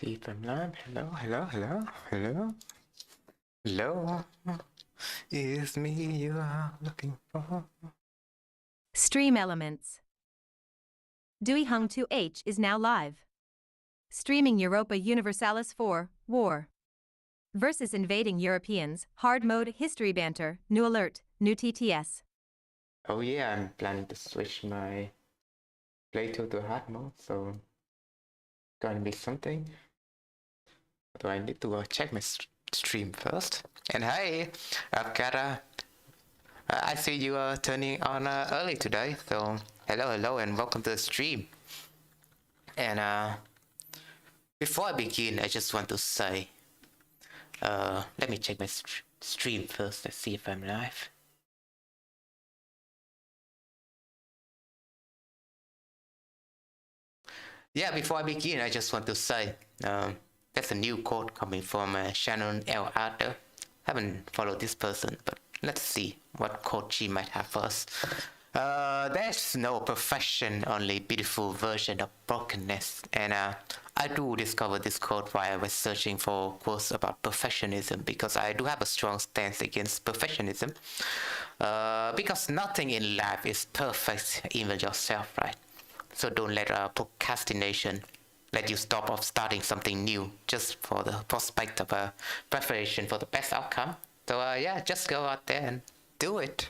Deep and live. Hello, hello, hello, hello. Hello. Is me you are looking for? Stream elements. Dewey Hung 2H is now live. Streaming Europa Universalis 4, War. Versus Invading Europeans, Hard Mode, History Banter, New Alert, New TTS. Oh yeah, I'm planning to switch my play to hard mode, so gonna be something. Do I need to check my stream first? And hey, I've got I see you are turning on early today, so hello and welcome to the stream. And before I begin, I just want to say, let me check my stream first. Let's see if I'm live. Yeah, before I begin, I just want to say, there's a new quote coming from Shannon L. Arthur. Haven't followed this person, but let's see what quote she might have for us. There's no perfection, only beautiful version of brokenness. And I do discover this quote while I was searching for quotes about perfectionism, because I do have a strong stance against perfectionism. Because nothing in life is perfect, even yourself, right? So don't let procrastination let you stop of starting something new just for the prospect of a preparation for the best outcome. So yeah, just go out there and do it.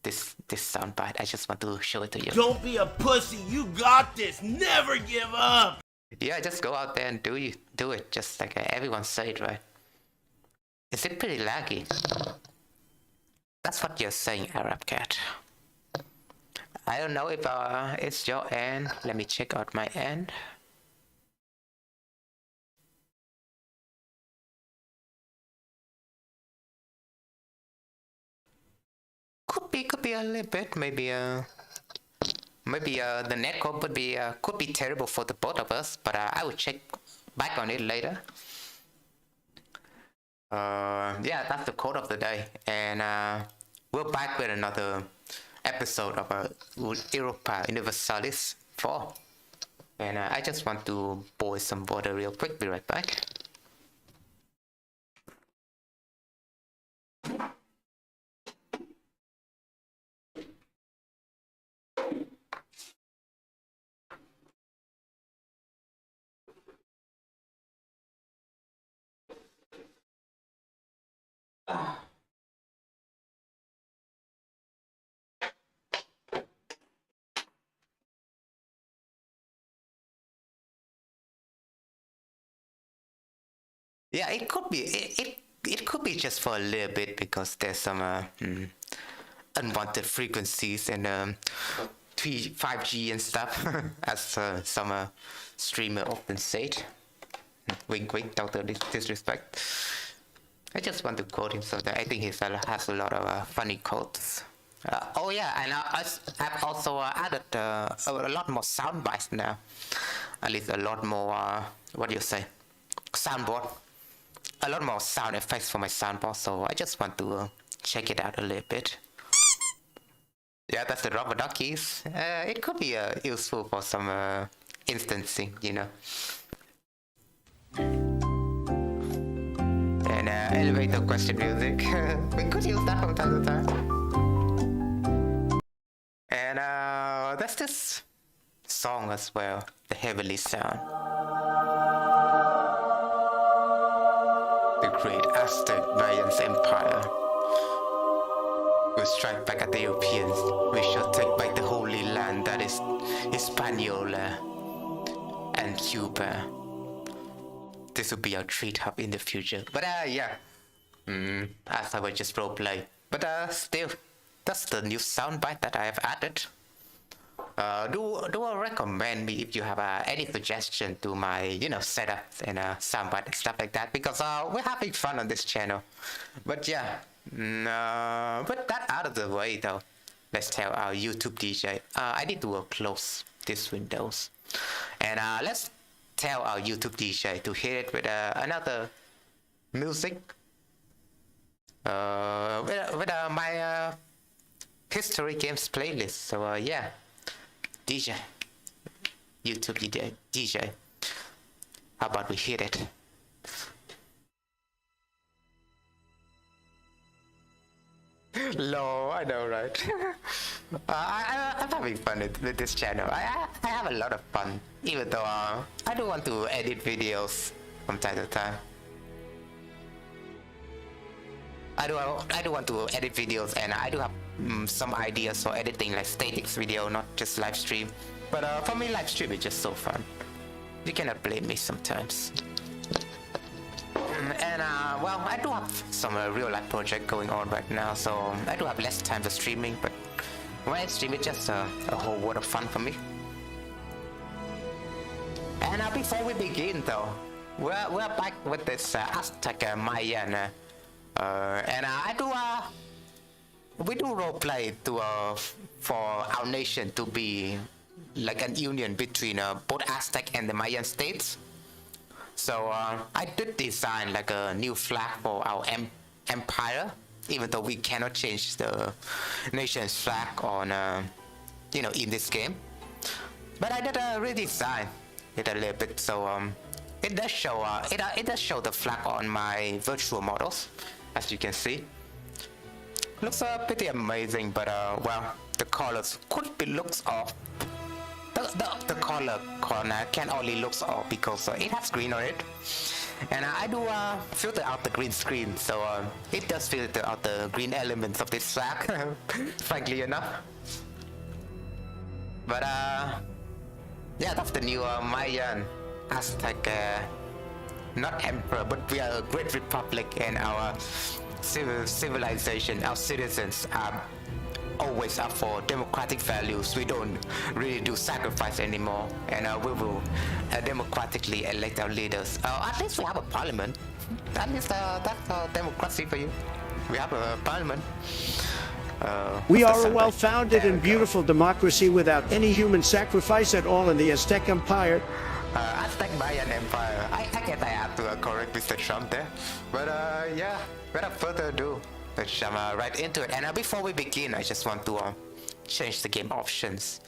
This soundbite, I just want to show it to you. Don't be a pussy. You got this. Never give up. Yeah, just go out there and do it, just like everyone said, right? Is it pretty laggy? That's what you're saying, Arab Cat. I don't know if it's your end. Let me check out my end. Could be a little bit. Maybe the netcode could be terrible for the both of us. But I will check back on it later. Yeah, that's the quote of the day, and we're back with another episode of Europa Universalis 4. And I just want to boil some water real quick. Be right back. Yeah, it could be. It could be just for a little bit, because there's some unwanted frequencies and 5G and stuff, as some streamer often said. Wink, wink, Dr. Disrespect. I just want to quote him something. I think he has a lot of funny quotes. Oh yeah, and I've also added a lot more sound bites now. At least a lot more, what do you say, soundboard. A lot more sound effects for my soundboard, so I just want to check it out a little bit. Yeah, that's the rubber duckies. It could be useful for some instancing, you know. And elevator question music. We could use that from time to time. And there's this song as well, The Heavenly Sound. The great Aztec Mayans Empire will strike back at the Europeans. We shall take back the Holy Land, that is Hispaniola and Cuba. This will be our treat hub in the future. But yeah, as I was just roleplay. But still, that's the new soundbite that I have added. Do recommend me if you have any suggestion to my setups and soundbite and stuff like that, because we're having fun on this channel. But yeah, but that out of the way though, let's tell our YouTube DJ. I need to close this windows, and let's tell our YouTube DJ to hit it with another music. With my history games playlist. So yeah. DJ, YouTube DJ. How about we hit it? Low, I know, right? I'm having fun with this channel. I have a lot of fun, even though I do want to edit videos from time to time. I do want to edit videos, and I do have some ideas for editing, like statics video, not just live stream. But for me, live stream is just so fun. You cannot blame me sometimes. And well, I do have some real life project going on right now, so I do have less time for streaming, but when I stream, it's just a whole world of fun for me. And before we begin though, we're back with this Aztec Mayan, and we do roleplay to for our nation to be like an union between both Aztec and the Mayan states. So I did design like a new flag for our empire, even though we cannot change the nation's flag on, you know, in this game. But I did redesign it a little bit, so it does show it does show the flag on my virtual models, as you can see. Looks pretty amazing, but well, the colors could be looks off. The color corner can only looks off because it has green on it, and I do filter out the green screen, so it does filter out the green elements of this flag, frankly enough. But yeah, that's the new Mayan Aztec, not emperor, but we are a great republic, and our civilization, our citizens are always up for democratic values. We don't really do sacrifice anymore, and we will democratically elect our leaders. At least we have a parliament. At least that's democracy for you. We have a parliament. We are a well-founded and beautiful democracy without any human sacrifice at all in the Aztec Empire. Aztec Mayan Empire. I guess I have to correct Mr. Trump there. But yeah, without further ado, let's jump right into it. And before we begin, I just want to change the game options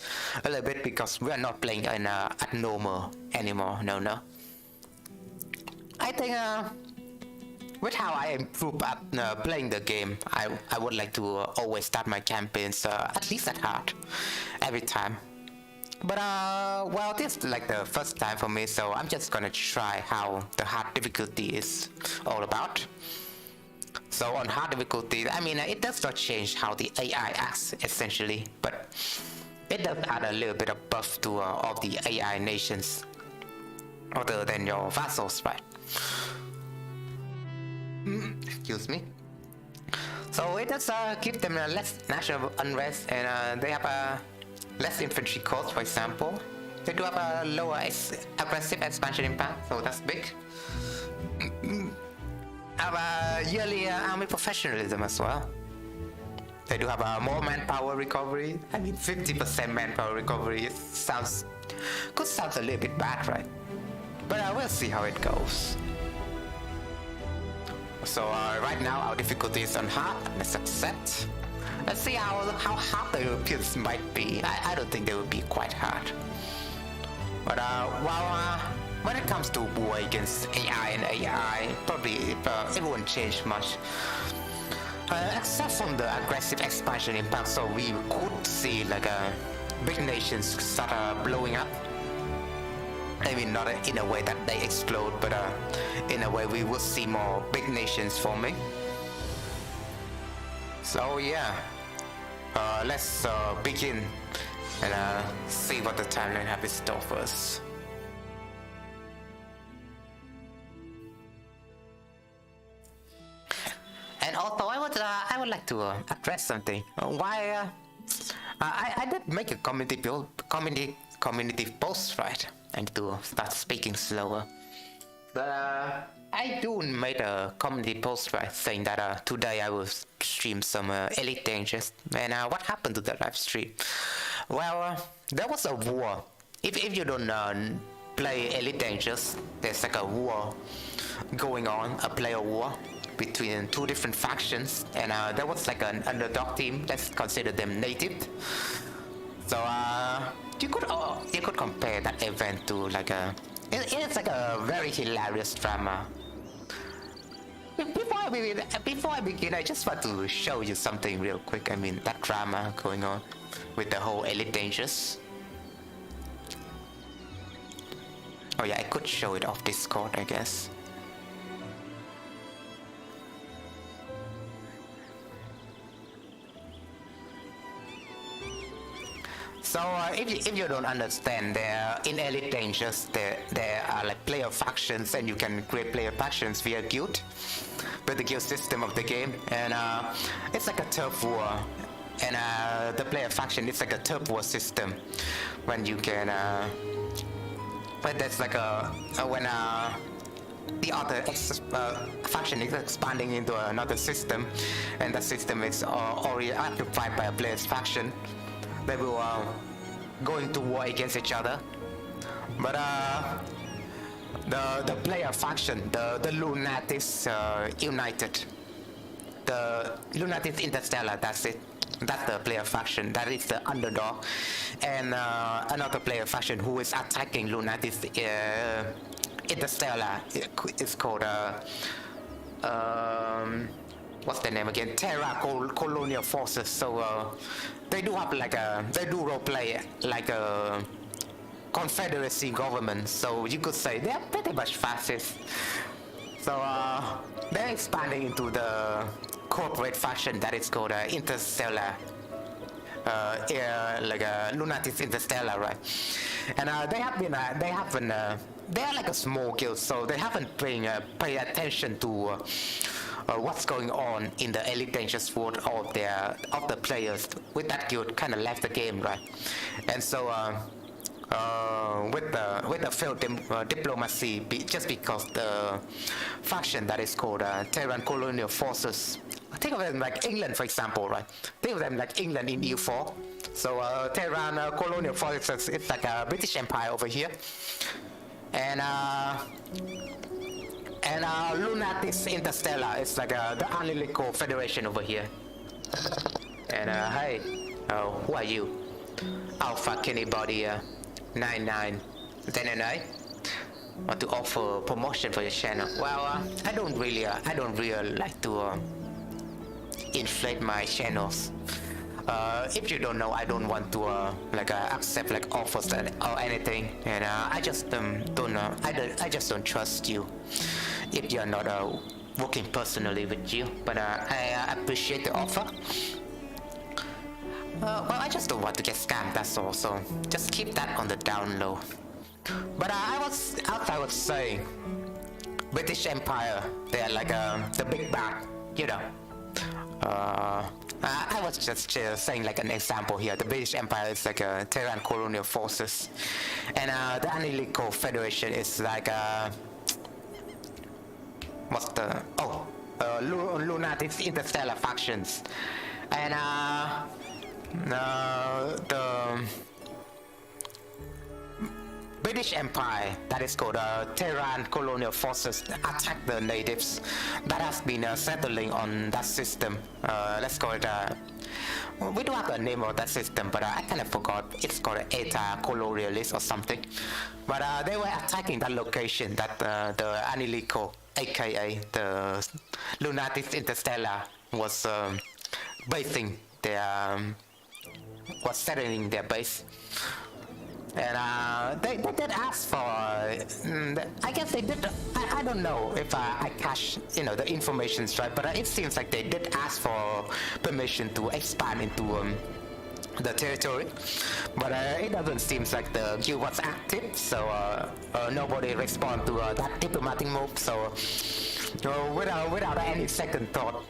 a little bit, because we are not playing in at normal anymore. No. I think with how I improve at playing the game, I would like to always start my campaigns at least at hard every time. But well, this is like the first time for me, so I'm just gonna try how the hard difficulty is all about. So on hard difficulty, I mean, it does not change how the AI acts essentially, but it does add a little bit of buff to all the AI nations other than your vassals, right? Excuse me. So it does give them less national unrest, and they have less infantry costs, for example. They do have a lower aggressive expansion impact, so that's big. Have a yearly army professionalism as well. They do have more manpower recovery. I mean, 50% manpower recovery sounds a little bit bad, right? But we'll see how it goes. So right now our difficulty is on hard. Let's accept. Let's see how hard the Europeans might be. I don't think they will be quite hard. But well, when it comes to war against AI and AI, probably it won't change much. Except from the aggressive expansion impact, so we could see like big nations start blowing up. I mean, not in a way that they explode, but in a way we will see more big nations forming. So yeah, let's begin and see what the timeline has in store for us. And also, I would like to address something. Why I did make a community post, right? I need to start speaking slower. But I do made a community post, right, saying that today I will stream some Elite Dangerous. And what happened to the live stream? Well, there was a war. If you don't play Elite Dangerous, there's like a war going on, a player war between two different factions, and there was like an underdog team. Let's consider them native. So you could compare that event to like it's like a very hilarious drama. Before I begin, I just want to show you something real quick. I mean, that drama going on with the whole Elite Dangerous. Oh yeah, I could show it off Discord, I guess. So if you don't understand, in Elite Dangerous there are like player factions, and you can create player factions via guild, with the guild system of the game, and it's like a turf war, and the player faction is like a turf war system, when you can when there's like when the other faction is expanding into another system, and the system is already occupied by a player's faction. They will go into war against each other, but the player faction, the Lunatics United, the Lunatics Interstellar, that's it. That's the player faction. That is the underdog, and another player faction who is attacking Lunatics Interstellar. It's called what's the name again? Terra Colonial Forces. So they do have like they do role play like a confederacy government. So you could say they're pretty much fascist. So they're expanding into the corporate faction that is called Interstellar. Like Lunatics Interstellar, right? And they're like a small guild, so they haven't paid attention to what's going on in the Elite Dangerous world of the players. With that guild kind of left the game, right? And so with the failed diplomacy, just because the faction that is called Terran Colonial Forces, think of them like England, for example, right? Think of them like England in EU4. So Terran Colonial Forces, it's like a British Empire over here, and Lunatics Interstellar is like the Analytical Federation over here. And hey, who are you? Alpha Kenny Body 99. Then and I want to offer promotion for your channel. Well, I don't really like to inflate my channels. If you don't know, I don't want to accept like offers or anything, and I just don't trust you if you're not working personally with you. But I appreciate the offer. Well, I just don't want to get scammed, that's all. So just keep that on the down low. But as I was saying, British Empire, they're like the big bad, you know. I was just saying like an example here. The British Empire is like a Terran Colonial Forces, and the Analytical Federation is like Lunatics Interstellar factions, and the British Empire, that is called Terran Colonial Forces, attack the natives that has been settling on that system. Let's call it, we don't have a name of that system, but I kind of forgot. It's called Eta Colonialist or something. But they were attacking that location that the Anilico, aka the Lunatics Interstellar, was basing their, was settling their base. And they did ask for, I guess they did, I don't know if I catch, the information's right, but it seems like they did ask for permission to expand into the territory, but it doesn't seem like the guild was active, so nobody responded to that diplomatic move, so without any second thought,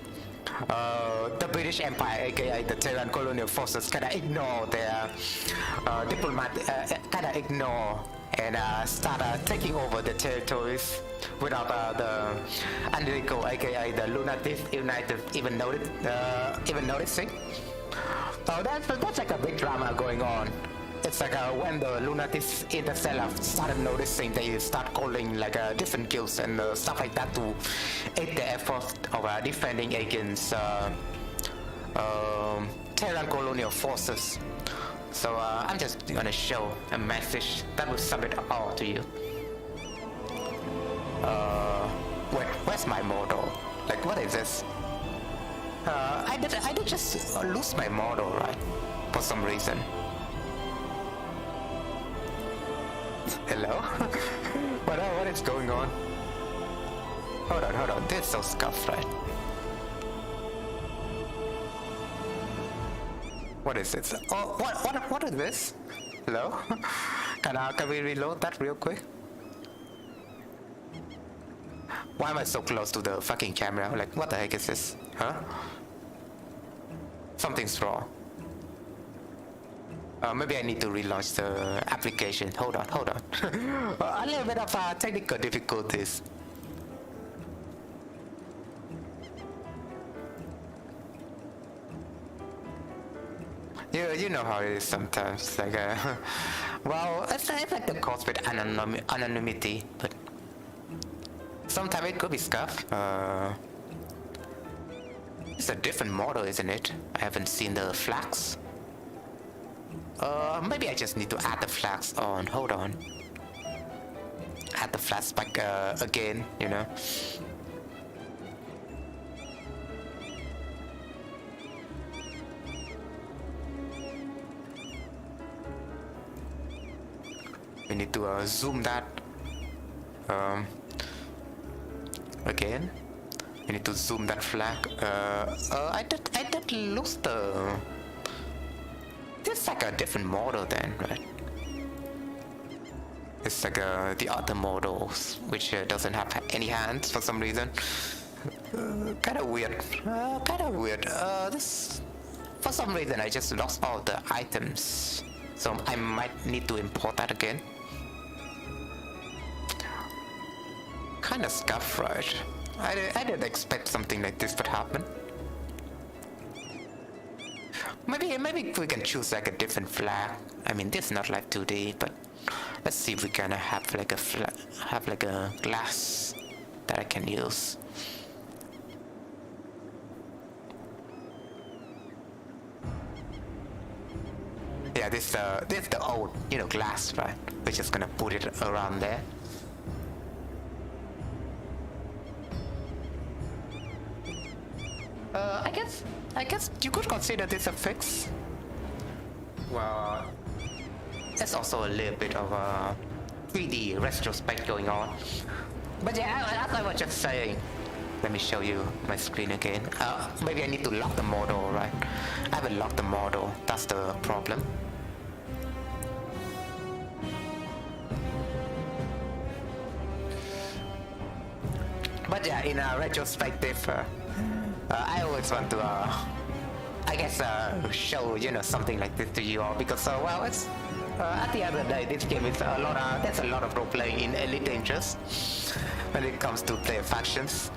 the British Empire, aka the Terran Colonial Forces, kind of ignore their and start taking over the territories without the Anglico, aka the Lunatics United, even noticing. So that's like a big drama going on. It's like when the Lunatics Interstellar started noticing, they start calling like different guilds and stuff like that to aid the effort of defending against Terran Colonial Forces. So I'm just gonna show a message that will sum it all to you. Wait, where's my model? Like, what is this? I did just lose my model, right? For some reason. Hello? what is going on? Hold on. This is so scuffed, right? What is it? Oh, what is this? Hello? Can we reload that real quick? Why am I so close to the fucking camera? Like, what the heck is this? Huh? Something's wrong. Maybe I need to relaunch the application. Hold on. A little bit of technical difficulties. You know how it is sometimes. Like, well, it's like the cost with anonymity, but sometimes it could be scuffed. It's a different model, isn't it? I haven't seen the flags. Maybe I just need to add the flags on. Hold on. Add the flags back again, you know. We need to zoom that again. We need to zoom that flag. I did lose the. It's like a different model then, right? It's like the other models, which doesn't have any hands for some reason. Kind of weird. This, for some reason, I just lost all the items, so I might need to import that again. Kind of scuffed, right? I didn't expect something like this would happen. Maybe we can choose like a different flag. I mean, this is not like 2D, but let's see if we can have like a glass that I can use. Yeah, this is the old, glass, right? We're just gonna put it around there. I guess you could consider this a fix. Well, there's also a little bit of a 3D retrospect going on. But yeah, as I was just saying, let me show you my screen again. Maybe I need to lock the model, right? I haven't locked the model, that's the problem. But yeah, in a retrospective, I always want to, I guess, show something like this to you all because, well, it's at the end of the day, this game is there's a lot of role playing in Elite Dangerous when it comes to player factions.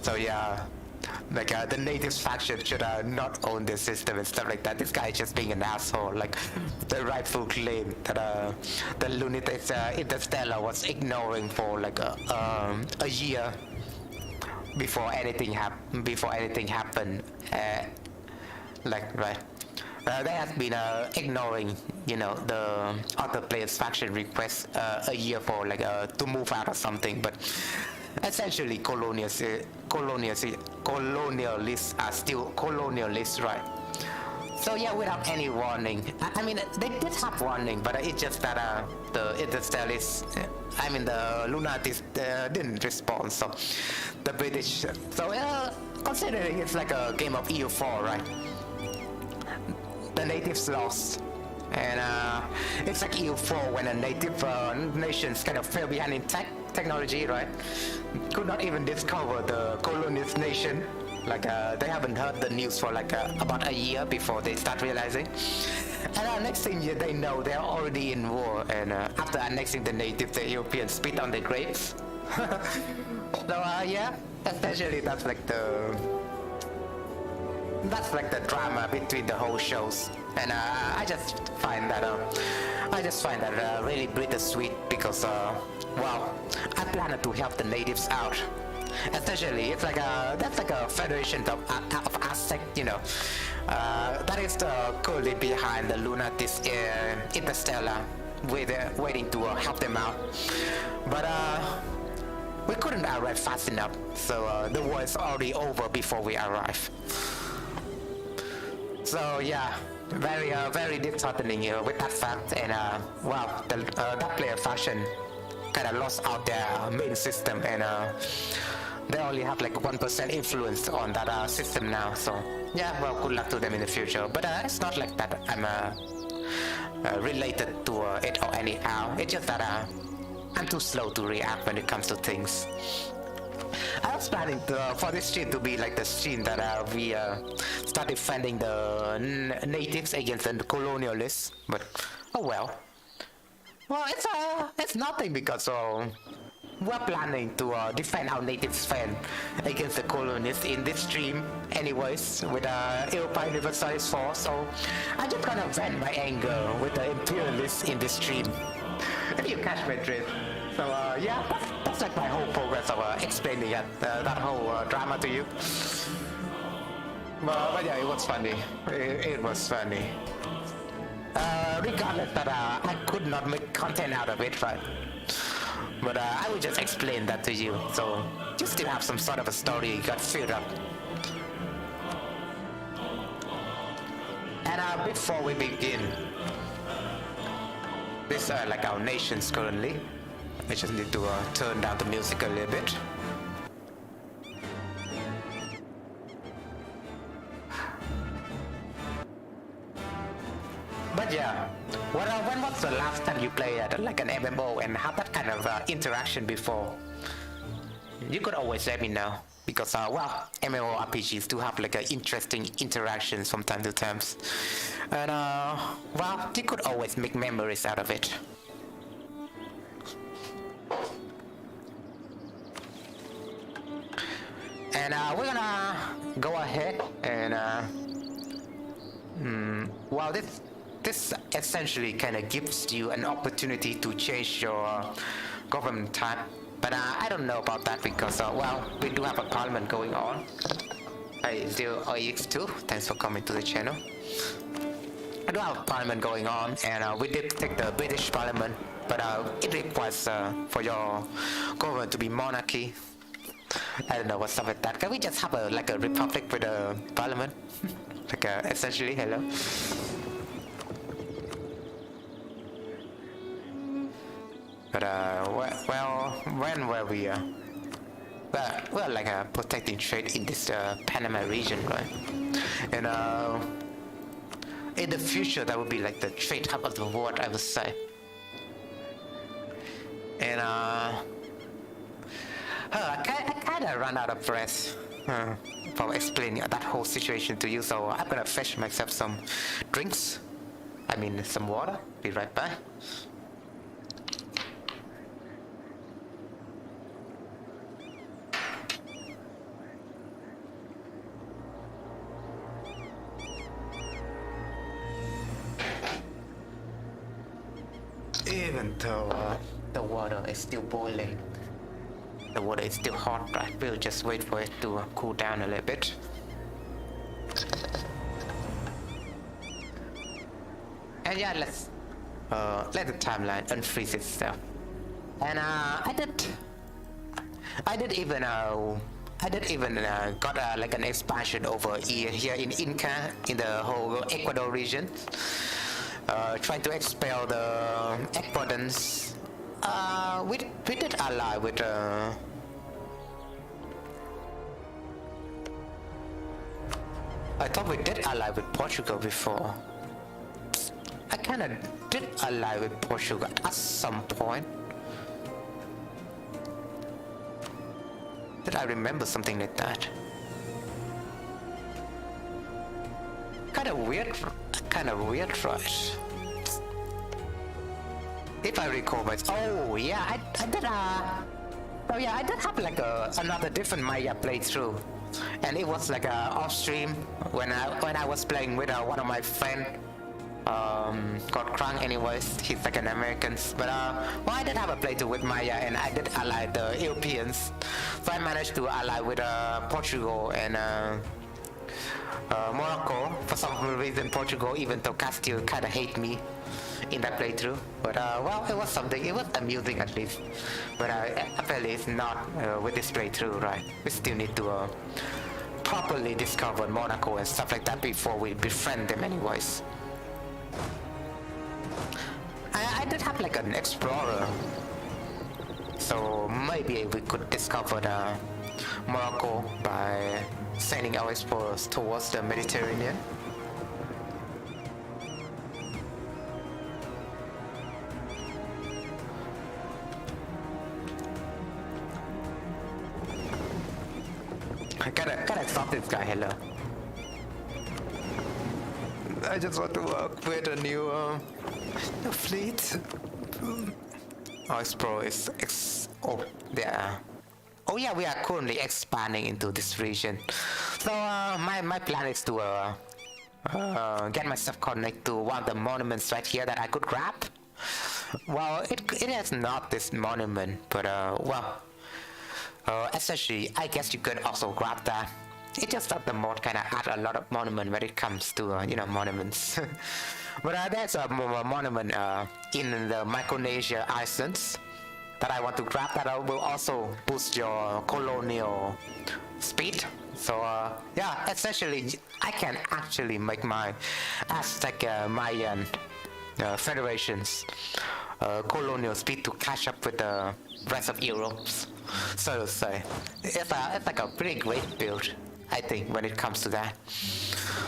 So yeah, like the natives faction should not own this system and stuff like that. This guy is just being an asshole, like the rightful claim that the Lunatics Interstellar was ignoring for like a year. Before anything happened, like right, they have been ignoring, the other players' faction requests a year for like to move out or something. But essentially, colonialists are still colonialists, right? So yeah, without any warning. I mean, they did have warning, but it's just that the Interstellis, the Lunatics didn't respond. So the British. So considering it's like a game of EU4, right? The natives lost, and it's like EU4 when a native nations kind of fell behind in technology, right? Could not even discover the colonist nation. Like they haven't heard the news for like about a year before they start realizing. And next thing they know, they're already in war. And after annexing the natives, the Europeans spit on their grapes. So yeah, essentially that's like the drama between the whole shows. And I just find that really bittersweet because well, I planned to help the natives out. Essentially, it's like that's like a federation of Aztec, That is the currently behind the lunar disk interstellar, waiting to help them out. But we couldn't arrive fast enough, so the war is already over before we arrive. So yeah, very disheartening here with that fact. And well, that player faction kind of lost out their main system, and they only have like 1% influence on that system now. So yeah, well, good luck to them in the future. But it's not like that I'm related to it or anyhow. It's just that I'm too slow to react when it comes to things. I was planning for this stream to be like the stream that we start defending the natives against the colonialists, but oh well. Well, it's nothing because we're planning to defend our natives fan against the colonists in this stream anyways with Europa Universalis 4, so I'm just gonna vent my anger with the imperialists in this stream. If you catch my drift. So yeah, that's like my whole progress of explaining that whole drama to you. But yeah, it was funny. It was funny. Regardless that I could not make content out of it, right? But I will just explain that to you, so you still have some sort of a story you got filled up. And before we begin, this like our nations currently. I just need to turn down the music a little bit. But yeah, when was the last time you played like an MMO and had that kind of interaction before? You could always let me know, because well, MMORPGs do have like interesting interactions from time to time, and well, you could always make memories out of it. And we're gonna go ahead and well, this essentially kind of gives you an opportunity to change your government type, but I don't know about that because well, we do have a parliament going on. Hey, 0EX2, thanks for coming to the channel. I do have a parliament going on, and we did take the British parliament, but it requires for your government to be monarchy. I don't know what's up with that. Can we just have like a republic with a parliament? Like essentially, hello. But well, when were we? We're like protecting trade in this Panama region, right? And in the future, that would be like the trade hub of the world, I would say. And I kind of run out of breath from explaining that whole situation to you, so I'm gonna fetch myself some drinks. I mean, some water. Be right back. Even though the water is still boiling, the water is still hot, right? We'll just wait for it to cool down a little bit. And yeah, let's let the timeline unfreeze itself. And I did even got like an expansion over here in Inca, in the whole Ecuador region, trying to expel the Ecuadorians. We did ally with I thought we did ally with Portugal before. I kinda did ally with Portugal at some point. Did I remember something like that? Kinda weird, right? If I recall right. Oh yeah, I did oh yeah, I did have like another different Maya playthrough, and it was like off stream when I was playing with one of my friend called Krang. Anyways, he's like an American, but well, I did have a playthrough with Maya, and I did ally the Europeans, so I managed to ally with Portugal and Morocco for some reason Portugal, even though Castile kind of hate me in that playthrough. But well, it was something. It was amusing at least. But apparently it's not with this playthrough, right? We still need to properly discover Monaco and stuff like that before we befriend them, anyways. I did have like an explorer, so maybe we could discover the Morocco by sending our explorers towards the Mediterranean. I gotta stop this guy. Hello. I just want to work with a new the fleet. Our explorer is oh there. Oh yeah, we are currently expanding into this region. So my plan is to get myself connected to one of the monuments right here that I could grab. Well, it is not this monument, but well, essentially, I guess you could also grab that. It's just that the mod kind of add a lot of monument when it comes to you know, monuments. But there's a monument in the Micronesia Islands that I want to grab that will also boost your colonial speed. So yeah, essentially I can actually make my Aztec Mayan federations colonial speed to catch up with the rest of Europe, so to say. It's like a pretty great build, I think, when it comes to that.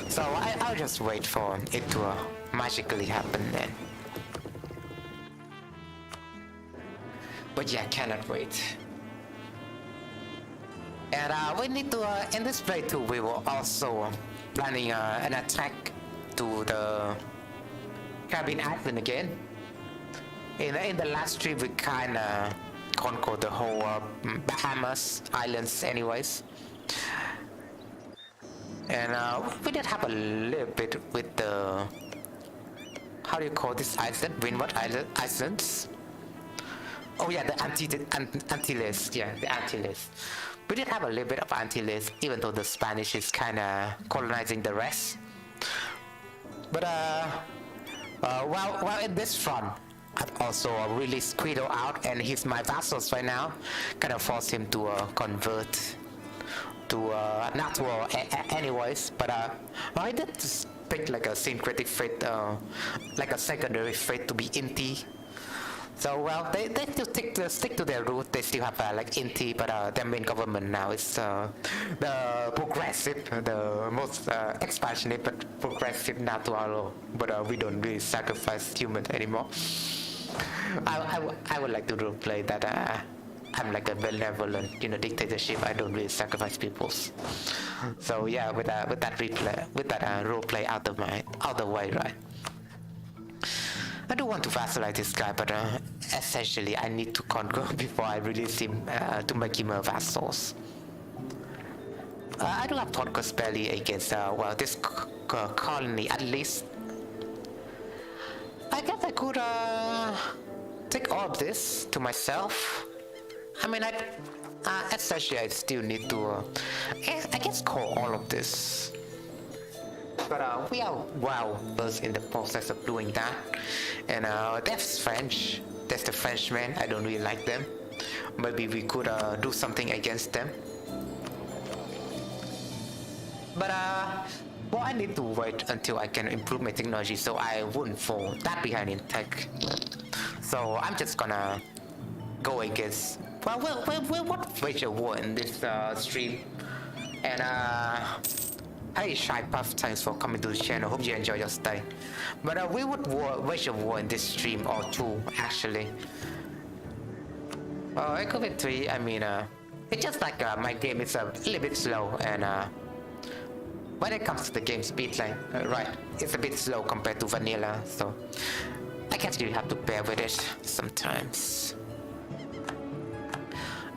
So I'll just wait for it to magically happen then. But yeah, cannot wait. And we need to, in this playthrough, we were also planning an attack to the Caribbean Island again. In the last trip, we kinda conquered the whole Bahamas Islands anyways. And we did have a little bit with the, how do you call this island? Windward Islands? Oh yeah, the Antilles. Yeah, the Antilles. We did have a little bit of Antilles, even though the Spanish is kinda colonizing the rest. But while in this front, I've also released Guido out, and he's my vassals right now. Kind of forced him to convert to not war anyways. But I did pick like a syncretic fate, like a secondary fate to be Inti. So well, they still stick to their root. They still have like Inti, but their main government now is the progressive, the most expansionist but progressive Natural. But we don't really sacrifice humans anymore. I would like to roleplay that I'm like a benevolent, you know, dictatorship. I don't really sacrifice peoples. So yeah, with that roleplay out of the way, right? I do want to vassalize this guy, but essentially I need to conquer before I release him to make him a vassals. I do have Torcus Belly against well, this colony at least. I guess I could take all of this to myself. I mean, essentially I still need to, I guess, call all of this. But we are well versed in the process of doing that. And that's French. That's the Frenchmen. I don't really like them. Maybe we could do something against them. But well, I need to wait until I can improve my technology so I wouldn't fall that behind in tech. So I'm just gonna go against. Well, we'll wage a war in this stream. And hey, Shy Puff, thanks for coming to the channel. Hope you enjoy your stay. But we would wage a war in this stream or two, actually. Echo 3, I mean, it's just like my game is a little bit slow, and when it comes to the game speed line, right, it's a bit slow compared to vanilla, so I guess you have to bear with it sometimes.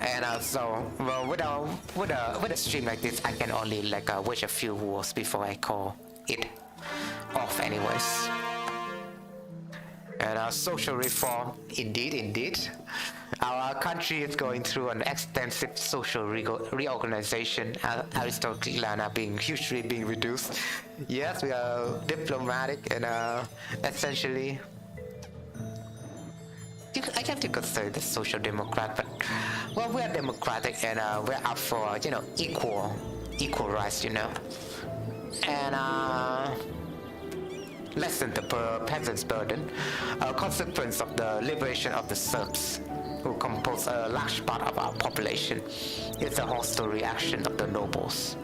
And so, well, with a stream like this, I can only like wage a few wars before I call it off, anyways. And our social reform, indeed. Our country is going through an extensive social reorganization. Aristocracy are being hugely being reduced. Yes, we are diplomatic and essentially, I guess you could say the social democrat, but well, we are democratic and we're up for equal rights, and lessen the peasants' burden, a consequence of the liberation of the serfs, who compose a large part of our population. It's a hostile reaction of the nobles.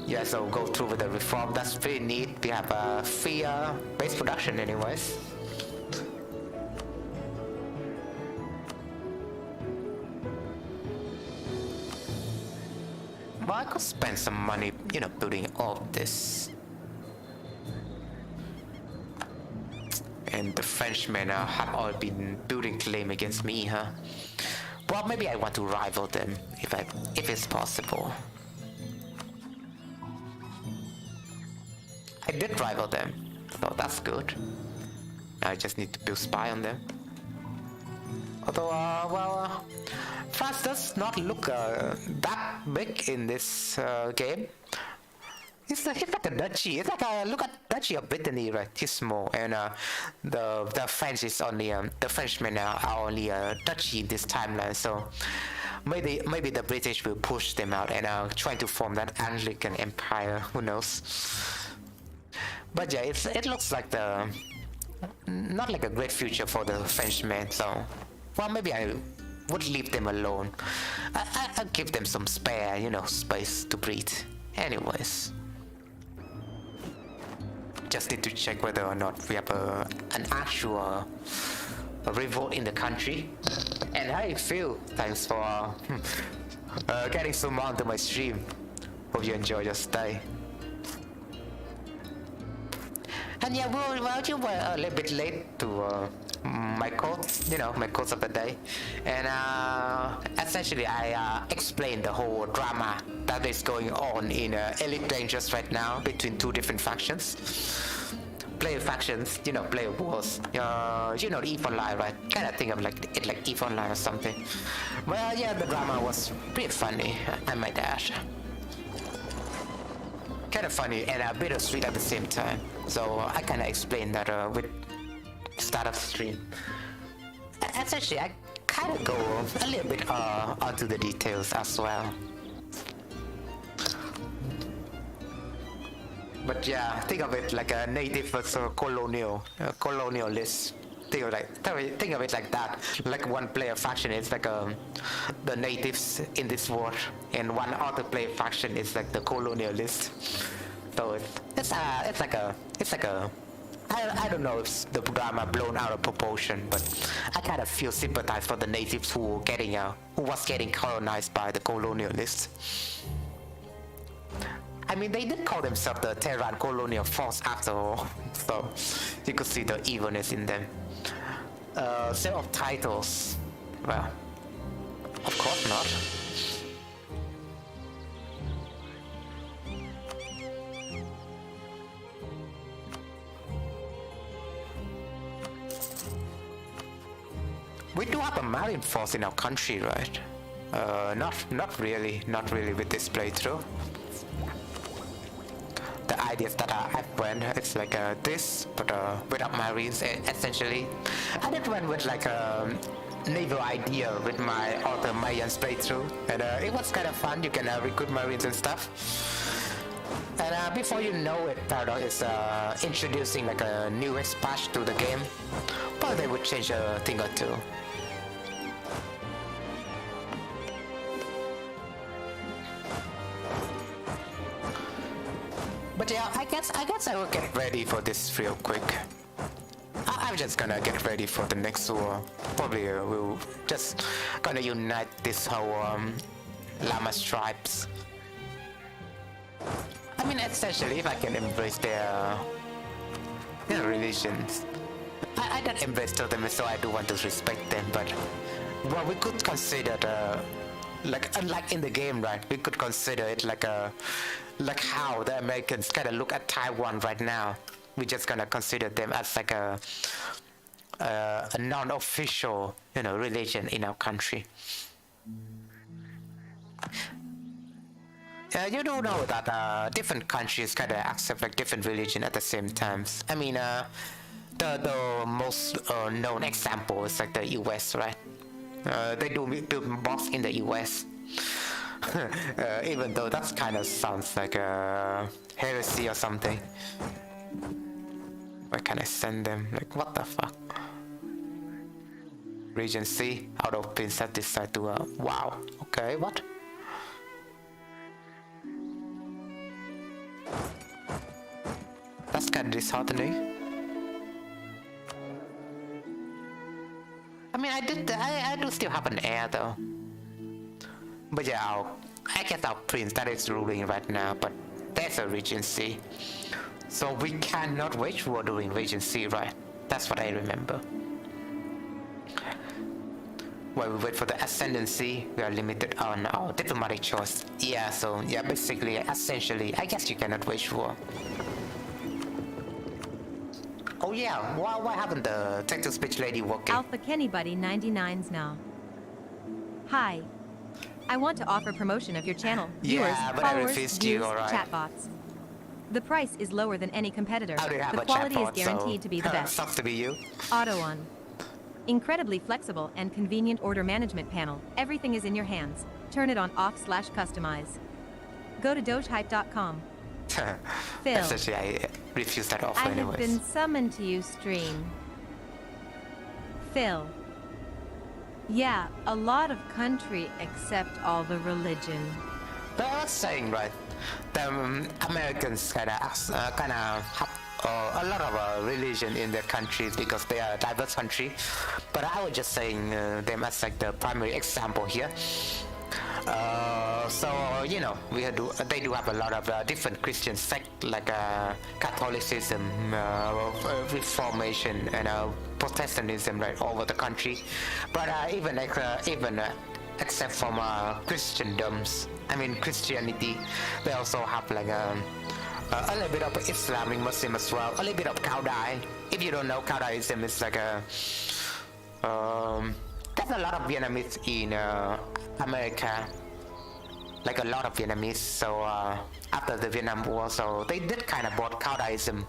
Yeah, so go through with the reform. That's pretty neat. We have a free base production anyways. Well, I could spend some money, building all of this. And the Frenchmen have all been building claim against me, huh? Well, maybe I want to rival them, if it's possible. I did rival them, so that's good. I just need to build spy on them. Although, France does not look that big in this game. It's like a duchy. It's like look at duchy of Brittany, right? It's small, and the French is only the Frenchmen are only a duchy in this timeline. So maybe the British will push them out and try to form that Anglican empire. Who knows? But yeah, it looks like not like a great future for the Frenchmen. So well, maybe I would leave them alone. I'll give them some spare, space to breathe. Anyways. Just need to check whether or not we have an actual revolt in the country. And how you feel? Thanks for getting so more onto my stream. Hope you enjoy your stay. And yeah, well, you were a little bit late to my quotes, my quotes of the day. And essentially I explained the whole drama that is going on in Elite Dangerous right now between two different factions. Player factions, player wars. The EVE Online, right? Kind of think of it like EVE Online or something. Well, yeah, the drama was pretty funny, I might add. Kind of funny and a bit of sweet at the same time. So I kind of explained that with start of the stream. Essentially, I kind of go a little bit onto the details as well. But yeah, think of it like a native versus a colonialist. Think of it like that. Like one player faction is like the natives in this war, and one other player faction is like the colonialist. So it's like a I don't know if the drama blown out of proportion, but I kind of feel sympathize for the natives who was getting colonized by the colonialists. I mean, they did call themselves the Terran Colonial Force after all, so you could see the evilness in them. Set of titles, well, of course not. We do have a marine force in our country, right? Not really with this playthrough. The ideas that I've run, it's like this, but without marines, essentially. I did run with like a naval idea with my author Mayan's playthrough, and it was kind of fun. You can recruit marines and stuff. And before you know it, Paradox is introducing like a new patch to the game, but they would change a thing or two. But yeah, I guess I will get ready for this real quick. I'm just gonna get ready for the next war. Probably we'll just gonna unite this whole Llamas tribes. I mean, essentially, if I can embrace their religions. I don't embrace totems, so I do want to respect them, but well, we could consider like unlike in the game, right? We could consider it like how the Americans kind of look at Taiwan right now. We're just gonna consider them as like a non-official, religion in our country. You do know that different countries kind of accept like different religion at the same times. I mean, the most known example is like the US, right? They do mosques in the US. Even though that kind of sounds like a heresy or something. Where can I send them? Like, what the fuck? Region C, out of Princess decide to, wow, okay, what? That's kind of disheartening. I mean, I do still have an heir though. But yeah, I guess our prince that is ruling right now, but there's a region C. So we cannot wage war during region C, right? That's what I remember. While we wait for the ascendancy, we are limited on our diplomatic choice. Yeah, so yeah, basically, essentially, I guess you cannot wage war. Oh yeah, why haven't the text-to-speech lady working? Alpha Kenny Buddy 99's now. Hi. I want to offer promotion of your channel. Viewers, Yeah, but I followers, refused views, you, alright. chatbots. The price is lower than any competitor. I do have The a quality is chatbot, guaranteed to be the best. Sucks to be you. Auto on. Incredibly flexible and convenient order management panel. Everything is in your hands. Turn it on off/customize. Go to dogehype.com. Phil, Essentially, I refuse that offer I have anyways. been summoned to you stream. Phil. Yeah, a lot of country accept all the religion. But I was saying, right, the Americans kind of have a lot of religion in their countries because they are a diverse country. But I was just saying them as like the primary example here. So they do have a lot of different Christian sects like Catholicism, Reformation, and Protestantism right all over the country. But even except from Christianity, they also have like a little bit of Islamic Muslim as well, a little bit of Kaudai. If you don't know, Kaudaism is like there's a lot of Vietnamese in America, like a lot of Vietnamese. So after the Vietnam War, so they did kind of brought Kaudaism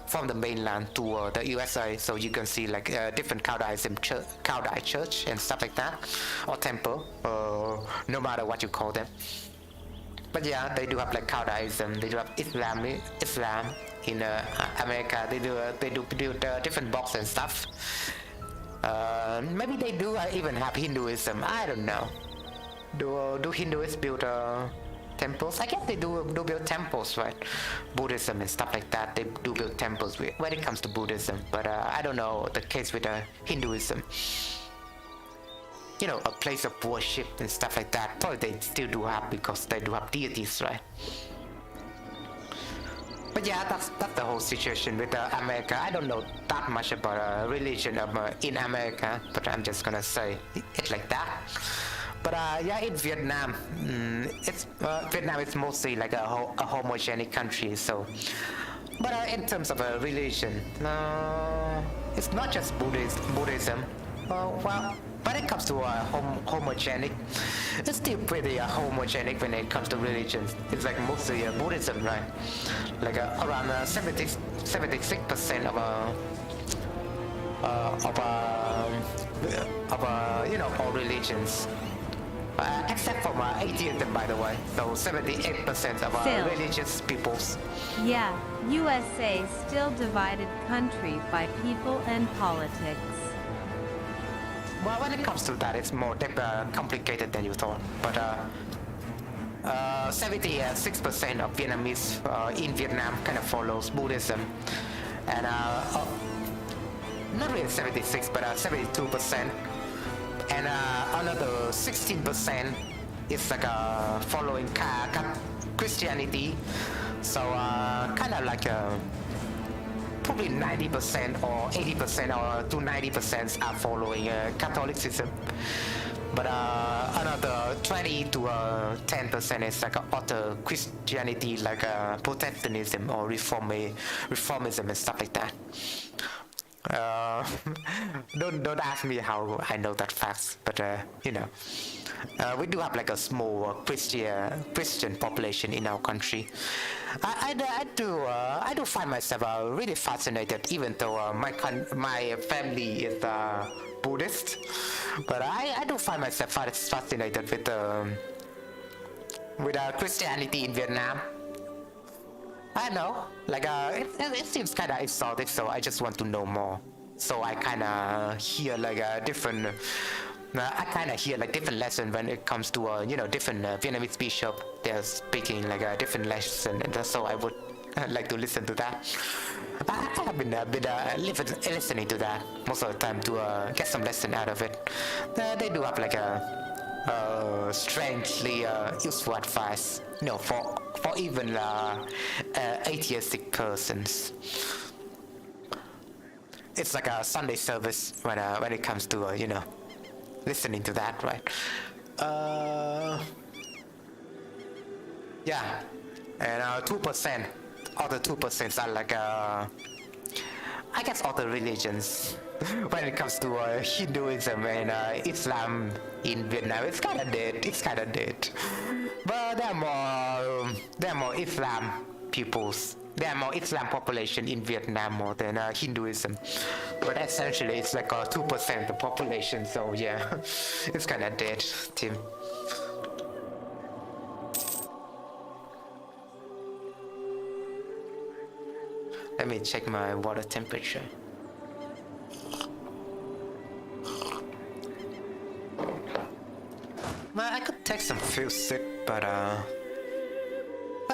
from the mainland to the USA. So you can see like different Kaudai church and stuff like that, or temple, no matter what you call them. But yeah, they do have like Kaudaism. They do have Islam in America. They do build different boxes and stuff. Maybe they do even have Hinduism. I don't know. Do Hindus build temples? I guess they do build temples, right? Buddhism and stuff like that. They do build temples when it comes to Buddhism. But I don't know the case with Hinduism. A place of worship and stuff like that. Probably they still do have because they do have deities, right? But yeah, that's the whole situation with America. I don't know that much about religion in America, but I'm just gonna say it like that. But yeah, in Vietnam, Vietnam is mostly like a homogenic country. So, but in terms of religion, it's not just Buddhism. Well, when it comes to homogenic, it's still pretty homogenic when it comes to religions. It's like mostly Buddhism, right? Like around 76% of all religions, except for atheism, by the way. So 78% of Phil. religious peoples. Yeah, USA still divided country by people and politics. Well, when it comes to that, it's more complicated than you thought. But 76% of Vietnamese in Vietnam kind of follows Buddhism, and not really 76, but 72%, and another 16% is like following Christianity. So kind of like probably 90% or 80% or to 90% are following Catholicism. but another 20 to 10% is like other Christianity, like Protestantism or reformism and stuff like that. Don't ask me how I know that facts, but we do have like a small Christian population in our country. I do find myself really fascinated, even though my family is Buddhist, but I do find myself fascinated with Christianity in Vietnam. I know, like it seems kind of exotic, so I just want to know more. So I kind of hear like different lessons when it comes to different Vietnamese bishop. They're speaking like a different lesson, and so I would like to listen to that. I have been listening to that most of the time to get some lesson out of it. They do have like a strangely useful advice, for even atheistic persons. It's like a Sunday service when it comes to listening to that, right? Yeah, and 2%, other 2% are like I guess other religions. When it comes to Hinduism and Islam in Vietnam, it's kind of dead. But there are more Islam peoples. There are more Islam population in Vietnam more than Hinduism. But essentially, it's like 2% of the population. So yeah, it's kind of dead, Tim. Let me check my water temperature. Well, I could take some few sip, but I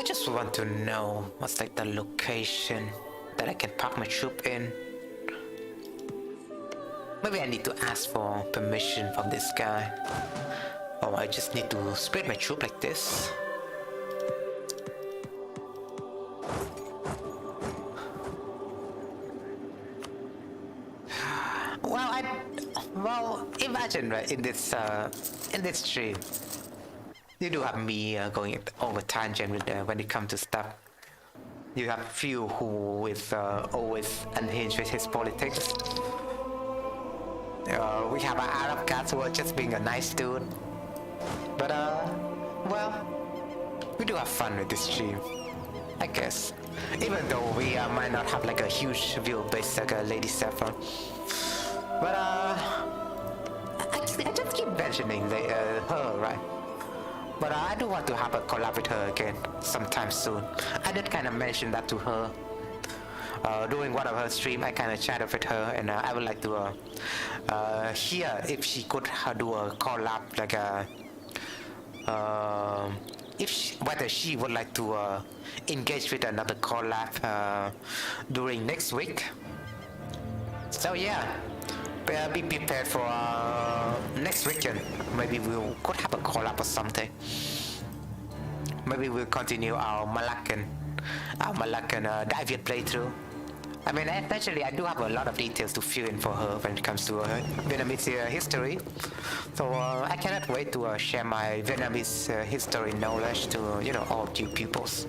just want to know what's like the location that I can park my troop in. Maybe I need to ask for permission from this guy. Or I just need to spread my troop like this. Well, imagine, right, in this stream, you do have me going over tangent with, when it comes to stuff. You have few who is always unhinged with his politics. We have an Arab guys who are just being a nice dude. But well, we do have fun with this stream, I guess. Even though we might not have like a huge viewer base like Lady Saffron. But I just keep mentioning her, right? But I do want to have a collab with her again sometime soon. I did kind of mention that to her during one of her stream. I kind of chatted with her, and I would like to hear if she could do a collab, like whether she would like to engage with another collab during next week. So yeah. Be prepared for next weekend. Maybe we could have a collab or something. Maybe we'll continue our Malaccan Davian playthrough. I mean, essentially, I do have a lot of details to fill in for her when it comes to Vietnamese history. So I cannot wait to share my Vietnamese history knowledge to all you pupils.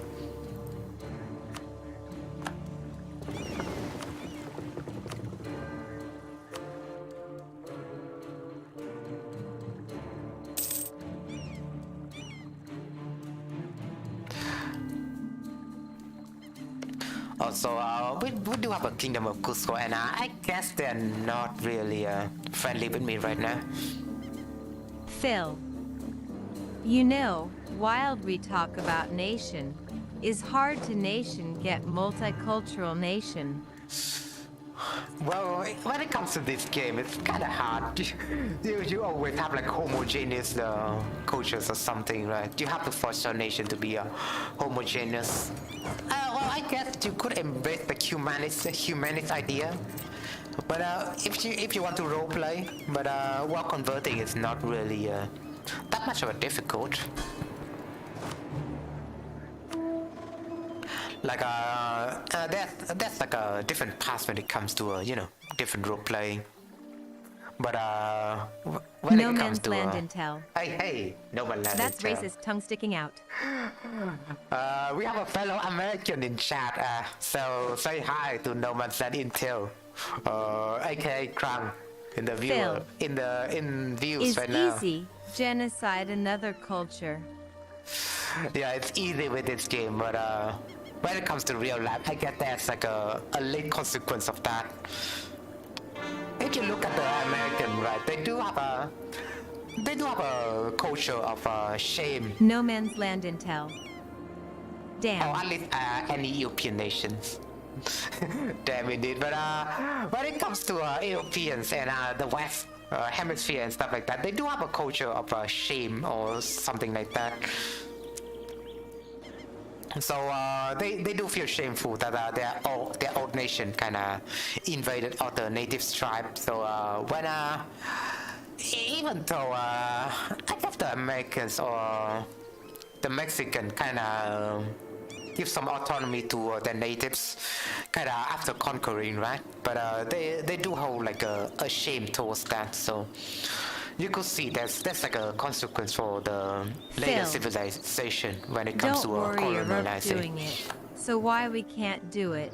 Also, we do have a Kingdom of Cusco, and I guess they're not really friendly with me right now. Phil. While we talk about nation, is hard to nation get multicultural nation. Well, when it comes to this game, it's kind of hard. You always have like homogeneous cultures or something, right? You have to force your nation to be homogeneous. Well, I guess you could embrace the humanist idea, but if you want to roleplay, but while converting is not really that much of a difficult. Like there's like a different path when it comes to different role playing. But when No it comes man's to land intel. hey, no man land That's intel. racist, tongue sticking out. We have a fellow American in chat, so say hi to No Man's Land Intel, aka Krang, in the viewer, Phil. in views Is right now. easy. Genocide another culture. Yeah, it's easy with this game, but when it comes to real life, I guess that's like a late consequence of that. If you look at the American, right, they do have a culture of shame. No man's land intel. Damn. Or at least any European nations. Damn indeed. But when it comes to Europeans and the West Hemisphere and stuff like that, they do have a culture of shame or something like that. So they do feel shameful that their old nation kind of invaded other native tribes. So when even though I guess the Americans or the Mexican kind of give some autonomy to their natives, kind of after conquering, right? But they do hold like a shame towards that. So you could see that's like a consequence for the later Phil, civilization when it comes don't to worry, you're colonizing. doing it. So why we can't do it?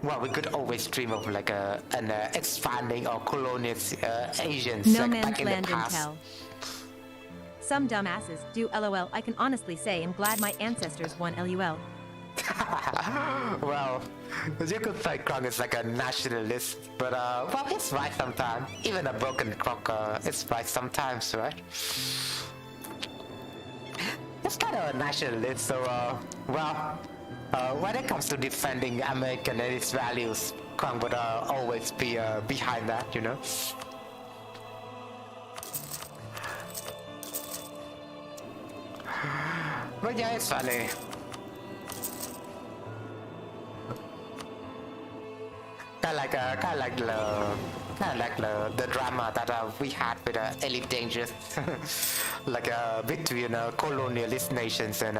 Well, we could always dream of like an expanding or colonial Asians No like man's back in the land past. intel. Some dumbasses do LOL. I can honestly say I'm glad my ancestors won LUL. Well, you could say Krong is like a nationalist, but well, it's right sometimes. Even a broken clock is right sometimes, right? It's kind of a nationalist, so well, when it comes to defending American and its values, Krong would always be behind that, you know. But yeah, it's funny. Kind of like the drama that we had with Elite Dangerous, like between colonialist nations and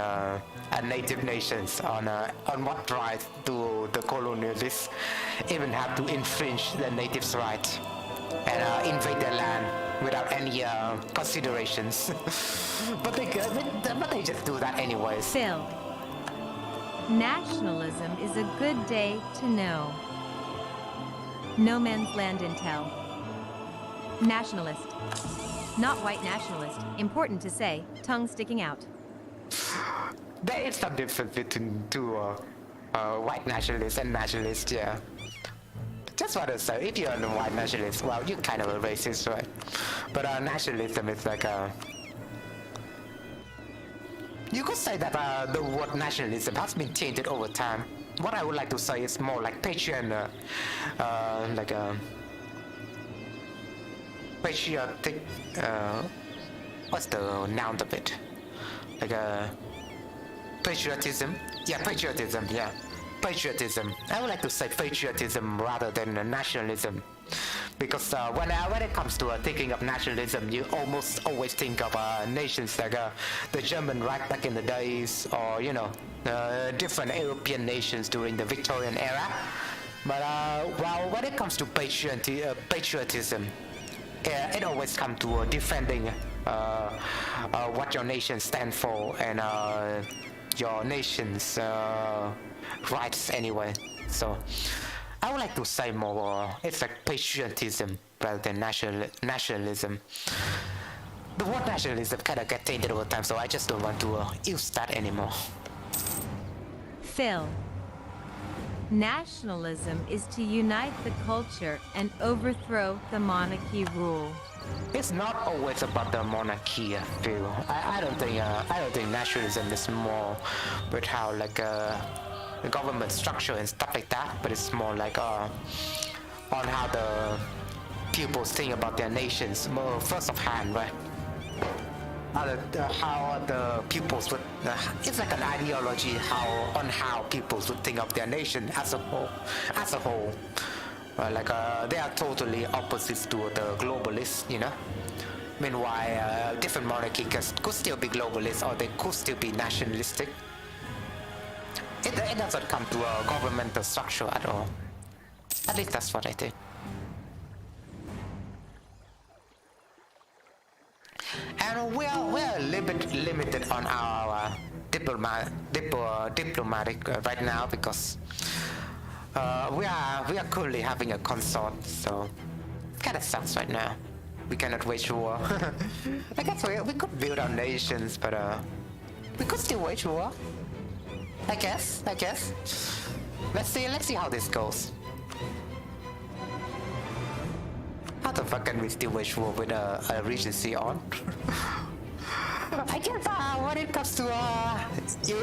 native nations on what right do the colonialists even have to infringe the natives' right and invade their land without any considerations. but they just do that anyways. Phil. Nationalism is a good day to know. No man's land intel. Nationalist. Not white nationalist. Important to say, tongue sticking out. There is some difference between two white nationalists and nationalists, yeah. Just want to say, if you're a white nationalist, well, you're kind of a racist, right? But nationalism is like you could say that the word nationalism has been changed over time. What I would like to say is more like patriotic, patriotic. What's the noun of it? Like patriotism. Yeah, patriotism. Yeah, patriotism. I would like to say patriotism rather than nationalism, because when it comes to thinking of nationalism, you almost always think of nations like the German Reich back in the days, or different European nations during the Victorian era. But well, when it comes to patriotism, it always comes to defending what your nation stands for and your nation's rights anyway. So I would like to say more, it's like patriotism rather than nationalism. The word nationalism kind of gets tainted over time, so I just don't want to use that anymore. Phil. Nationalism is to unite the culture and overthrow the monarchy rule. It's not always about the monarchy, I feel. I don't think nationalism is more with how like the government structure and stuff like that, but it's more like on how the peoples think about their nations more first of hand, right? How the peoples would it's like an ideology on how peoples would think of their nation as a whole. They are totally opposites to the globalists, Meanwhile, different monarchies could still be globalist, or they could still be nationalistic. It doesn't come to a governmental structure at all. At least that's what I think. we're a little bit limited on our diplomatic right now because we are currently having a consort, so it kind of sucks right now. We cannot wage war. I guess we could build our nations, but we could still wage war. I guess. Let's see how this goes. How the fuck can we still wage war with a regency on? I guess when it comes to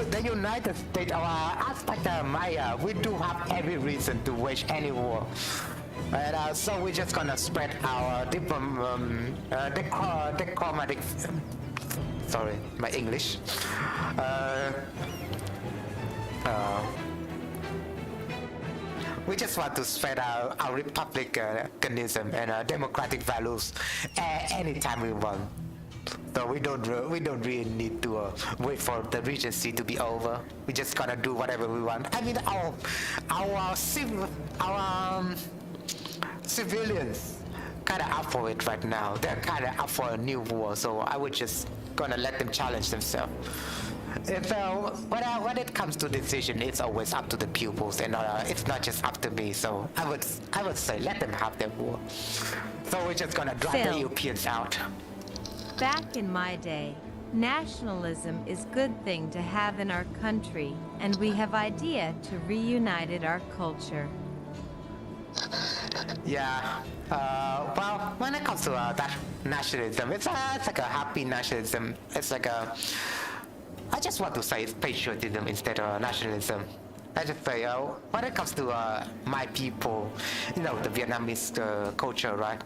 the United States or Aztec Maya, we do have every reason to wage any war. And so we're just gonna spread our diplomatic. Sorry, my English. We just want to spread our republicanism and democratic values anytime we want. So we don't really need to wait for the regency to be over. We just gonna do whatever we want. I mean, our civilians kind of up for it right now. They're kind of up for a new war. So I would just gonna let them challenge themselves. If when it comes to decision, it's always up to the pupils, and it's not just up to me. So I would say let them have their war. So we're just gonna drive the Europeans out. Back in my day, nationalism is good thing to have in our country, and we have idea to reunited our culture. Yeah. Well, when it comes to that nationalism, it's like a happy nationalism. It's like a. I just want to say it's patriotism instead of nationalism. I just say, when it comes to my people, the Vietnamese culture, right?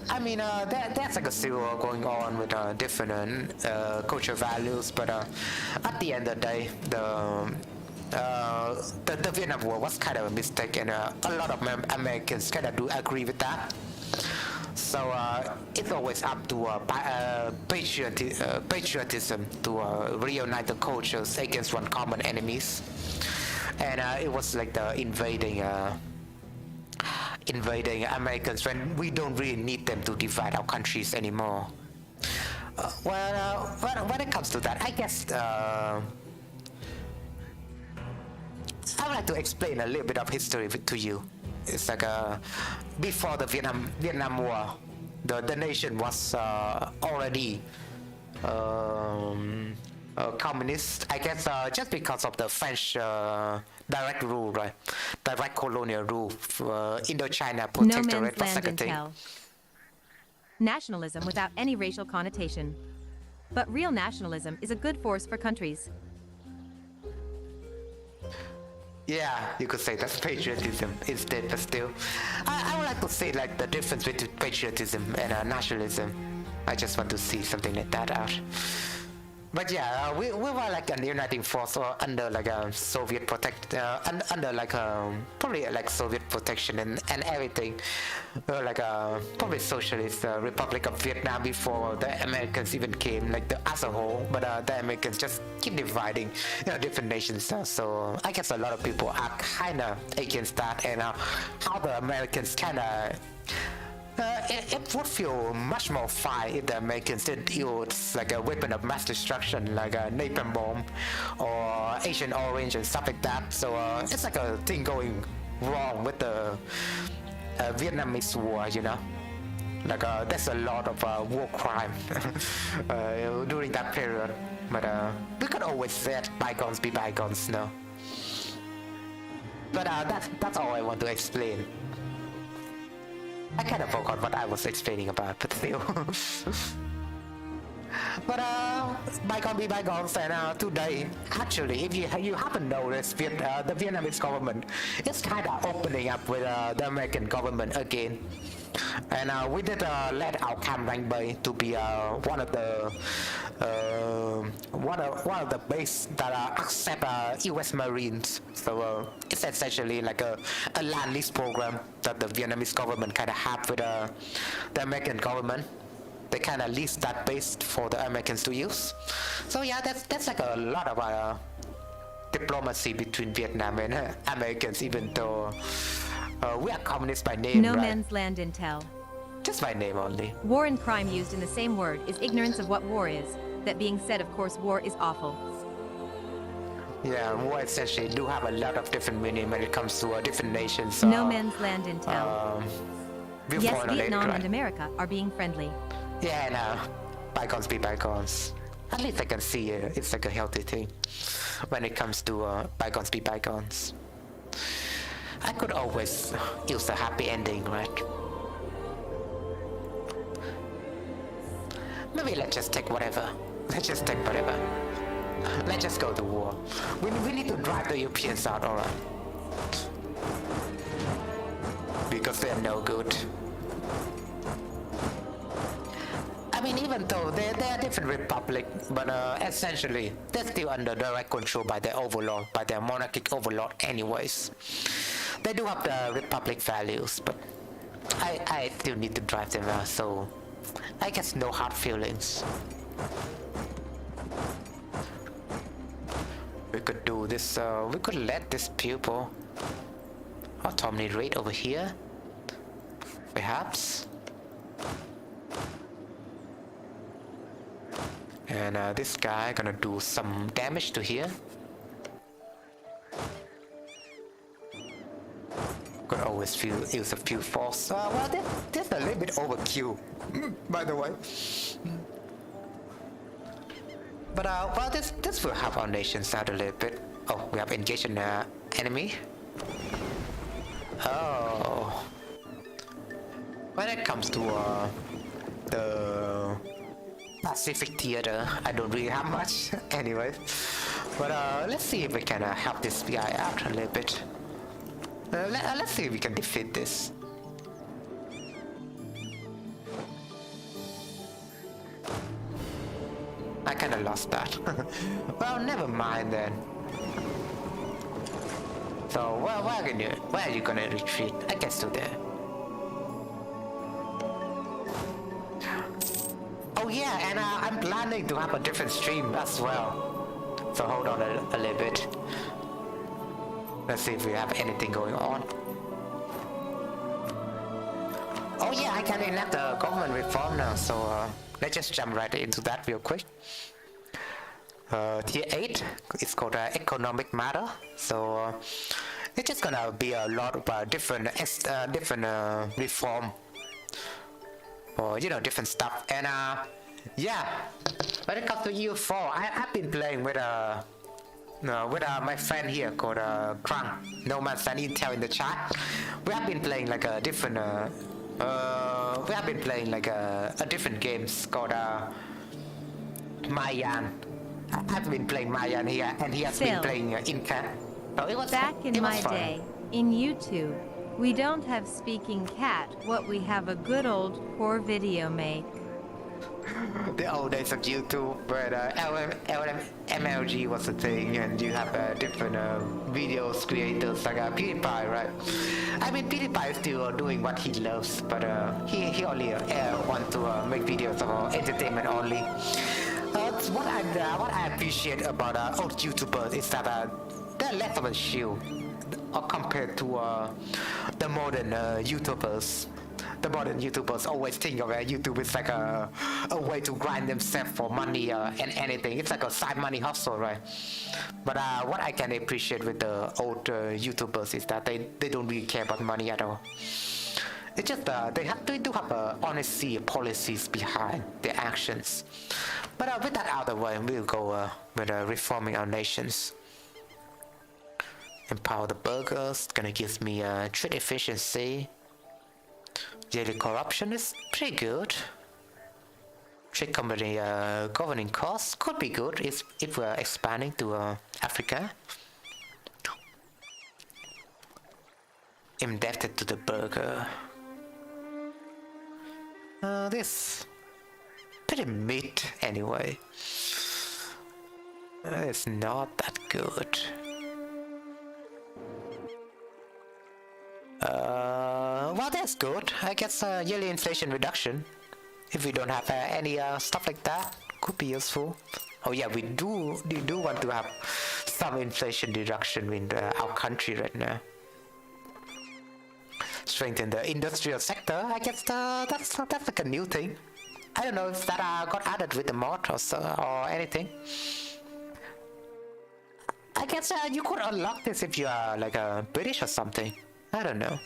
I mean, there's like a civil war going on with different cultural values, but at the end of the day, the Vietnam War was kind of a mistake, and a lot of Americans kind of do agree with that. So it's always up to patriotism to reunite the cultures against one common enemies. And it was like the invading Americans when we don't really need them to divide our countries anymore. When it comes to that, I guess I would like to explain a little bit of history to you. It's like before the Vietnam War, the nation was already communist, I guess, just because of the French direct rule, right? Direct colonial rule, Indochina protectorate, No man's land intel. Nationalism without any racial connotation. But real nationalism is a good force for countries. Yeah, you could say that's patriotism instead, but still. I would like to say like the difference between patriotism and nationalism. I just want to see something like that out. But yeah, we were like a uniting force or under like a Soviet under like probably like Soviet protection and everything, like probably Socialist Republic of Vietnam before the Americans even came, like as a whole. But the Americans just keep dividing, different nations. So I guess a lot of people are kind of against that, and how the Americans kind of. It would feel much more fine if the Americans didn't use like a weapon of mass destruction like a napalm bomb or Agent Orange and stuff like that. So it's like a thing going wrong with the Vietnamese war, Like there's a lot of war crime during that period. But we could always say bygones be bygones, no? But that's all I want to explain. I kind of forgot what I was explaining about, but still. But bygone be bygones, and today, actually, if you haven't noticed, the Vietnamese government is kind of opening up with the American government again. And we did let our Cam Ranh Bay to be one of the base that accept U.S. Marines. So it's essentially like a land lease program that the Vietnamese government kind of have with the American government. They kind of lease that base for the Americans to use. So yeah, that's like a lot of diplomacy between Vietnam and Americans, even though we are communists by name, No right? man's land intel. Just my name only. War and crime used in the same word is ignorance of what war is. That being said, of course, war is awful. Yeah, war essentially do have a lot of different meaning when it comes to different nations. No man's land intel. Yes, Vietnam Vietnam and America are being friendly. Yeah, no. Bygones be bygones. At least I can see it's like a healthy thing when it comes to bygones be bygones. I could always use a happy ending, right? Maybe let's just take whatever. Let's just take whatever. Let's just go to war. We need to drive the Europeans out, alright? Because they're no good. I mean, even though they're a different republic, but essentially they're still under direct control by their overlord, by their monarchic overlord anyways. They do have the republic values, but I still need to drive them out, so I guess no hard feelings. We could do this, we could let this pupil autonomy rate over here, perhaps. And this guy gonna do some damage to here. Could always use a few force. Well, that's a little bit overkill, by the way. But well, this will help our nations out a little bit. Oh, we have engaged an enemy. Oh. When it comes to the Pacific theater, I don't really have much anyway. But let's see if we can help this guy out a little bit. Let's see if we can defeat this. I kinda lost that. Well, never mind then. So, where are you gonna retreat? I guess to there. Oh yeah, and I'm planning to have a different stream as well. So hold on a little bit. Let's see if we have anything going on. Oh yeah, I can enact the government reform now, so let's just jump right into that real quick. Tier 8 is called economic matter, so it's just gonna be a lot of different reform, or different stuff. And yeah, when it comes to EU4, I've been playing with my friend here called Krang. No man's land intel in the chat. We have been playing like a different different games called Mayan. I've been playing Mayan here, and he has been playing Incat. So it was Back in my fun. day, in YouTube, we don't have speaking cat. What we have a good old poor video make. The old days of YouTube, where MLG was a thing, and you have different videos creators like PewDiePie, right? I mean, PewDiePie is still doing what he loves, but he only wants to make videos for entertainment only. What I appreciate about old YouTubers is that they're less of a shield compared to the modern YouTubers. The modern YouTubers always think of YouTube as like a way to grind themselves for money and anything. It's like a side money hustle, right? But what I can appreciate with the old YouTubers is that they don't really care about money at all. It's just they do have honesty policies behind their actions. But with that out of the way, we'll go with reforming our nations. Empower the burghers, gonna give me trade efficiency. Daily corruption is pretty good. Trade company governing costs could be good if we're expanding to Africa. Indebted to the burgher. This pretty mid anyway. It's not that good. Well, that's good. I guess yearly inflation reduction. If we don't have any stuff like that, could be useful. Oh yeah, we do want to have some inflation reduction in our country right now. strengthen the industrial sector. I guess that's like a new thing. I don't know if that got added with the mod or so, or anything. I guess you could unlock this if you are like a British or something. I don't know.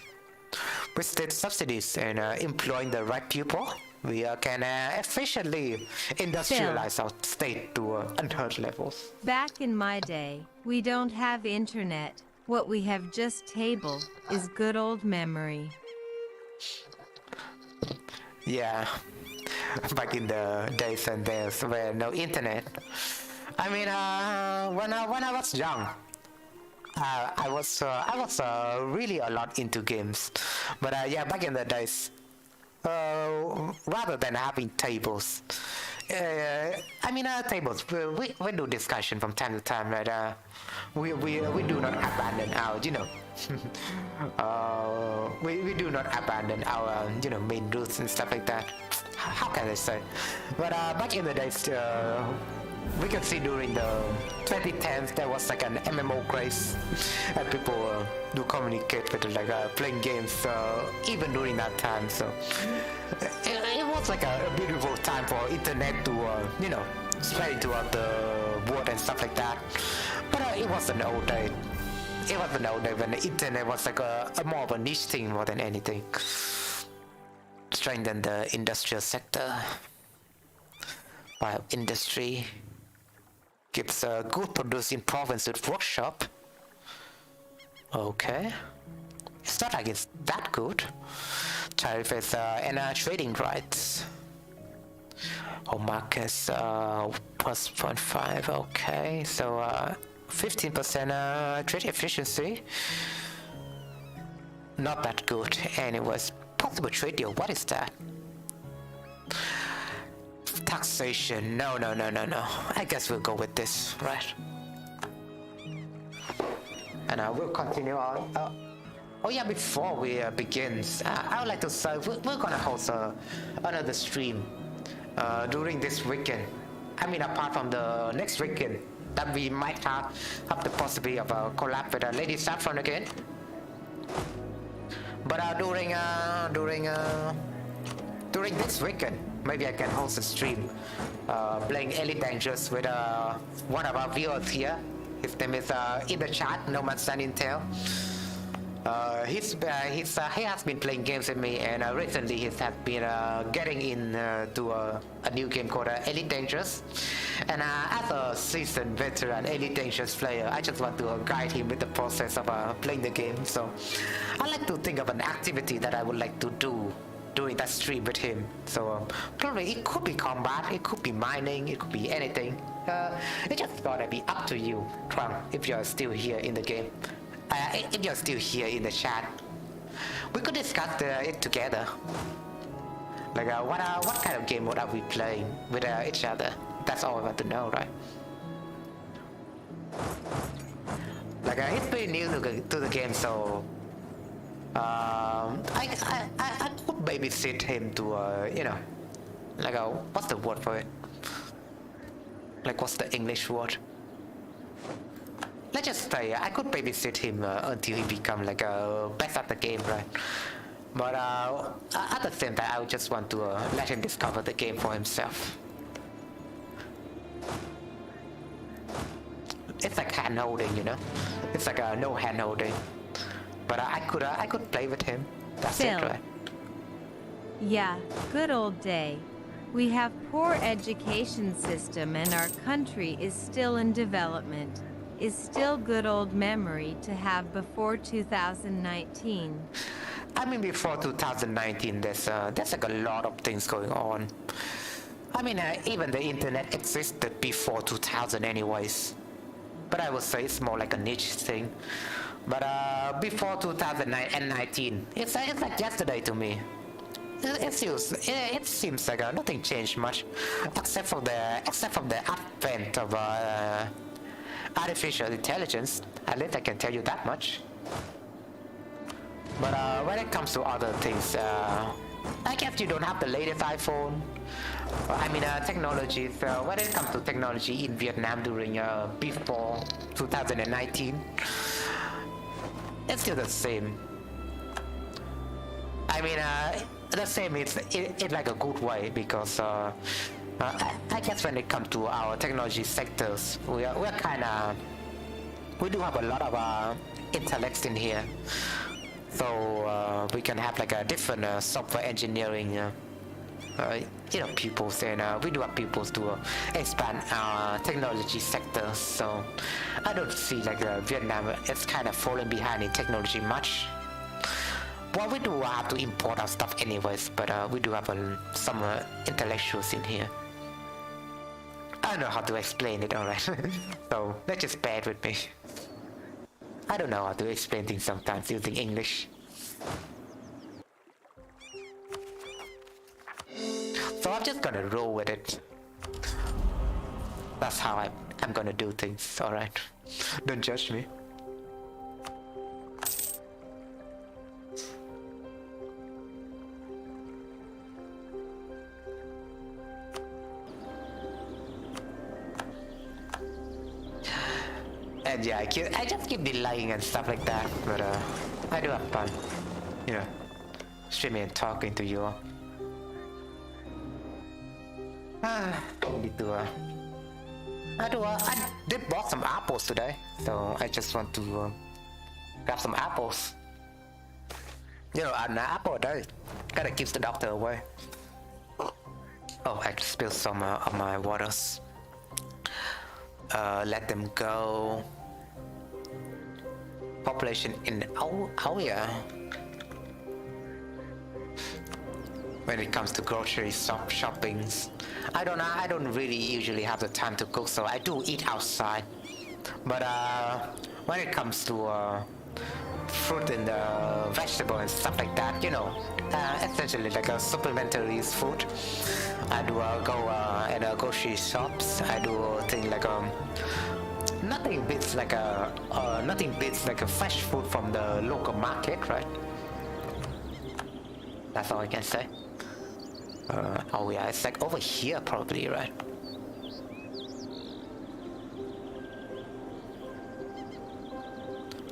With state subsidies and employing the right people, we can efficiently industrialize our state to unheard levels. Back in my day, we don't have internet. What we have just tabled is good old memory. Yeah, back in the days and days where no internet. I mean, when I was young, I was really a lot into games, but yeah, back in the days, rather than having tables, I mean tables. We do discussion from time to time, right? We do not abandon our, you know, we do not abandon our you know, main roots and stuff like that. How can I say? But back in the days, we can see during the 2010s there was like an MMO craze, and people do communicate with like playing games even during that time. So it was like a beautiful time for internet to you know, spread throughout the world and stuff like that. But it was an old day. It was an old day when the internet was like a more of a niche thing more than anything. Strengthen the industrial sector. While industry gives a good producing province with workshop. Okay. It's not like it's that good. Tariffs and trading rights. Home markets plus 0.5. Okay, so 15% trade efficiency. Not that good. Anyways, possible trade deal. What is that? Taxation. No. I guess we'll go with this, right? And we'll continue on. Oh yeah, before we begin, I would like to say we're gonna host another stream during this weekend. I mean, apart from the next weekend, that we might have the possibility of a collab with Lady Saffron again. But during this weekend, maybe I can host a stream playing Elite Dangerous with one of our viewers here. His name is in the chat, No Man's Land Intel. He has been playing games with me, and recently he has been getting into a new game called Elite Dangerous. And as a seasoned veteran Elite Dangerous player, I just want to guide him with the process of playing the game. So I like to think of an activity that I would like to do during that stream with him. So probably it could be combat, it could be mining, it could be anything. It just gotta be up to you, Trump, if you're still here in the game. If you're still here in the chat, we could discuss it together. Like what kind of game mode are we playing with each other? That's all I want to know, right? Like he's pretty new to the game, so I could babysit him to you know, like what's the word for it? Like what's the English word? Let's just say I could babysit him until he become like best at the game, right? But at the same time, I would just want to let him discover the game for himself. It's like hand holding, you know. It's like no hand holding. But I could play with him. That's it, right? Yeah, good old day. We have poor education system and our country is still in development. Is still good old memory to have before 2019. I mean, before 2019, there's like a lot of things going on. I mean, even the internet existed before 2000 anyways. But I would say it's more like a niche thing. But before 2019, it's like yesterday to me. It seems like nothing changed much, except for the advent of artificial intelligence. At least I can tell you that much. But when it comes to other things, I guess you don't have the latest iPhone. I mean, technology. So when it comes to technology in Vietnam during before 2019, it's still the same. I mean, the same. It's like a good way because I guess when it comes to our technology sectors, we're kind of we do have a lot of intellects in here, so we can have like a different software engineering. Pupils, and we do have pupils to expand our technology sectors. So I don't see like Vietnam is kind of falling behind in technology much. Well, we do have to import our stuff anyways, but we do have some intellectuals in here. I don't know how to explain it, alright. So let's just bear it with me. I don't know how to explain things sometimes using English. So I'm just gonna roll with it. That's how I'm gonna do things, alright? Don't judge me. And yeah, I just keep delaying and stuff like that, but I do have fun. Streaming and talking to you all. I did bought some apples today, so I just want to grab some apples. An apple that kind of keeps the doctor away. Oh, I spilled some of my waters. Let them go. Population in yeah. When it comes to grocery shoppings, I don't really usually have the time to cook, so I do eat outside. But when it comes to fruit and vegetable and stuff like that, essentially like a supplementary food, I do go at grocery shops. I do things like nothing beats like a fresh food from the local market, right? That's all I can say. Oh yeah, it's like over here probably, right?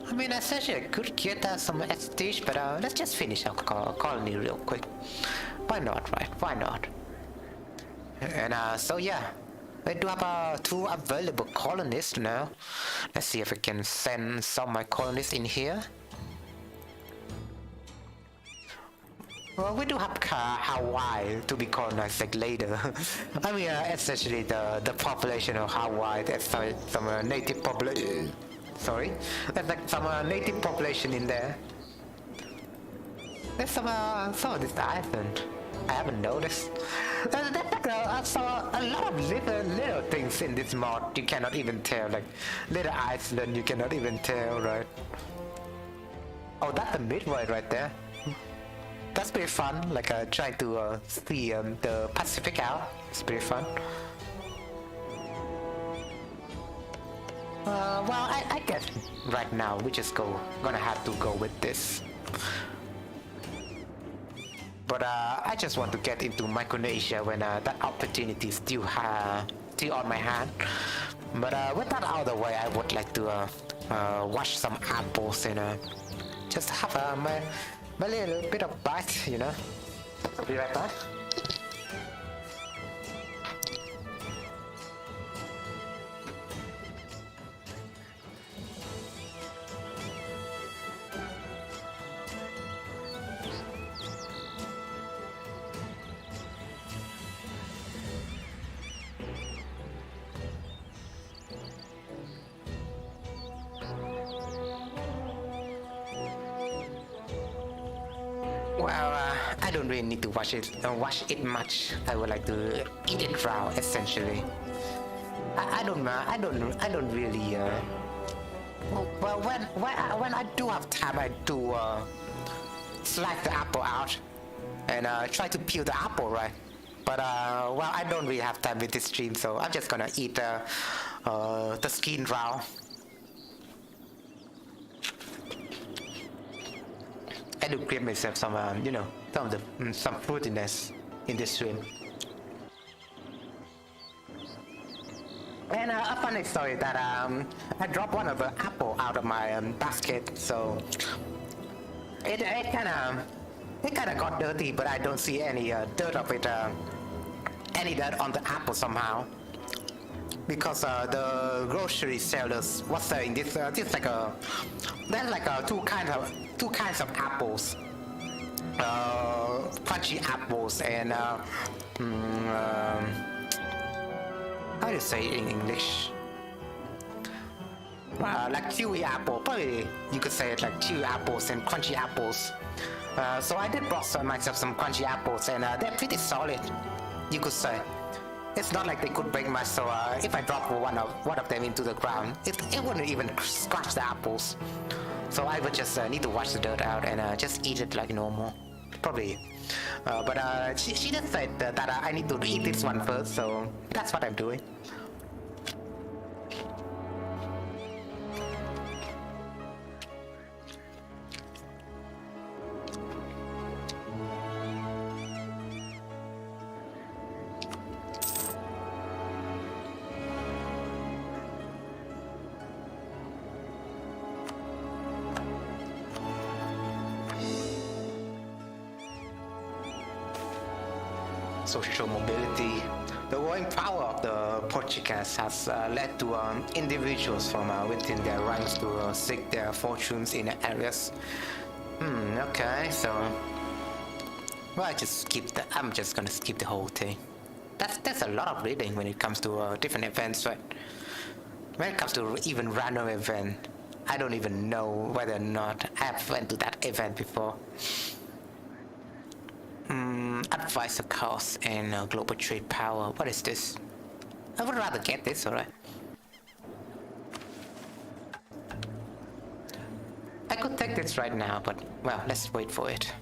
I mean, essentially I could get some prestige, but let's just finish our colony real quick. Why not, right? Why not? And so yeah, we do have 2 available colonists now. Let's see if we can send some of my colonists in here. Well, we do have Hawaii to be colonized like later. I mean, essentially the population of Hawaii, there's some native population. Sorry, there's like some native population in there. There's some of this island. I haven't noticed. I saw a lot of little things in this mod you cannot even tell, like little island you cannot even tell, right? Oh, that's the midway right there. That's pretty fun, like trying to see the Pacific out. It's pretty fun. Well, I guess right now we just gonna have to go with this. But I just want to get into Micronesia when that opportunity is still on my hand. But with that out of the way, I would like to wash some apples and just have my little bit of bite, I'll be right back. Well, I don't really need to wash it much. I would like to eat it raw, essentially. I don't really. Well, when I do have time, I do slice the apple out and try to peel the apple, right? But well, I don't really have time with this stream, so I'm just gonna eat the skin raw. I do give myself some, some fruitiness in this stream. And a funny story that I dropped one of the apple out of my basket, so it kind of It kind of got dirty, but I don't see any dirt of it, any dirt on the apple somehow. Because the grocery sellers was saying this like a there's like two kinds of apples, crunchy apples and how do you say it in English? Like chewy apple, probably you could say it like chewy apples and crunchy apples. So I did brought myself some crunchy apples, and they're pretty solid, you could say. It's not like they could break much, so if I drop one of them into the ground, it wouldn't even scratch the apples. So I would just need to wash the dirt out and just eat it like normal, probably. But she just said that I need to eat this one first, so that's what I'm doing. Social mobility. The growing power of the Portuguese has led to individuals from within their ranks to seek their fortunes in areas. Okay, so well, I'm just gonna skip the whole thing. That's a lot of reading when it comes to different events, right? When it comes to even random event, I don't even know whether or not I've went to that event before. Advisor cost and global trade power. What is this? I would rather get this, alright? I could take this right now, but well, let's wait for it.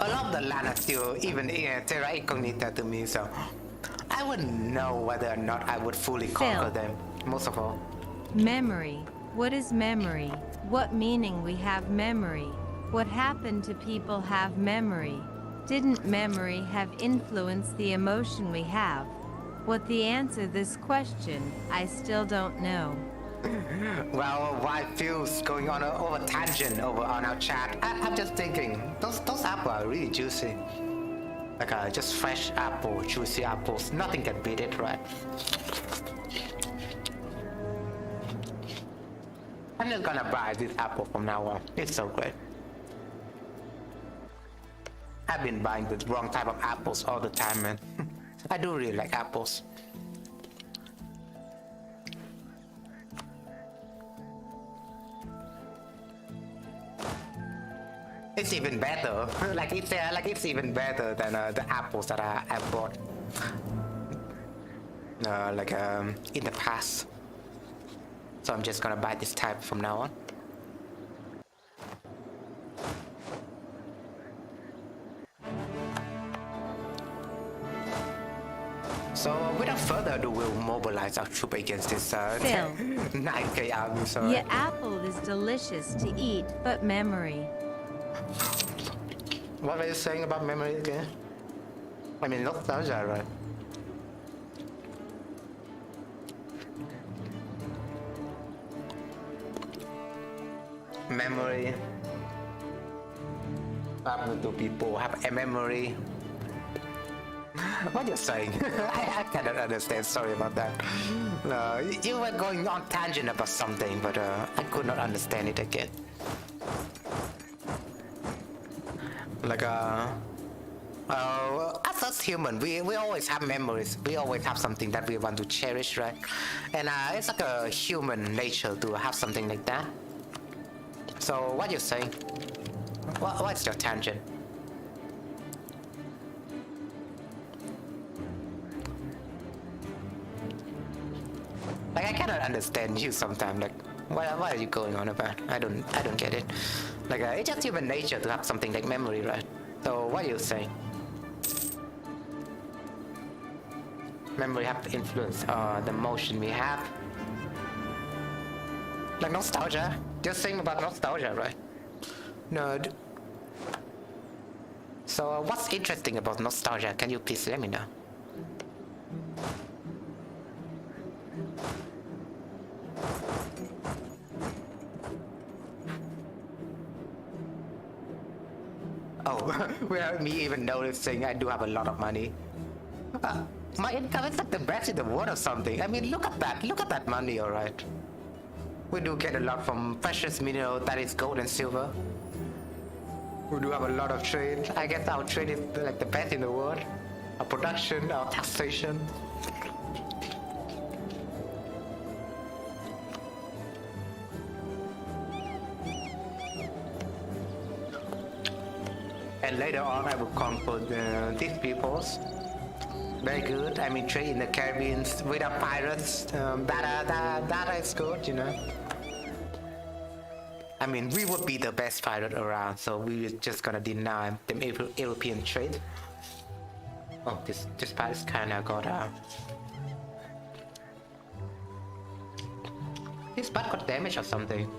A lot of the land are still even terra incognita to me, so I wouldn't know whether or not I would fully conquer them, most of all. Memory. What is memory? What meaning we have memory? What happened to people have memory? Didn't memory have influenced the emotion we have? What the answer this question, I still don't know. Well, why feels going on over tangent over on our chat? I'm just thinking, those apples are really juicy. Like just fresh apple, juicy apples. Nothing can beat it, right? I'm just gonna buy this apple from now on. It's so great. I've been buying the wrong type of apples all the time, man. I do really like apples. It's even better. It's even better than the apples that I bought in the past. So I'm just gonna buy this type from now on. So without further ado, we'll mobilize our troop against this 9K army. So Your apple is delicious to eat, but memory. What were you saying about memory again? I mean, nostalgia, right? Memory. Do people have a memory? What you're saying? I cannot understand. Sorry about that. You were going on tangent about something, but I could not understand it again. Like us human, we always have memories. We always have something that we want to cherish, right? And it's like a human nature to have something like that. So what you're saying? What's your tangent? Like I cannot understand you sometimes. Like what are you going on about? I don't get it. Like it's just human nature to have something like memory, right? So what are you saying? Memory have to influence the emotion we have. Like nostalgia. Just saying about nostalgia, right? Nerd. So what's interesting about nostalgia? Can you please let me know? without me even noticing, I do have a lot of money. My income is like the best in the world or something. I mean, look at that. Look at that money, alright. We do get a lot from precious mineral, that is gold and silver. We do have a lot of trade. I guess our trade is like the best in the world. Our production, our taxation. And later on, I will conquer these peoples. Very good. I mean, trade in the Caribbean without pirates. That is good, you know. I mean, we would be the best pirate around, so we were just gonna deny them European trade. Oh, this pirate's kinda got this bat got damage or something.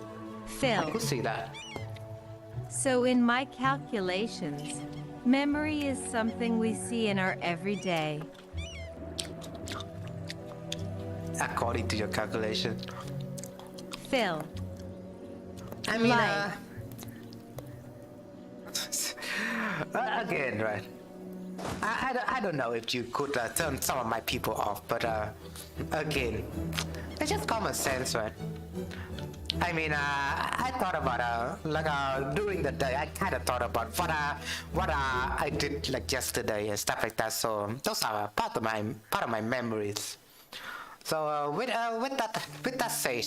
Phil. I could see that. So in my calculations, memory is something we see in our everyday. According to your calculation. Phil. I mean, Life. Again, right? I don't know if you could turn some of my people off, but again, it's just common sense, right? I mean, I thought about during the day. I kind of thought about what I did like yesterday and stuff like that. So those are part of my memories. So with that said,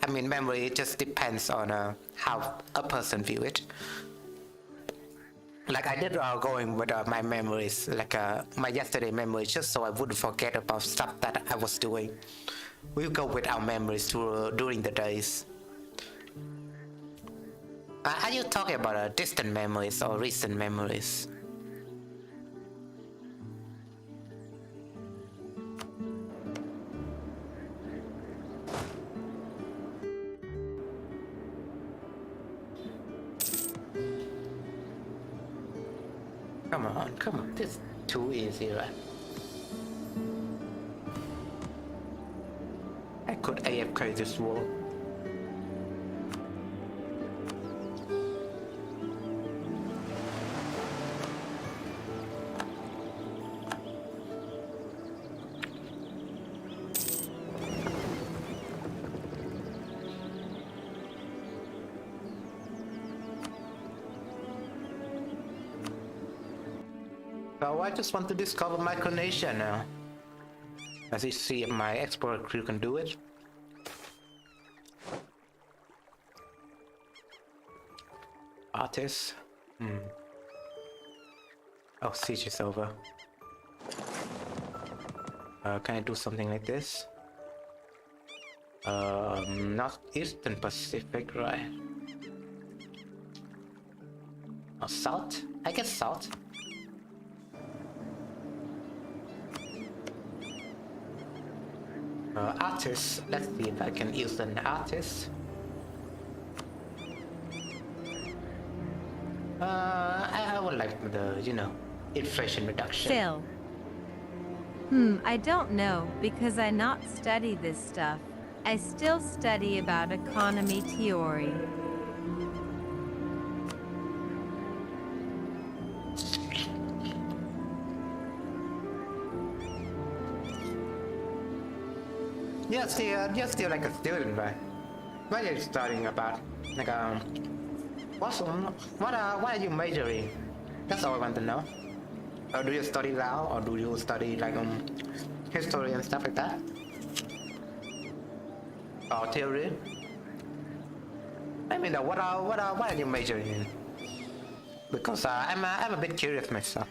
I mean, memory just depends on how a person view it. Like I did going with my memories, like my yesterday memories, just so I wouldn't forget about stuff that I was doing. We'll go with our memories during the days. Are you talking about distant memories or recent memories? Come on, this is too easy, right? I could AFK this wall. So I just want to discover Micronesia now. As you see, my explorer crew can do it. Artist. Oh, siege is over. Can I do something like this? Not Eastern Pacific, right? Oh, South? I guess South. Artist. Let's see if I can use an artist. I would like the, inflation reduction. Phil. I don't know, because I not study this stuff. I still study about economy theory. You're still like a student, right? What are you studying about? Like, what are you majoring? That's all I want to know. Or do you study law, or do you study like history and stuff like that? Or theory? I mean, what are you majoring in? Because I'm a bit curious myself.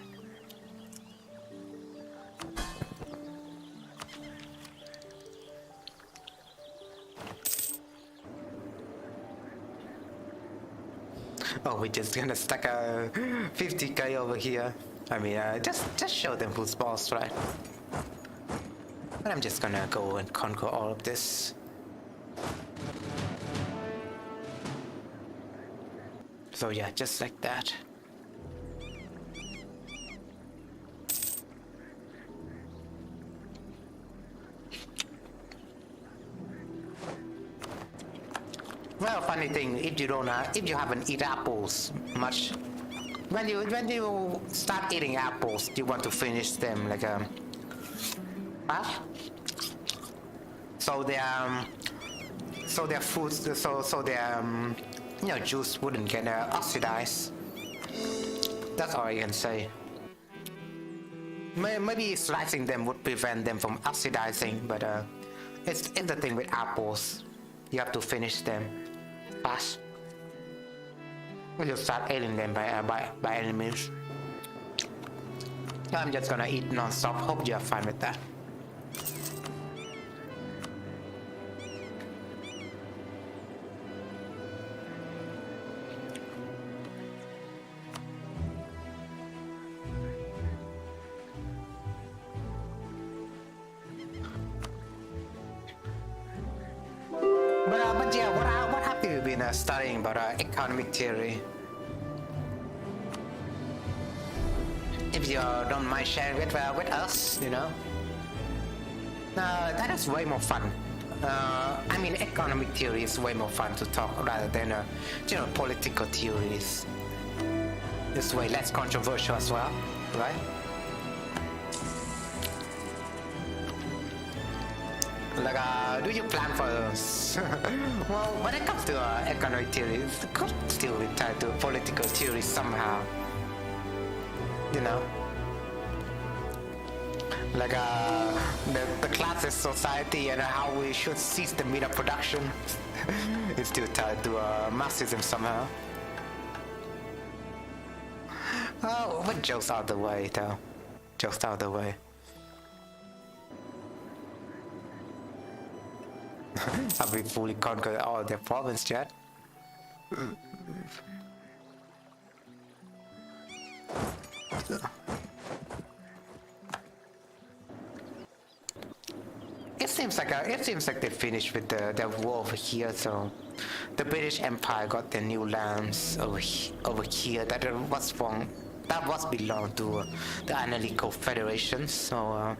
Oh, we're just gonna stack a 50k over here. I mean, just show them who's boss, right? But I'm just gonna go and conquer all of this. So yeah, just like that. Well, funny thing, if you haven't eat apples much, when you start eating apples, you want to finish them like fast. So their foods, so their juice wouldn't get oxidized. That's all I can say. Maybe slicing them would prevent them from oxidizing, but it's the thing with apples. You have to finish them fast. When you start eating them by any means. I'm just gonna eat non-stop. Hope you're fine with that. But yeah, what have you been studying about economic theory? If you don't mind sharing it with us, that is way more fun. I mean, economic theory is way more fun to talk rather than political theories. It's way less controversial as well, right? Like, do you plan for well, when it comes to economic theory, it could still be tied to political theory somehow. Like the classes society and how we should cease the media production is still tied to Marxism somehow. Oh, but jokes out the way though. Jokes out the way. Have we fully conquered all their problems yet? It seems like they finished with their war over here. So the British Empire got their new lands over here. That was belong to the Analytical Federation. So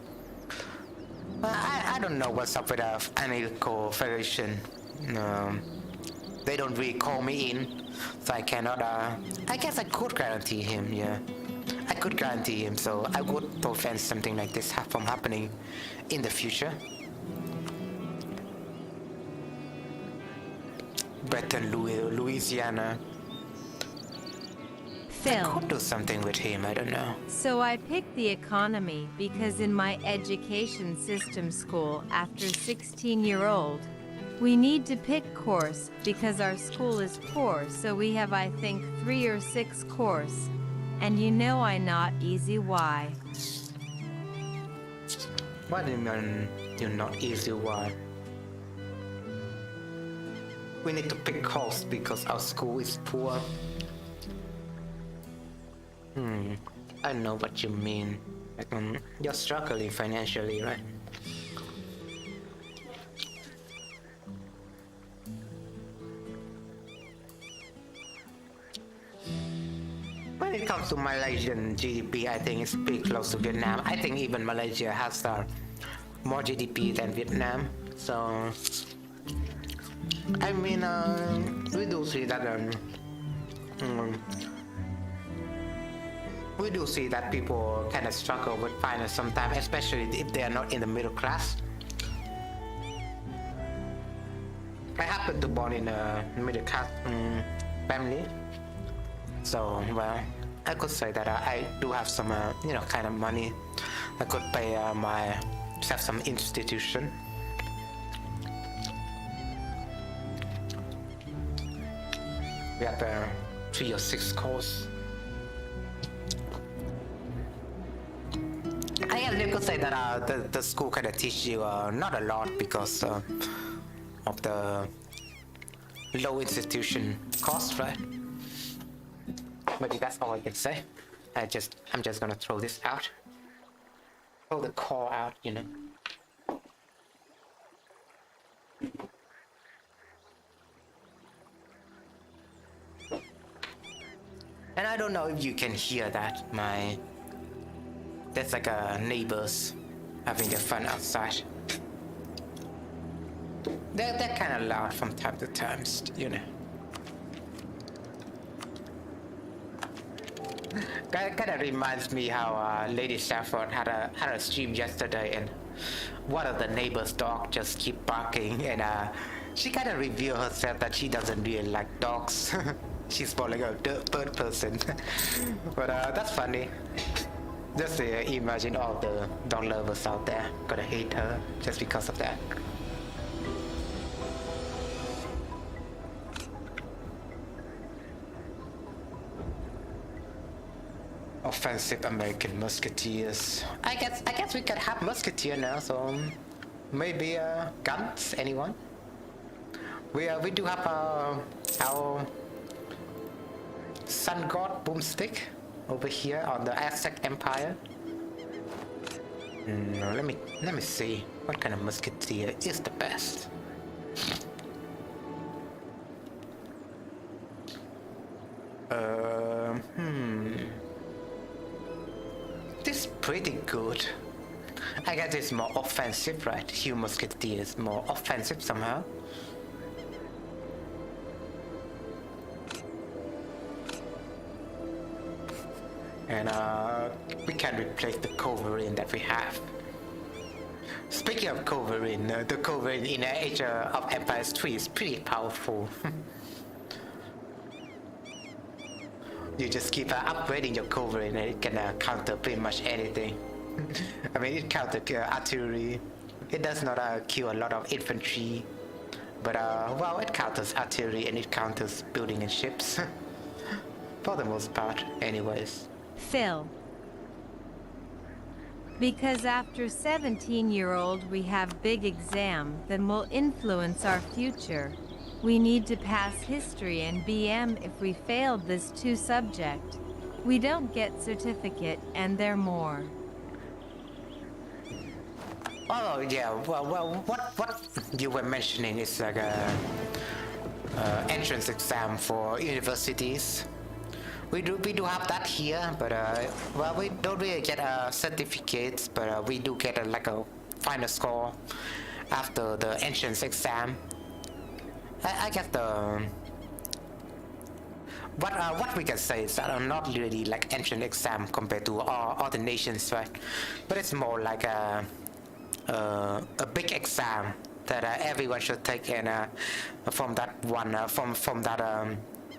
I don't know what's up with the Analytical Federation. They don't really call me in, so I cannot. I guess I could guarantee him. Yeah, I could guarantee him. So I would prevent something like this from happening in the future. Baton Louisiana. Phil. I could do something with him, I don't know. So I picked the economy because in my education system school after 16-year-old, we need to pick course because our school is poor, so we have I think 3 or 6 course. And I not easy why. What do you mean you're not easy why? We need to pick course because our school is poor. I know what you mean. Like, you're struggling financially, right? When it comes to Malaysian GDP, I think it's pretty close to Vietnam. I think even Malaysia has more GDP than Vietnam. So, I mean, we do see that. We do see that people kind of struggle with finance sometimes, especially if they are not in the middle class. I happen to born in a middle class family, so well, I could say that I do have some, kind of money. I could pay have some institution. We have 3 or 6 course. I guess you could say that the school kind of teach you not a lot because of the low institution cost, right? But that's all I can say. I'm just gonna throw this out. Throw the core out, And I don't know if you can hear that. That's like neighbors having their fun outside. They're kind of loud from time to time, Kind of reminds me how Lady Saffron had a stream yesterday, and one of the neighbor's dog just keep barking, and she kind of revealed herself that she doesn't really like dogs. She's more like a third person. But that's funny. Just imagine all the dog lovers out there gonna hate her just because of that. Offensive American musketeers. I guess we could have musketeer now, so maybe guns. Anyone? We do have our sun god boomstick over here on the Aztec Empire. Let me see what kind of musketeer is the best. This is pretty good. I guess it's more offensive, right? Hugh Musketeer is more offensive somehow. And we can replace the Culverin that we have. Speaking of Culverin, the Culverin in Age of Empires 3 is pretty powerful. You just keep upgrading your Culverin and it can counter pretty much anything. I mean, it counters artillery. It does not kill a lot of infantry. But, well, it counters artillery and it counters building and ships. For the most part, anyways. Phil. Because after 17-year-old we have big exam that will influence our future. We need to pass history and BM. If we failed this 2 subject, we don't get certificate and they're more. Oh yeah, well, what you were mentioning is like a entrance exam for universities. We do have that here, but well, we don't really get certificates, but we do get like a final score after the entrance exam. I guess the what we can say is that I'm not really like entrance exam compared to all other nations, right? But it's more like a big exam that everyone should take, and from that one from that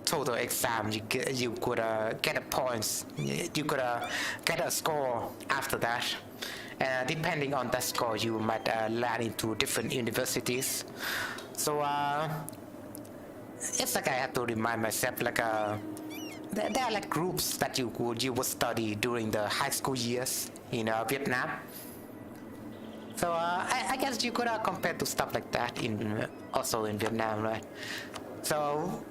total exam you could get a points. You could get a score after that. Depending on that score, you might land into different universities. So it's like I have to remind myself, like there are like groups that you would study during the high school years in Vietnam. So I guess you could compare to stuff like that also in Vietnam, right? So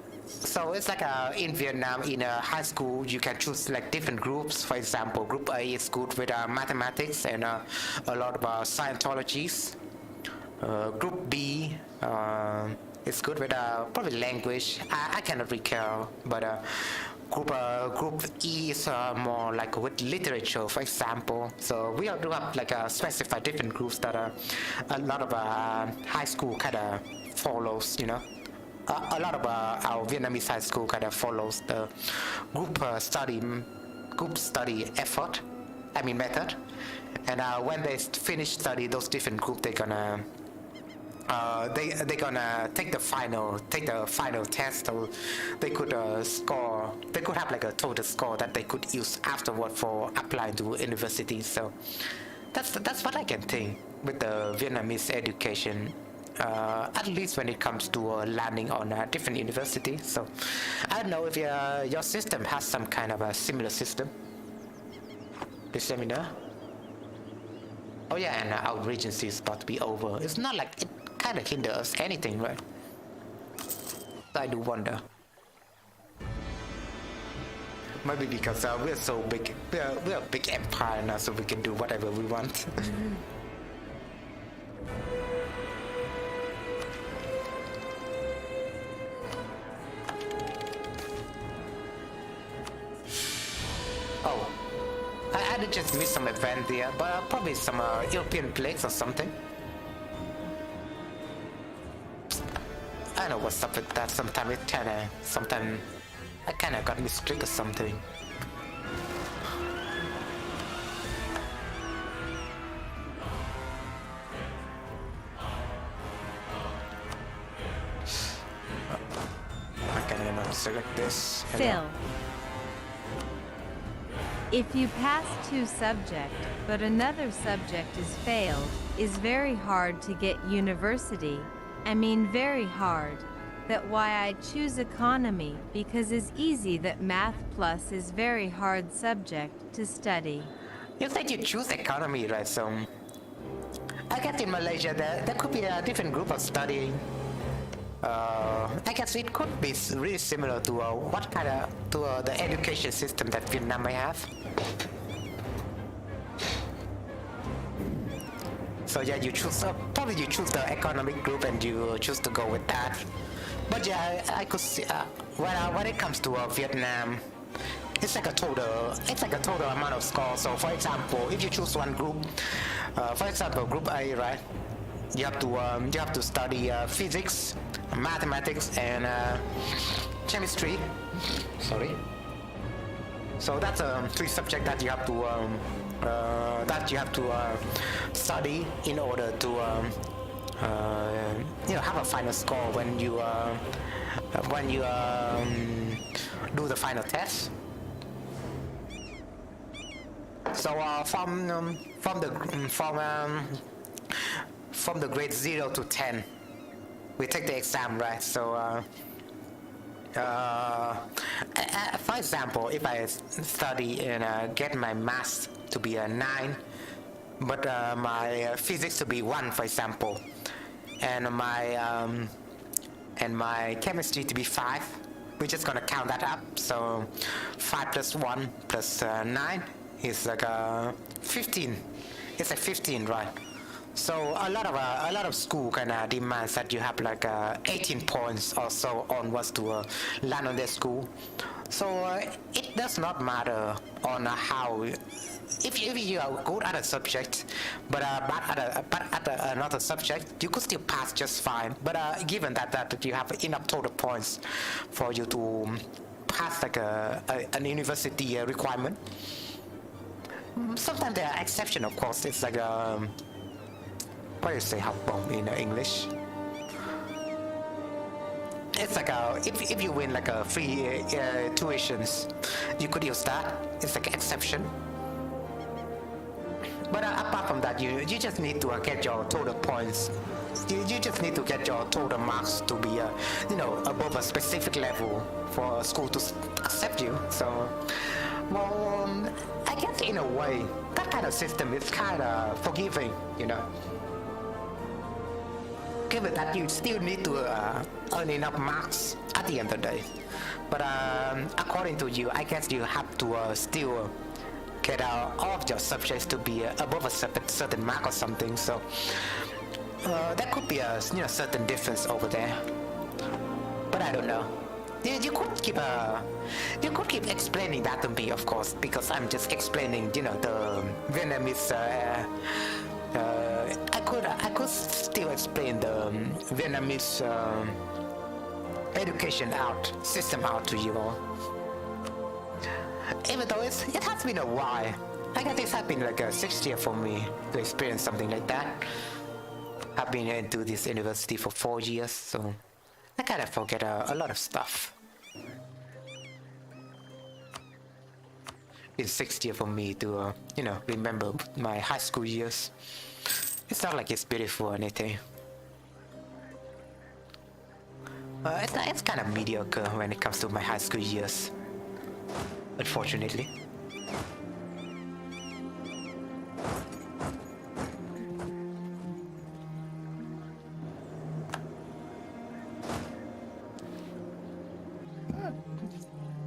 it's like in Vietnam, in high school, you can choose like different groups. For example, Group A is good with mathematics and a lot of Scientologies. Group B is good with probably language. I cannot recall, but Group E is more like with literature, for example. So we do have like specified different groups that a lot of high school kind of follows, you know. A lot of our Vietnamese high school kind of follows the group study effort. I mean method. And when they finish study those different groups, they're gonna take the final test, so they could score. They could have like a total score that they could use afterward for applying to universities. So that's what I can think with the Vietnamese education. At least when it comes to landing on a different university. So I don't know if your system has some kind of a similar system. Please let me know. Oh yeah, and our regency is about to be over. It's not like it kind of hinders us anything, right? I do wonder. Maybe because we're so big. We're a big empire now, so we can do whatever we want. Oh, I did just miss some event there, but probably some European plagues or something. I know what's up with that. Sometimes it kinda, sometimes I kinda got mistricked or something. select this. Fill. If you pass two subject, but another subject is failed, is very hard to get university. I mean very hard. That why I choose economy, because it's easy that math plus is very hard subject to study. You said you choose economy, right? So I guess in Malaysia there could be a different group of studying. I guess it could be really similar to the education system that Vietnam may have. So yeah, you choose probably you choose the economic group and you choose to go with that. But yeah, I could see when it comes to Vietnam, it's like a total amount of scores. So for example, if you choose one group, for example, group A, right? You have to study physics, mathematics, and chemistry. Sorry. So that's three subjects that you have to study in order to have a final score when you do the final test. So from the grade 0 to 10, we take the exam, right? So for example, if I study and get my maths to be a 9, but my physics to be 1, for example, and my chemistry to be 5, we're just gonna count that up. So 5 plus 1 plus 9 is like 15. It's like 15, right? So a lot of school kind of demands that you have like 18 points or so onwards to land on their school. So it does not matter on how if you are good at a subject, but bad at another subject, you could still pass just fine. But given that you have enough total points for you to pass like an university requirement. Sometimes there are exceptions, of course. It's like what do you say, học in English? It's like if you win like a free tuitions, you could use that. It's like an exception. But apart from that, you just need to get your total points. You just need to get your total marks to be above a specific level for a school to accept you. So, well, I guess in a way that kind of system is kind of forgiving, Given that you still need to earn enough marks at the end of the day. But according to you, I guess you have to still get all of your subjects to be above a certain mark or something. So there could be a certain difference over there. But I don't know. You could keep explaining that to me, of course, because I'm just explaining, the Vietnamese. I could still explain the Vietnamese education system out to you all. Even though it has been a while. I guess it has been like a 6 year for me to experience something like that. I've been into this university for 4 years, so I kind of forget a lot of stuff. It's 6 years for me to, remember my high school years. It's not like it's beautiful or anything. It's kind of mediocre when it comes to my high school years, unfortunately.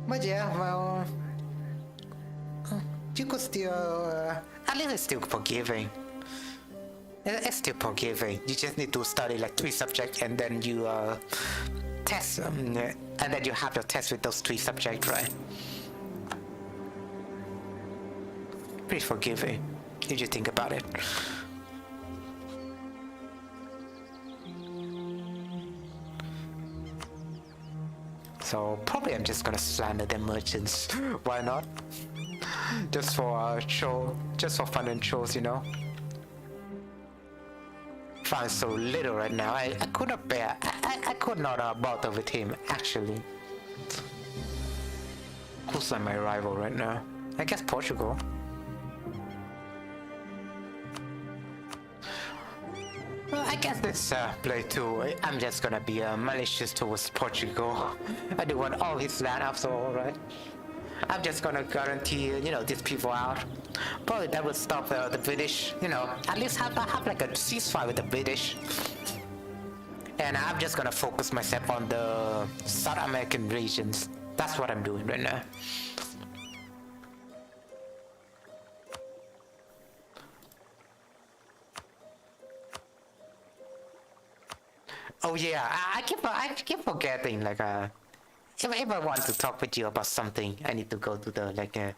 But yeah, well, you could still, at least it's still forgiving. It's still forgiving. You just need to study like 3 subjects and then you test, and then you have your test with those 3 subjects, right? Pretty forgiving, if you think about it. So probably I'm just gonna slander the merchants. Why not? Just for a show, just for fun and shows, Found so little right now. I could not bear. I could not bother with him actually. Who's like my rival right now? I guess Portugal. Well, I guess this playthrough, I'm just gonna be malicious towards Portugal. I do want all his land after all, right? I'm just gonna guarantee, these people out. Probably that will stop the British, at least have like a ceasefire with the British. And I'm just gonna focus myself on the South American regions. That's what I'm doing right now. Oh yeah, I keep forgetting, like if I want to talk with you about something, I need to go to the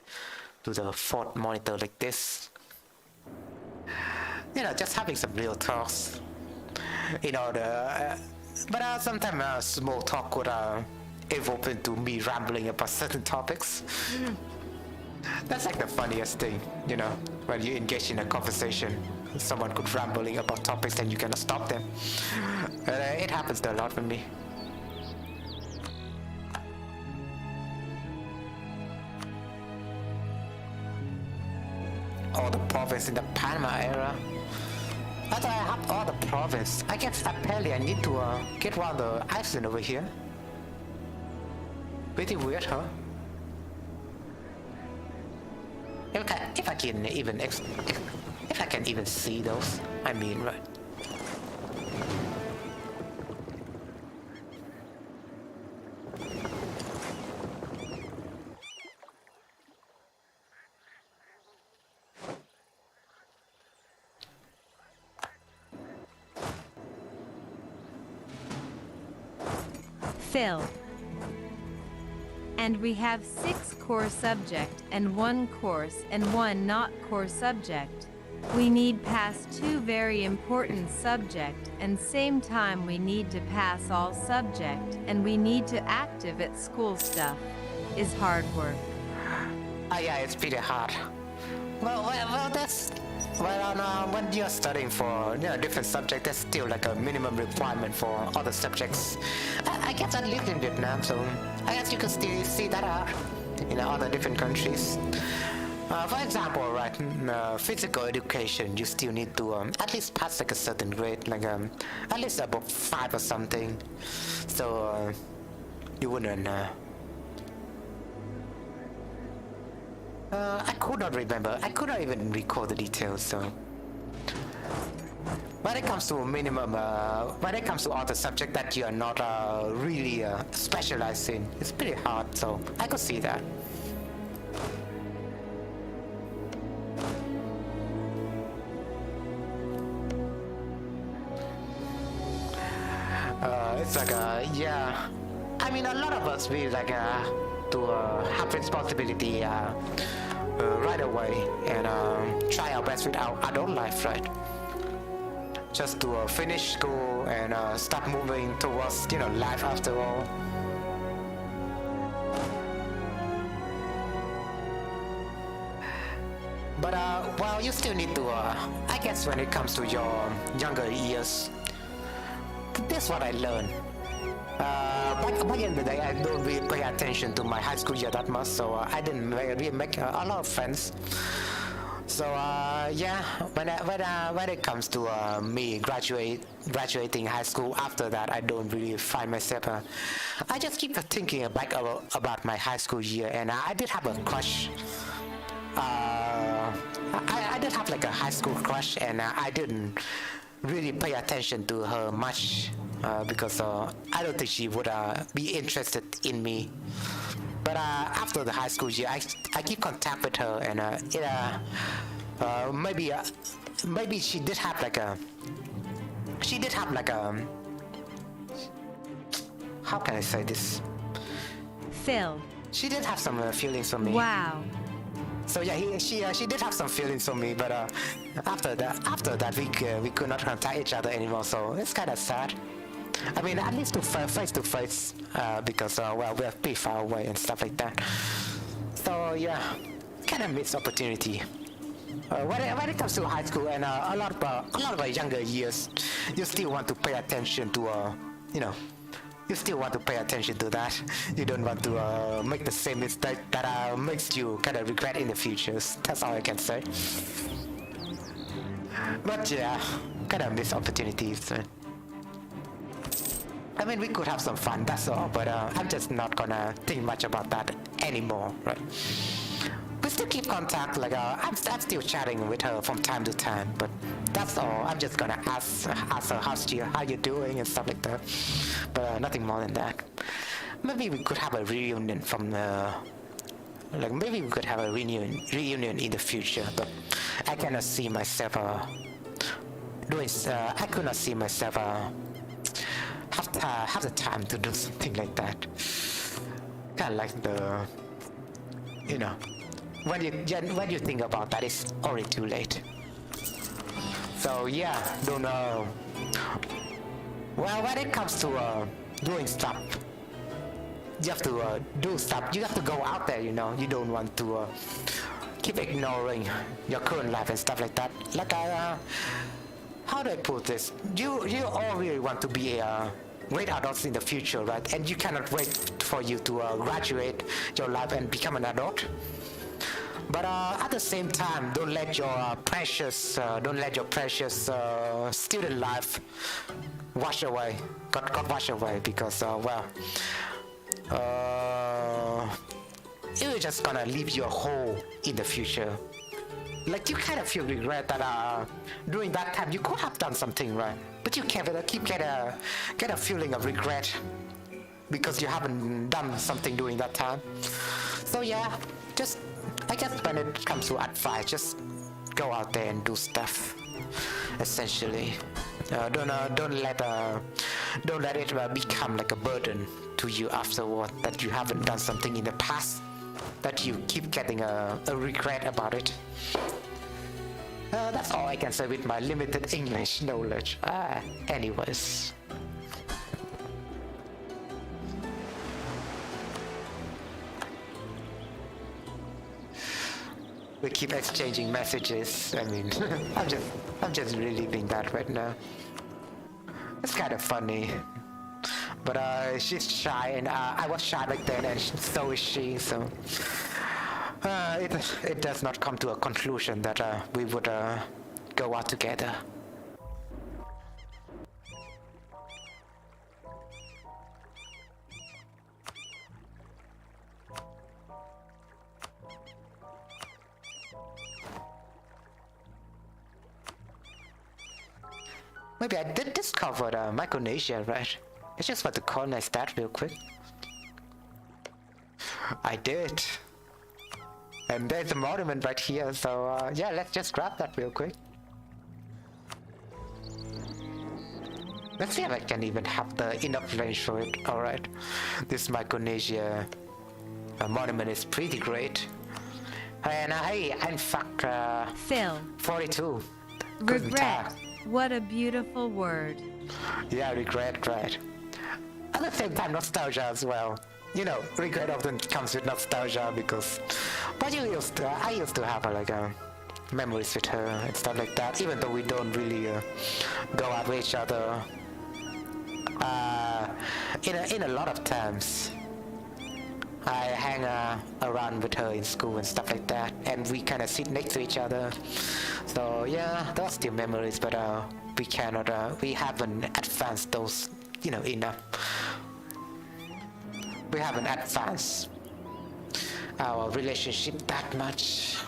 to the fourth monitor like this. Just having some real talks. But sometimes small talk could evolve into me rambling about certain topics. That's like the funniest thing, when you engage in a conversation. Someone could rambling about topics and you cannot stop them. It happens a lot for me. All the province in the Panama era. After I have all the province, I guess apparently I need to get around the Iceland over here. Pretty weird, huh? If I can even if I can even see those, I mean, right? Fill. And we have 6 core subject and 1 course and 1 not core subject. We need pass 2 very important subject and same time we need to pass all subject and we need to active at school stuff. Is hard work. Yeah, it's pretty hard. Well, that's... when you're studying for different subjects, there's still like a minimum requirement for other subjects. I guess I lived in Vietnam, so I guess you can still see that out in other different countries. For example, right, physical education, you still need to at least pass like a certain grade, like at least above 5 or something. So you wouldn't. I could not remember. I could not even recall the details. So when it comes to minimum, when it comes to other subject that you are not really specialized in, it's pretty hard. So I could see that. It's like yeah. I mean, a lot of us we like to have responsibility right away and try our best with our adult life, right? Just to finish school and start moving towards life after all. But well, you still need to I guess when it comes to your younger years, this is what I learned. Back in the day, I don't really pay attention to my high school year that much, so I didn't really make a lot of friends. So yeah, when it comes to me graduating high school, after that I don't really find myself. I just keep thinking back about my high school year, and I did have a crush. I did have like a high school crush, and I didn't really pay attention to her much because I don't think she would be interested in me. But after the high school year, I keep contact with her, and maybe she did have like a how can I say this? Phil. She did have some feelings for me. Wow. So yeah, she did have some feelings for me, but after that we could not contact each other anymore. So it's kind of sad. I mean, at least face to face, because well, we're pretty far away and stuff like that. So yeah, kind of missed opportunity. When it comes to high school and a lot of our younger years, you still want to pay attention to you still want to pay attention to that. You don't want to make the same mistake that makes you kind of regret in the future. That's all I can say. But yeah, kind of miss opportunities. I mean, we could have some fun, that's all, but I'm just not gonna think much about that anymore, right? We still keep contact, like I'm still chatting with her from time to time, but that's all. I'm just gonna ask her how you doing and stuff like that, but nothing more than that. Maybe we could have a reunion from the, like maybe we could have a reunion in the future, but I cannot see myself doing. I could not see myself have the time to do something like that. Kind of like the, you know, when you think about that, it's already too late. So yeah, don't know. Well, when it comes to doing stuff, you have to do stuff. You have to go out there. You know, you don't want to keep ignoring your current life and stuff like that. Like how do I put this? You all really want to be great adults in the future, right? And you cannot wait for you to graduate your life and become an adult. But at the same time, don't let your precious student life wash away. Got wash away because you're just gonna leave your hole in the future. Like you kind of feel regret that during that time you could have done something right, but you can't get a feeling of regret because you haven't done something during that time. So yeah, just I guess when it comes to advice, just go out there and do stuff. Essentially, don't let it become like a burden to you afterward that you haven't done something in the past, that you keep getting a regret about it. That's all I can say with my limited English knowledge. Anyways. We keep exchanging messages. I mean, I'm just reliving that right now. It's kind of funny. But she's shy, and I was shy back then, and so is she. So it does not come to a conclusion that we would go out together. Maybe I did discover Micronesia, right? I just want to colonize that real quick. I did. And there's a monument right here, so yeah, let's just grab that real quick. Let's see if I can even have the enough range for it. Alright. This Micronesia monument is pretty great. And hey, in fact, Phil. 42. Regret. What a beautiful word. Yeah, regret, right. At the same time, nostalgia as well. You know, regret often comes with nostalgia because, but I used to have like memories with her and stuff like that. Even though we don't really go out with each other, in a lot of times, I hang around with her in school and stuff like that, and we kind of sit next to each other. So yeah, those are still memories, but we haven't advanced those, enough. We haven't advanced our relationship that much.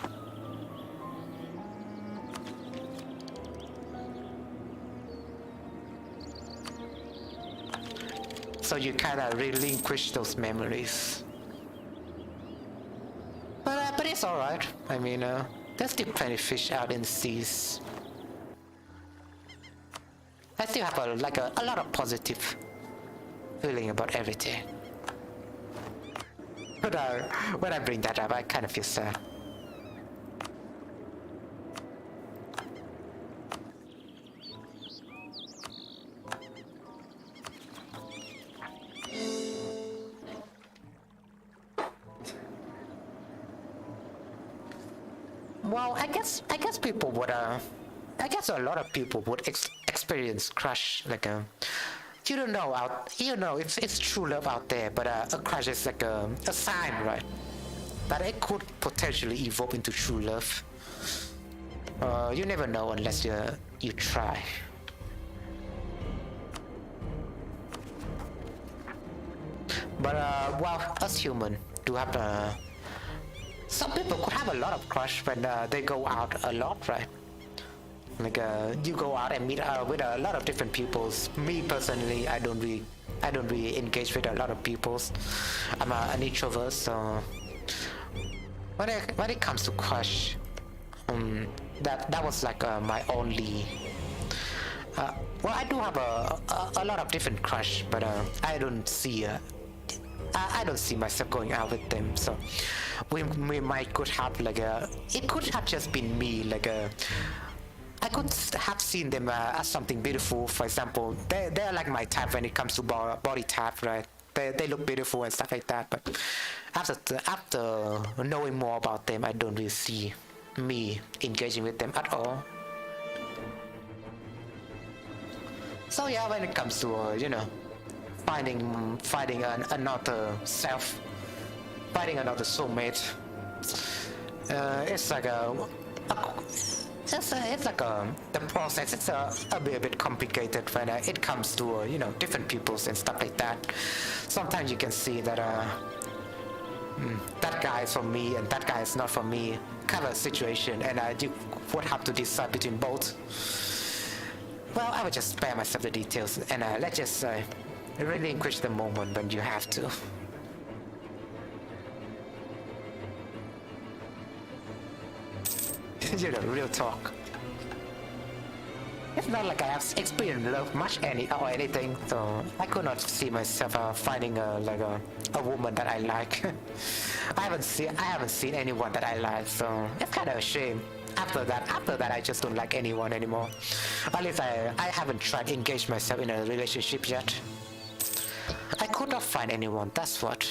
So you kind of relinquish those memories. But it's alright. I mean, there's still plenty of fish out in the seas. I still have a lot of positive feeling about everything. But when I bring that up, I kind of feel sad. Well, I guess people would I guess a lot of people would experience crush you don't know if it's true love out there, but a crush is like a sign, right? That it could potentially evolve into true love. You never know unless you try. But well, us human do have some people could have a lot of crush when they go out a lot, right? Like you go out and meet with a lot of different peoples. Me personally, I don't really engage with a lot of peoples. I'm an introvert, so when it comes to crush, that was like my only. Well, I do have a lot of different crush, but I don't see myself going out with them. So we might could have like it could have just been me, like I could have seen them as something beautiful. For example, they're like my type when it comes to body type, right? They look beautiful and stuff like that. But after knowing more about them, I don't really see me engaging with them at all. So yeah, when it comes to finding another self, finding another soulmate, it's like the process. It's a bit complicated when it comes to different peoples and stuff like that. Sometimes you can see that that guy is for me and that guy is not for me, kind of situation, and you would have to decide between both. Well, I would just spare myself the details, and let's just relinquish the moment when you have to. Real talk. It's not like I have experienced love much or anything, so I could not see myself finding a woman that I like. I haven't seen anyone that I like, so it's kind of a shame. After that, I just don't like anyone anymore. At least I haven't tried to engage myself in a relationship yet. I could not find anyone, that's what.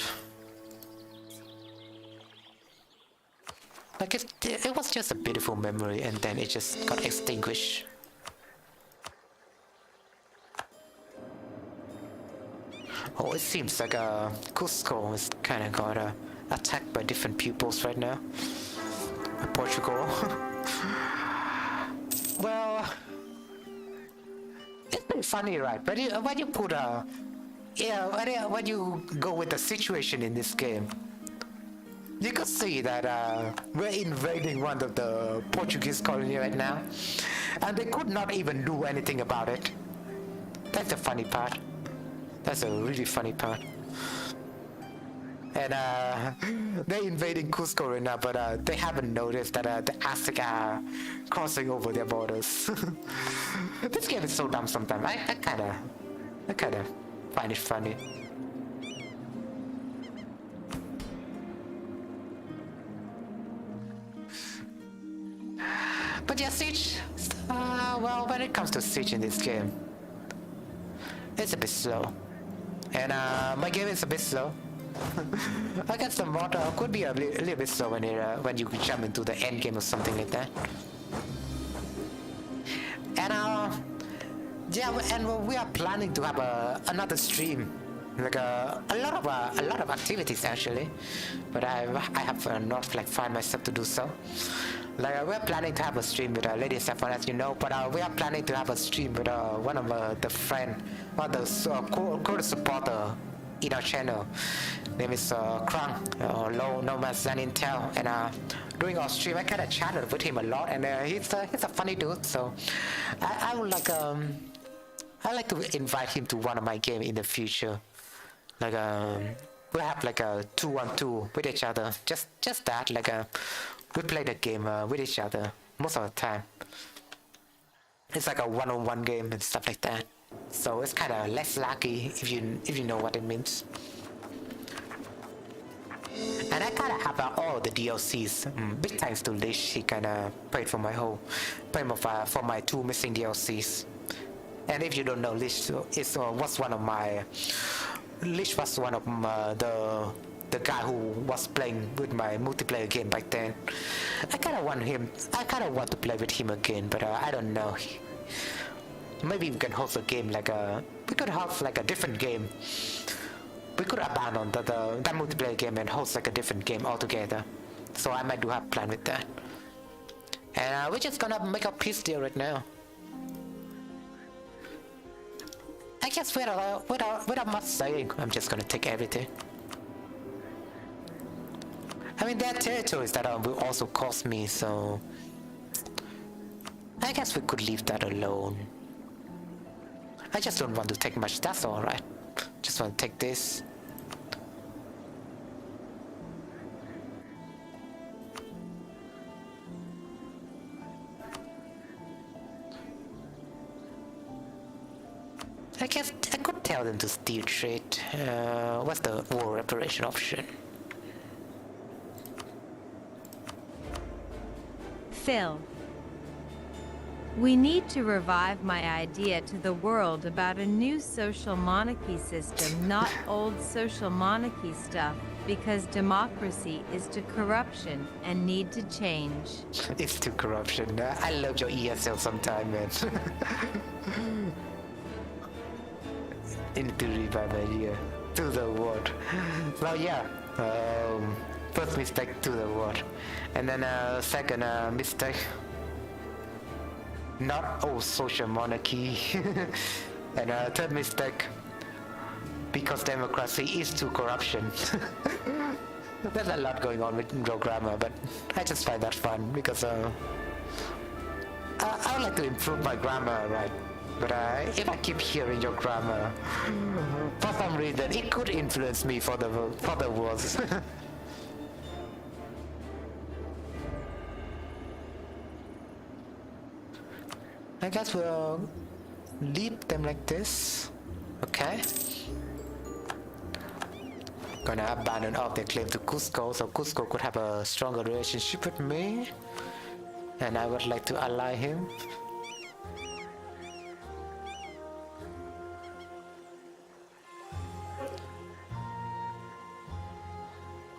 Like it was just a beautiful memory, and then it just got extinguished. Oh, it seems like Cusco is kind of got attacked by different peoples right now. Portugal. Well, it's pretty funny, right? But when you put when you go with the situation in this game, you can see that we're invading one of the Portuguese colony right now, and they could not even do anything about it. That's the funny part. That's a really funny part. And they're invading Cusco right now, but they haven't noticed that the Aztec are crossing over their borders. This game is so dumb sometimes. I kinda find it funny. But yeah, Siege, well, when it comes to Siege in this game, it's a bit slow. And my game is a bit slow. I guess the mod could be a little bit slow when you jump into the end game or something like that. And yeah, and we are planning to have another stream, like a lot of activities actually, but I have not like find myself to do so. Like we're planning to have a stream with Lady Saffron, as you know, but we are planning to have a stream with one of the friend, one of the core supporter in our channel. Name is Krang, Low Nomad Zen Intel, and during our stream I kind of chatted with him a lot, and he's a funny dude. So I would like I like to invite him to one of my games in the future. Like we'll have like a 2-on-2 with each other. Just that, like we play the game with each other most of the time. It's like a one-on-one game and stuff like that. So it's kind of less laggy if you know what it means. And I kind of have all the DLCs. Big thanks to Lish, he kind of paid for for my 2 missing DLCs. And if you don't know, Lish was one of the guy who was playing with my multiplayer game back then. I kind of want to play with him again, but I don't know. maybe we can host a game like a, we could host like a different game. We could abandon that multiplayer game and host like a different game altogether. So I might do have a plan with that. And we're just gonna make a peace deal right now. I guess without much saying, I'm just gonna take everything. I mean, there are territories that will also cost me, so I guess we could leave that alone. I just don't want to take much, that's alright. Just want to take this. I guess I could tell them to steal trade. What's the war reparation option? Phil. We need to revive my idea to the world about a new social monarchy system, not old social monarchy stuff, because democracy is to corruption and need to change. It's to corruption. I love your ESL sometime, man. Into revive idea to the world. Well, yeah. First mistake to the world, and then second mistake. Not old social monarchy. And third mistake, because democracy is to corruption. There's a lot going on with your grammar, but I just find that fun because I would like to improve my grammar, right? But if I keep hearing your grammar, for some reason, it could influence me for the worse. I guess we'll leave them like this. Okay. Gonna abandon all their claim to Cusco, so Cusco could have a stronger relationship with me. And I would like to ally him.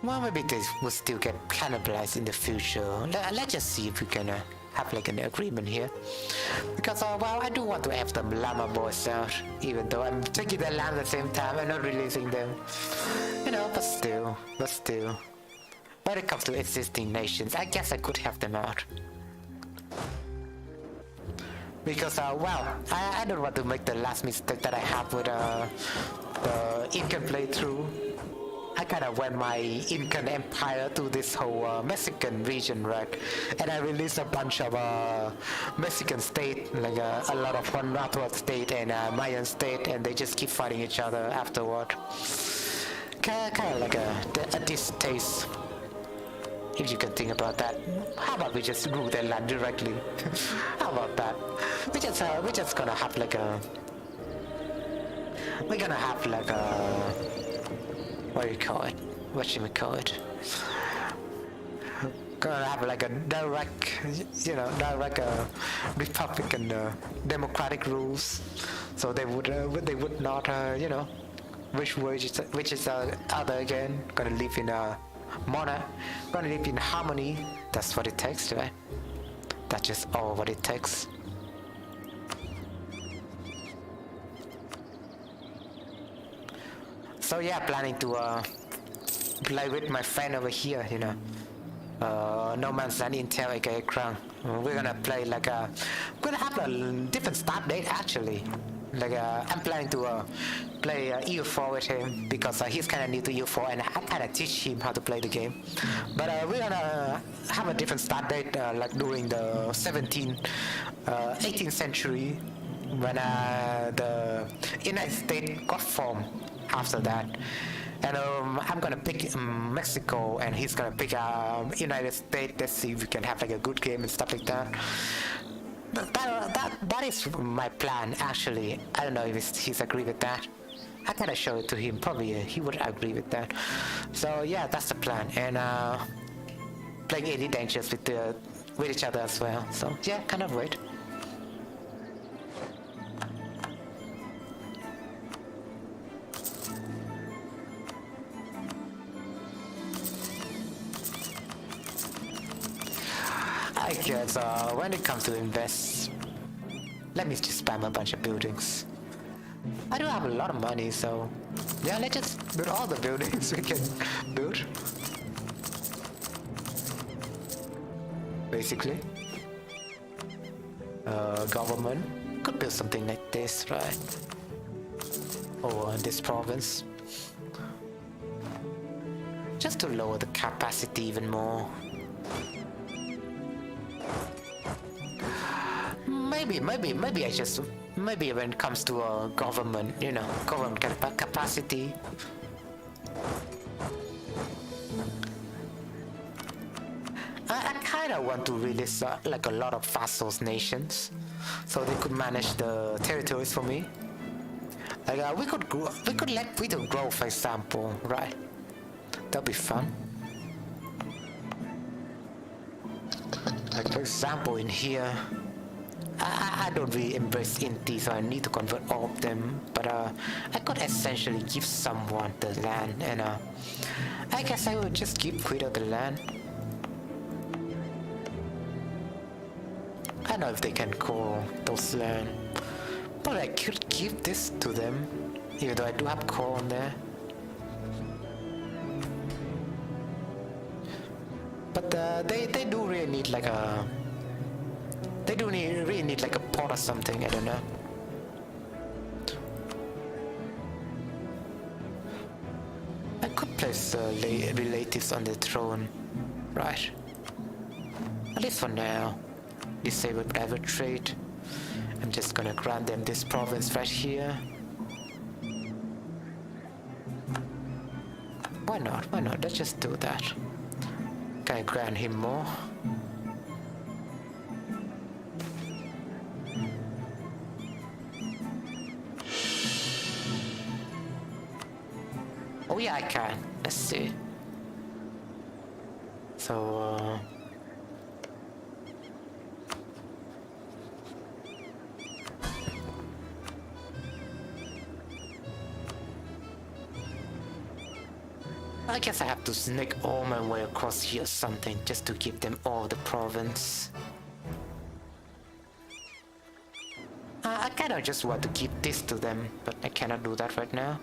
Well, maybe they will still get cannibalized in the future. Let's just see if we can have like an agreement here. Because, well, I do want to have the llama boys out, even though I'm taking the land at the same time and not releasing them. You know, but still. When it comes to existing nations, I guess I could have them out. Because, well, I don't want to make the last mistake that I have with the Incan playthrough. I kind of went my Incan empire to this whole Mexican region, right? And I released a bunch of Mexican state, like a lot of Vanuatu state and Mayan state, and they just keep fighting each other afterward. Kind of like a distaste, if you can think about that. How about we just rule their land directly? How about that? We're just gonna have like a... We're gonna have like a... What do you call it? What should we call it? Gonna have like a direct, direct Republican democratic rules. So they would not, which is other again. Gonna live in a monarch. Gonna live in harmony. That's what it takes, right? That's just all what it takes. So yeah, planning to play with my friend over here, No Man's Land Intel aka Crown. We're gonna play like we're gonna have a different start date actually. Like I'm planning to play EU4 with him because he's kind of new to EU4 and I kind of teach him how to play the game. But we're gonna have a different start date like during the 18th century when the United States got formed. After that, and I'm gonna pick Mexico and he's gonna pick United States. Let's see if we can have like a good game and stuff like that. That is my plan actually. I don't know if he's agree with that. I gotta show it to him. Probably he would agree with that. So yeah, that's the plan. And playing Indie Dangers with each other as well. So yeah, kind of wait. I guess when it comes to invest, Let me just spam a bunch of buildings. I do have a lot of money, so yeah, let's just build all the buildings we can build. Basically. Government could build something like this, right? Or in this province. Just to lower the capacity even more. Maybe I just, maybe when it comes to government, you know, government capacity. I kind of want to release like a lot of vassals nations, so they could manage the territories for me. Like we could let Britain grow, for example, right? That'd be fun. Like for example, in here, I don't really embrace Inti, so I need to convert all of them. But I could essentially give someone the land, and I guess I would just give rid of the land. I don't know if they can call those land, but I could give this to them, even though I do have coal on there. But they do really need like a, really need like a pot or something. I don't know. I could place relatives on the throne, right? At least for now. Disable private trade. I'm just gonna grant them this province right here. Why not? Why not? Let's just do that. Can I grant him more? Oh yeah, I can. Let's see. So I guess I have to sneak all my way across here or something just to give them all the province. I kinda just want to give this to them, but I cannot do that right now.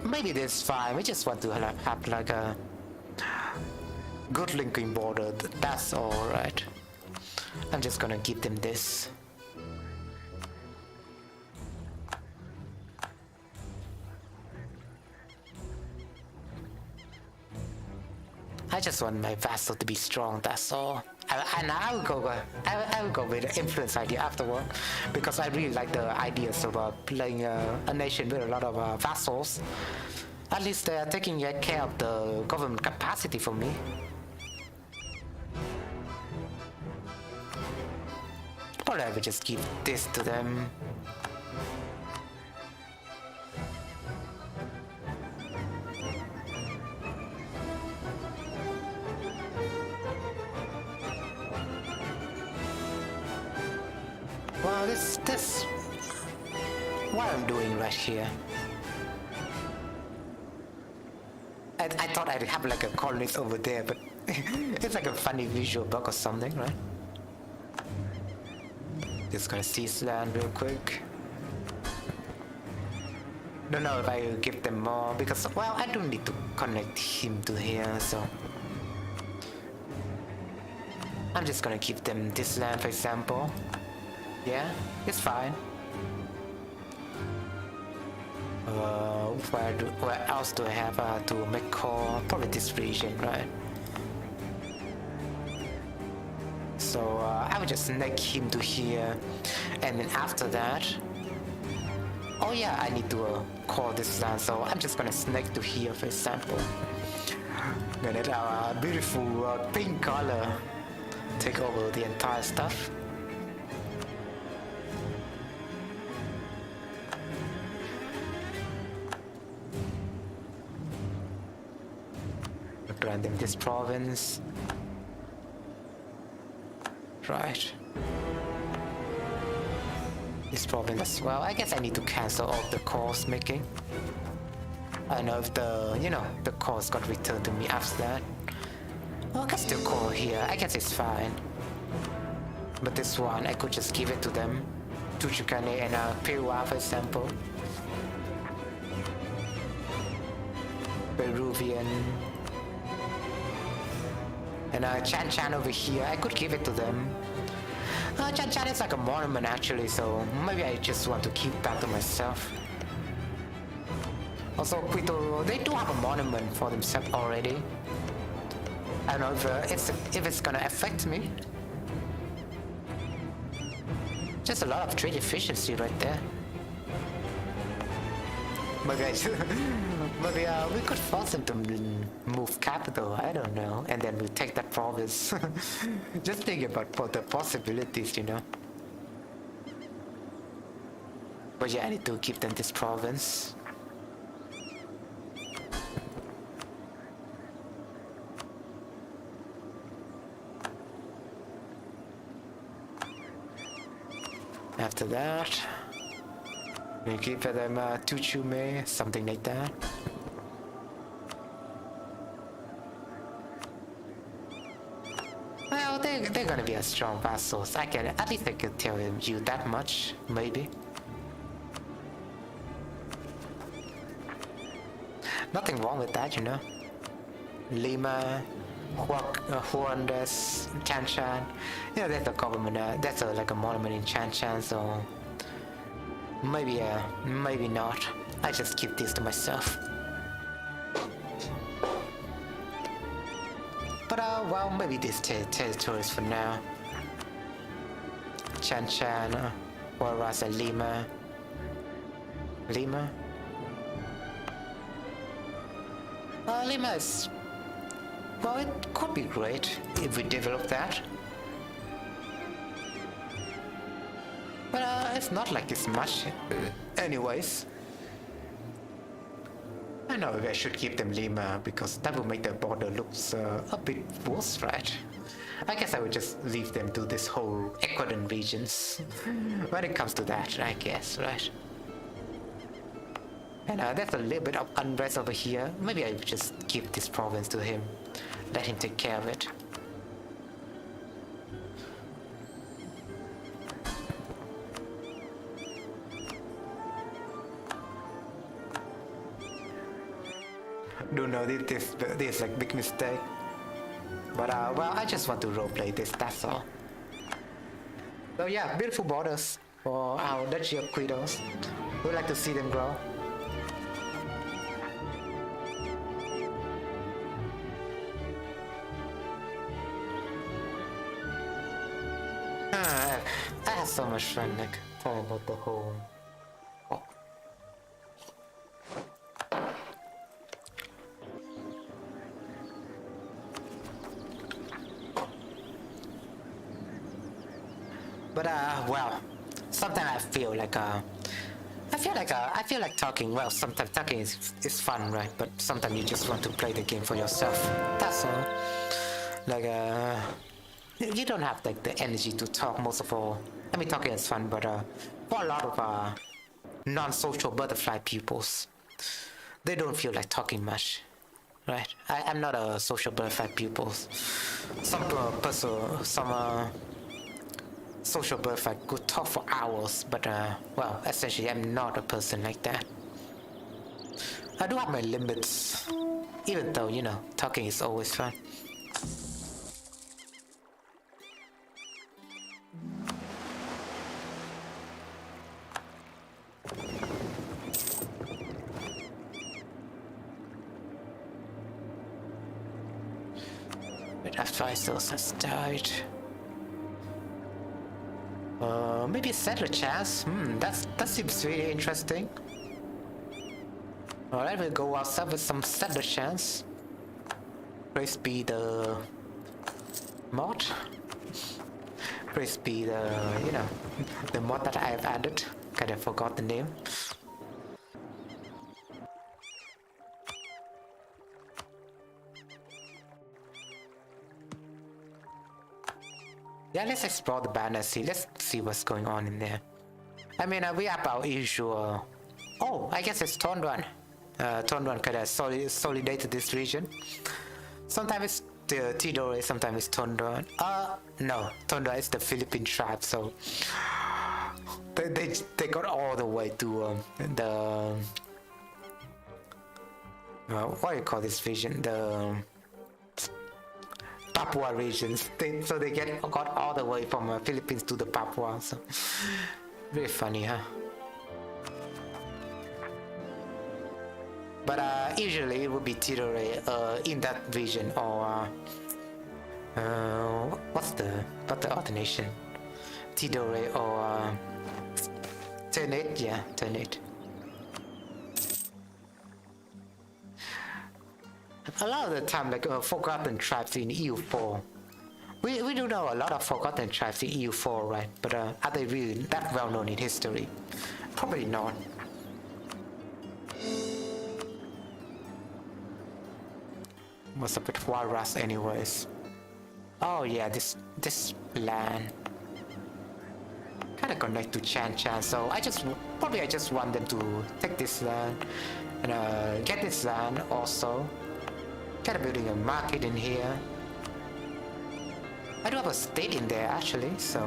Maybe that's fine. We just want to have like a good linking border. That's all right. I'm just gonna give them this. I just want my vassal to be strong, that's all. And I will go with the influence idea afterward, because I really like the ideas of playing a nation with a lot of vassals. At least they are taking care of the government capacity for me. Or I would just give this to them. Well, this what I'm doing right here. I thought I'd have like a colonist over there, but it's like a funny visual bug or something, right? Just gonna seize land real quick. Don't know if I will give them more because, well, I don't need to connect him to here, so I'm just gonna give them this land, for example. Yeah, it's fine. Where else do I have to make call? Probably this region, right? So I will just snake him to here, and then after that, oh yeah, I need to call this land, so I'm just gonna snake to here, for example. Gonna let our beautiful pink color take over the entire stuff. Grant them this province. Right. This province as well. I guess I need to cancel all the calls making. I don't know if the, the calls got returned to me after that. Oh, I can still call here. I guess it's fine. But this one, I could just give it to them. Tuchukane and Peruwa, for example. Peruvian. And Chan Chan over here, I could give it to them. Chan Chan is like a monument actually, so maybe I just want to keep that to myself. Also, Quito, they do have a monument for themselves already. I don't know if it's gonna affect me. Just a lot of trade efficiency right there. Maybe we could force them to move capital, I don't know, and then we take that province. Just think about the possibilities, But yeah, I need to give them this province. After that, we give them Tuchume, something like that. Well, they're gonna be a strong vassals. At least I can tell you that much, maybe. Nothing wrong with that, Lima, Huandes, Chanchan. There's a government, that's like a monument in Chanchan, so maybe maybe not. I just keep this to myself. But well, maybe these territories for now. Chanchan, Huaraz, and Lima. Lima is... Well, it could be great if we develop that. But it's not like this much. Anyways. I know I should keep them Lima because that will make the border looks a bit worse, right? I guess I would just leave them to this whole Ecuadorian regions when it comes to that, I guess, right? And there's a little bit of unrest over here. Maybe I would just give this province to him. Let him take care of it. Don't know, this is like big mistake. But well, I just want to roleplay this, that's all. So yeah, beautiful borders for our Duchy of Quitos. We'd like to see them grow. I had so much fun, like, talking about the whole... Oh. But well, sometimes I feel like I feel like talking. Well, sometimes talking is fun, right? But sometimes you just want to play the game for yourself. That's all. Like you don't have like the energy to talk most of all. I mean, talking is fun, but for a lot of non-social butterfly pupils, they don't feel like talking much, right? I'm not a social butterfly pupil. Some social butterfly could talk for hours, but well, essentially I'm not a person like that. I do have my limits, even though, talking is always fun. But advisors has died. Maybe settler chance. That seems really interesting. Alright, we'll go outside with some settler chance. Praise be the mod. Praise be the, the mod that I've added. Kinda forgot the name. Yeah, let's explore the banner, let's see what's going on in there. I mean, we have our usual... Oh, I guess it's turn one. Tondron kind of solidated this region. Sometimes it's the Tidore, sometimes it's Tondron. No, Tondron is the Philippine tribe, so they got all the way to the what do you call this region? The Papua regions. So they got all the way from Philippines to the Papua. So very funny, huh? But usually it would be Tidore in that region, or what's the other nation? Tidore or Ternate, yeah, Ternate. A lot of the time, like forgotten tribes in EU4. We do know a lot of forgotten tribes in EU4, right? But are they really that well known in history? Probably not. What's up with Walrus anyways? Oh yeah, this land kinda connect to Chan, so I just want them to take this land and get this land also. Kinda building a market in here. I do have a state in there actually, so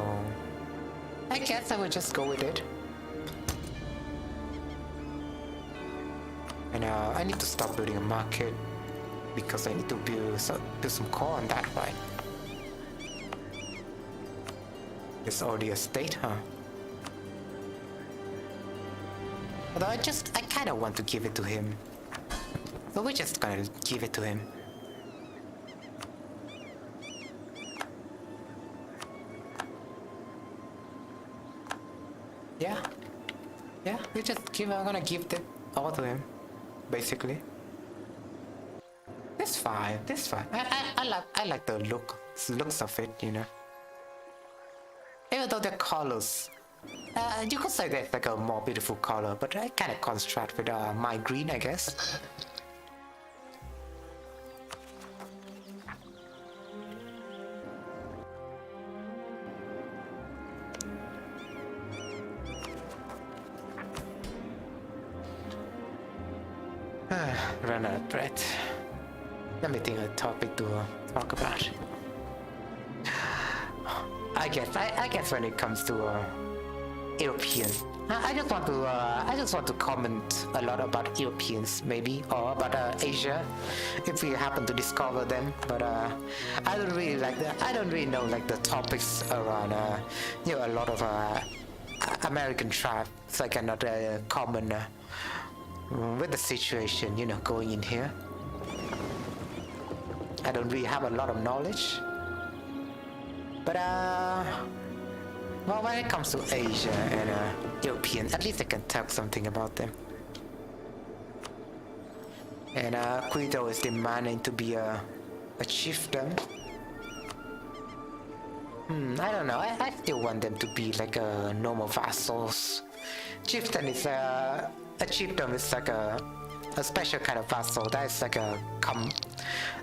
I guess I will just go with it. And I need to stop building a market because I need to build some corn that way. It's already a state, huh? Although I kind of want to give it to him. So we're just gonna give it to him. Yeah, we're gonna give it all to him, basically. That's fine. I like the looks of it, you know. Even though the colors, you could say that's like a more beautiful color, but I kind of contrast with my green, I guess. Run out of breath. Let me think of a topic to talk about. I guess when it comes to European, I just want to comment a lot about Europeans, maybe, or about Asia, if we happen to discover them. But I don't really like that. I don't really know like the topics around a lot of American tribes. So I cannot comment with the situation, going in here. I don't really have a lot of knowledge. But well, when it comes to Asia and European, at least I can talk something about them. And Quito is demanding to be a chieftain. I don't know. I still want them to be like a normal vassals. Chieftain is a chieftain is like a special kind of vassal. That is like a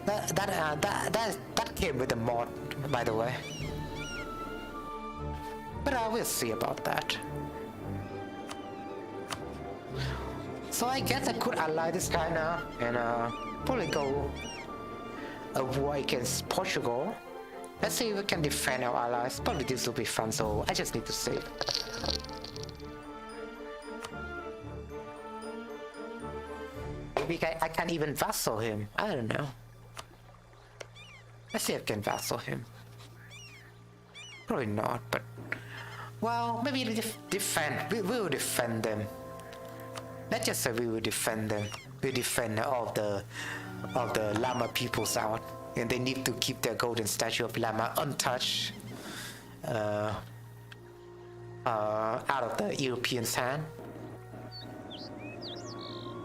that came with the mod, by the way. But I will see about that. So I guess I could ally this guy now and probably go a war against Portugal. Let's see if we can defend our allies. Probably this will be fun, so I just need to save. Maybe I can't even vassal him. I don't know. Let's see if I can vassal him. Probably not, but well, maybe defend. We will defend them. Let's just say we will defend them. We defend all the Lama peoples out, and they need to keep their golden statue of Lama untouched, out of the Europeans' hand.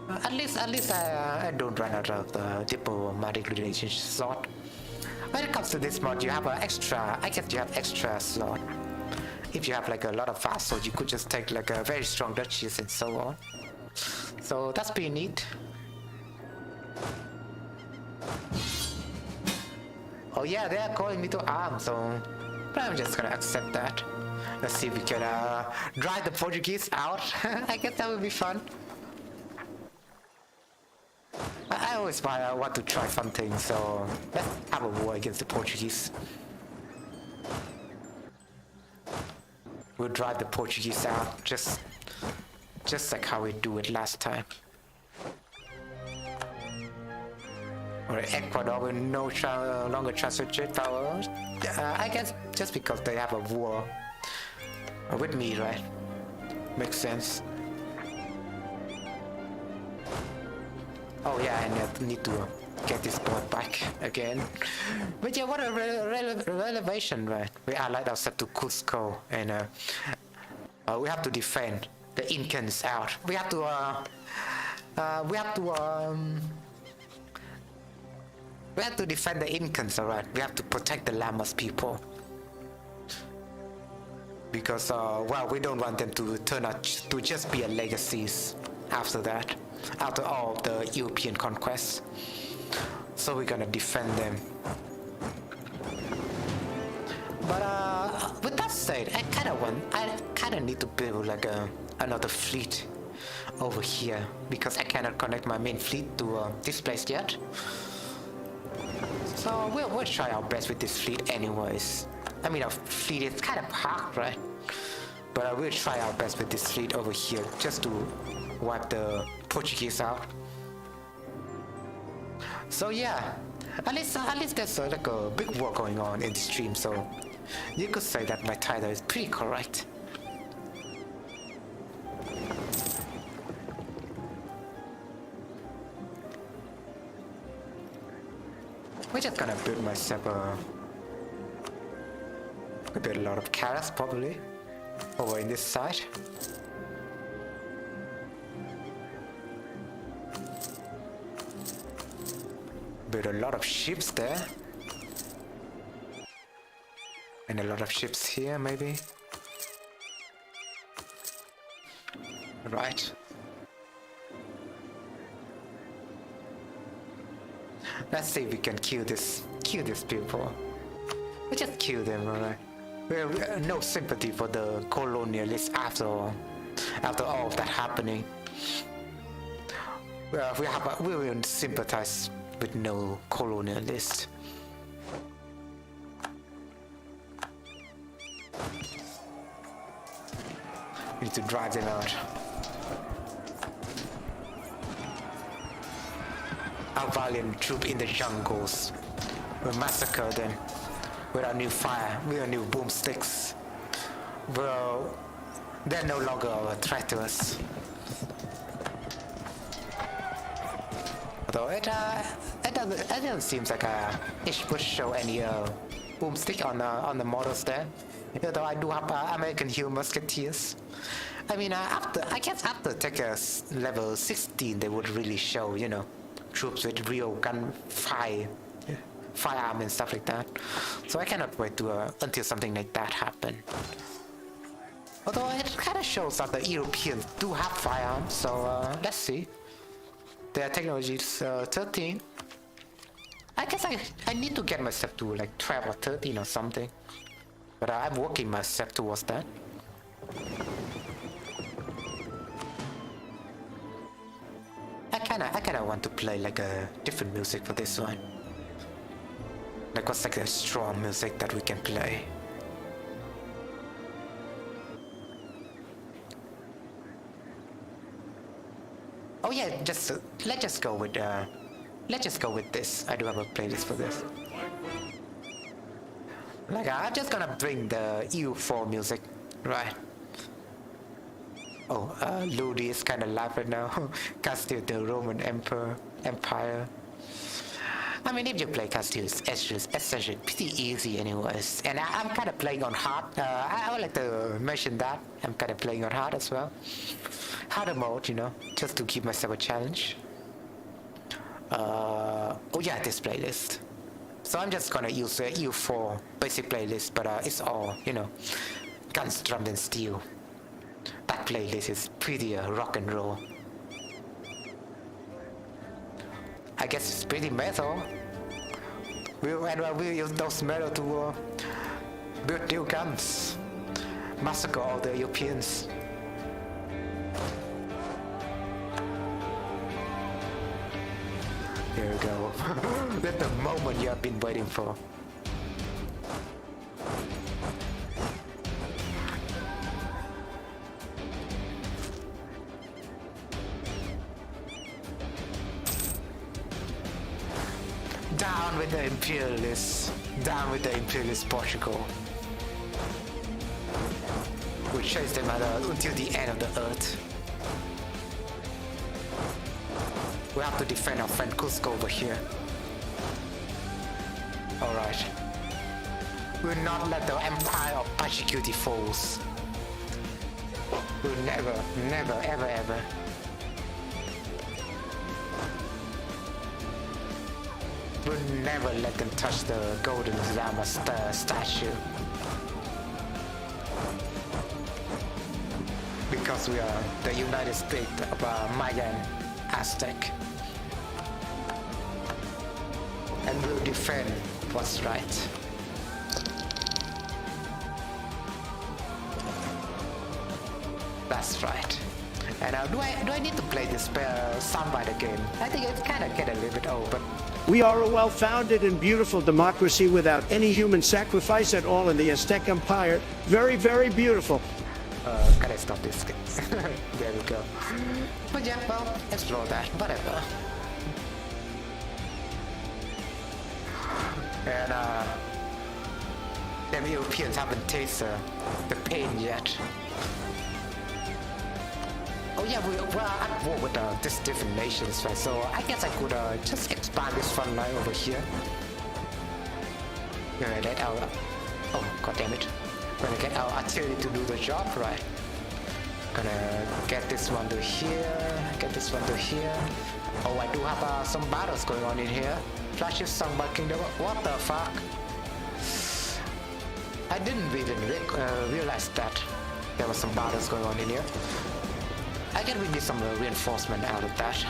At least I don't run out of the diplomatic relationship slot. When it comes to this mod, you have an extra. I guess you have extra slot. If you have like a lot of vassals, you could just take like a very strong duchies and so on. So that's pretty neat. Oh yeah, they are calling me to arms, so but I'm just gonna accept that. Let's see if we can drive the Portuguese out. I guess that would be fun. I always want to try something, so let's have a war against the Portuguese. We'll drive the Portuguese out, just like how we do it last time. Alright, Ecuador with no longer transfer trade power. I guess just because they have a war with me, right? Makes sense. Oh yeah, I need to get this board back again. But yeah, what a revelation, right? We allied ourselves to Cusco, and we have to defend the Incans out. We have to defend the Incans, alright? We have to protect the Llamas people. Because, well, we don't want them to turn out to just be a legacies after that. After all the European conquests. So we're gonna defend them. But, with that said, I kinda need to build like another fleet over here. Because I cannot connect my main fleet to this place yet. So we'll try our best with this fleet anyways. I mean, our fleet is kind of parked, right? But I will try our best with this fleet over here, just to wipe the Portuguese out. So yeah, at least there's like a big war going on in the stream, so you could say that my title is pretty correct. We're just gonna build myself a lot of carrots probably over in this side. Build a lot of ships there. And a lot of ships here maybe. Right. Let's see if we can kill these people. We just kill them, alright? We have no sympathy for the colonialists after all of that happening. Well, we will sympathize with no colonialist. We need to drive them out. Our valiant troop in the jungles. We'll massacre them with our new fire, with our new boomsticks. Well, they're no longer a threat to us. Although it doesn't seem like it would show any boomstick on the models there. Although I do have American Hill Musketeers. I mean, I guess after level 16, they would really show, you know, troops with real firearm and stuff like that. So I cannot wait to until something like that happen. Although it kind of shows that the Europeans do have firearms, so let's see. Their technology is 13. I guess I need to get myself to like 12 or 13 or something. But I'm working myself towards that. I kinda want to play like a different music for this one. Like what's like a strong music that we can play. Oh yeah, let's just go with this. I do have a playlist for this. Like I'm just gonna bring the EU4 music, right? Oh, Ludi is kind of laughing now. Castile, the Roman Empire. I mean, if you play Castile, it's essentially pretty easy anyways. And I'm kind of playing on hard. I would like to mention that. I'm kind of playing on hard as well. Harder mode, you know, just to give myself a challenge. Oh yeah, this playlist. So I'm just gonna use the EU4 basic playlist, but it's all, you know, guns, drums, and steel. That playlist is pretty rock and roll. I guess it's pretty metal. We'll use those metal to build new guns, massacre all the Europeans. Here we go. That's the moment you have been waiting for. Down with the imperialists. Down with the imperialist Portugal. We chase them until the end of the earth. We have to defend our friend Cusco over here. Alright. We'll not let the empire of Pachicuti falls. We'll never, ever. We'll never let them touch the golden Lama statue. Because we are the United States of Mayan Aztec. And we'll defend what's right. That's right. And do I need to play this soundbite again? I think it's kind of get a little bit old, but We are a well-founded and beautiful democracy without any human sacrifice at all in the Aztec Empire. Very, very beautiful. Can I stop this? There we go. But yeah, well, explore that, whatever. And them Europeans haven't tasted the pain yet. Oh yeah, we're at war with these different nations, right? So I guess I could just expand this front line over here. Gonna let our... Oh, god damn it. Gonna get our artillery to do the job, right? Gonna get this one to here, get this one to here. Oh, I do have some battles going on in here. Flashes sung by Kingdom. What the fuck? I didn't even realize that there was some battles going on in here. I guess we need some reinforcement out of that.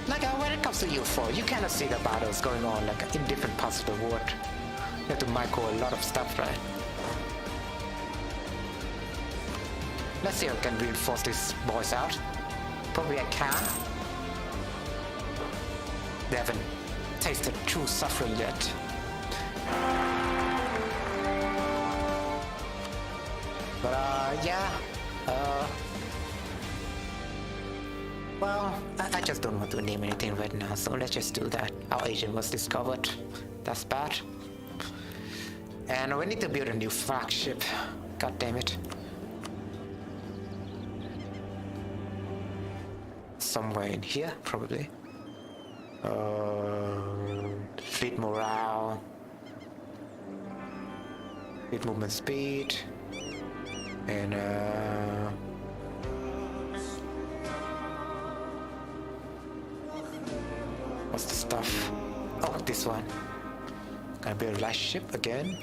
Like when it comes to EU4, you cannot see the battles going on like in different parts of the world. You have to micro a lot of stuff, right? Let's see if I can reinforce these boys out. Probably I can. They haven't tasted true suffering yet. But yeah, well, I just don't want to name anything right now, so let's just do that. Our agent was discovered. That's bad. And we need to build a new flagship. God damn it. Somewhere in here, probably. Fleet morale. Fleet movement speed. And what's the stuff? Oh, this one. Gonna build a light ship again.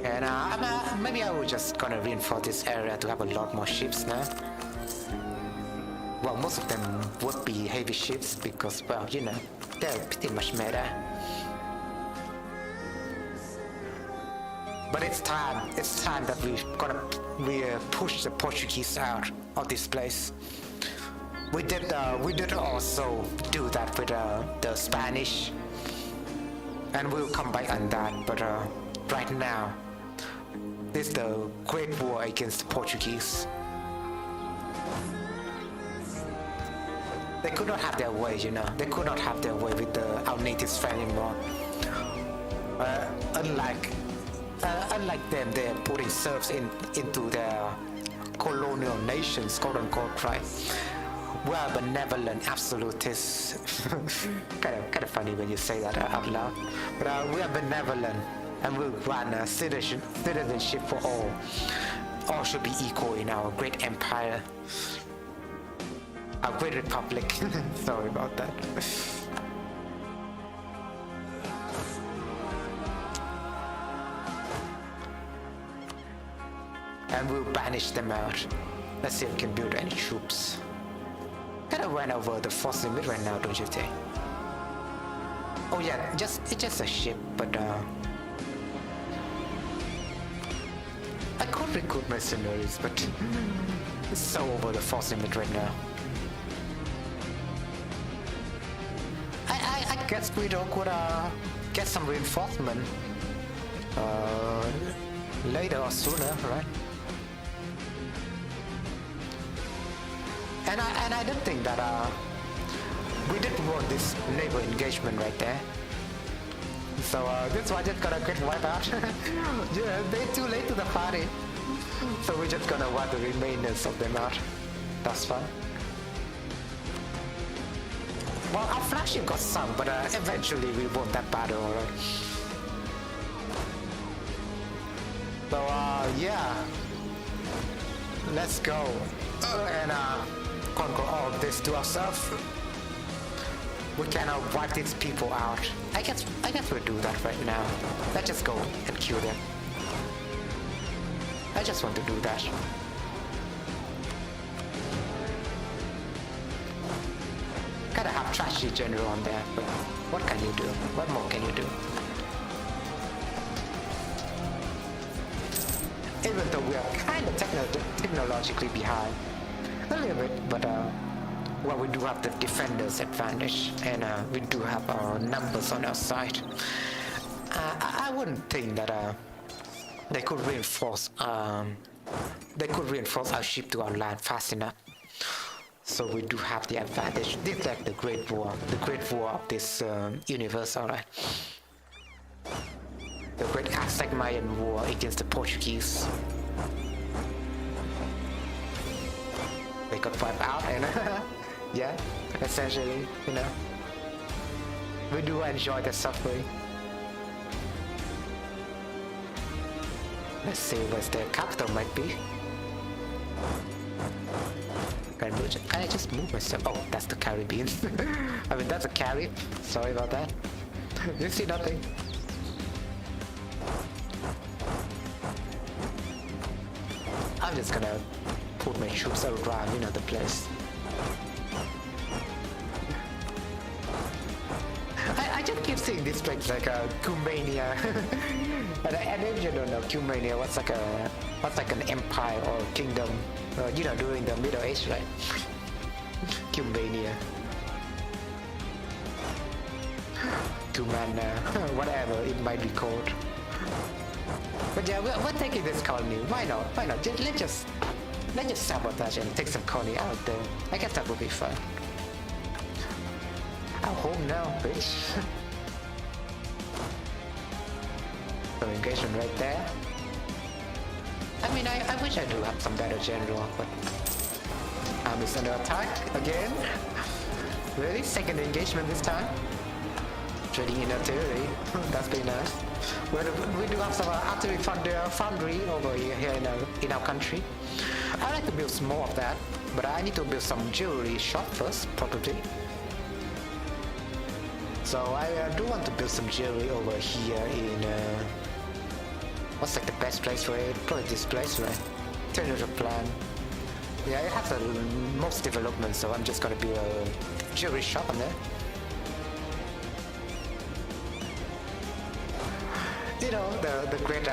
And maybe I will just gonna reinforce this area to have a lot more ships now. Well, most of them would be heavy ships because, well, you know, they're pretty much meta. But it's time that we push the Portuguese out of this place. We did also do that with the Spanish, and we'll come back on that. But right now, this is the Great War against the Portuguese. They could not have their way, you know. They could not have their way with our native friend anymore. Unlike them, they're putting serfs into their colonial nations, quote unquote, right? We are benevolent absolutists. kind of funny when you say that out loud. But we are benevolent, and we'll run a citizenship for all. All should be equal in our great empire. Our great republic. Sorry about that. And we'll banish them out. Let's see if we can build any troops. Kind of went over the force limit right now, don't you think? Oh yeah, it's just a ship, but I could recruit mercenaries, but It's so over the force limit right now. I guess we don't could get some reinforcement later or sooner, right? And I don't think that we did want this naval engagement right there. So this one just gonna get wiped out. Yeah, they're too late to the party. So we're just gonna wipe the remainders of them out. That's fun. Well, our flagship got sunk, but eventually we won that battle, alright? So yeah. Let's go. And conquer all of this to ourselves. We cannot wipe these people out. I guess we'll do that right now. Let's just go and kill them. I just want to do that. Gotta have trashy general on there, but what can you do? What more can you do? Even though we are kind of technologically behind a little bit, but well, we do have the defenders advantage, and we do have our numbers on our side. I wouldn't think that they could reinforce our ship to our land fast enough. So we do have the advantage. This is like the Great War of this universe, alright. The Great Aztec Mayan War against the Portuguese. They got wiped out, and yeah, essentially, you know, we do enjoy the suffering. Let's see where the capital might be. Can I just move myself? Oh, that's the Caribbean. I mean, that's a Carib. Sorry about that. You see nothing. I'm just gonna put my troops around, you know, the place. I just keep seeing this place like a Cumania. and if you don't know Cumania, what's like an empire or kingdom, you know, during the Middle Age, right? Cumania. Cumana, whatever it might be called. But yeah, we're taking this colony. Why not? Why not? Let's just sabotage and take some colony out there. I guess that would be fun. I'm home now, bitch. So engagement right there. I mean, I wish I do have some better general, but army's under attack again. Really? Second engagement this time? Trading in artillery. That's pretty nice. We do have some artillery foundry over here in our country. I like to build some more of that, but I need to build some jewelry shop first, probably. So I do want to build some jewelry over here in what's like the best place for it? Probably this place, right? Turn it a plan. Yeah, it has the most development, so I'm just gonna build a jewelry shop on there. You know, the great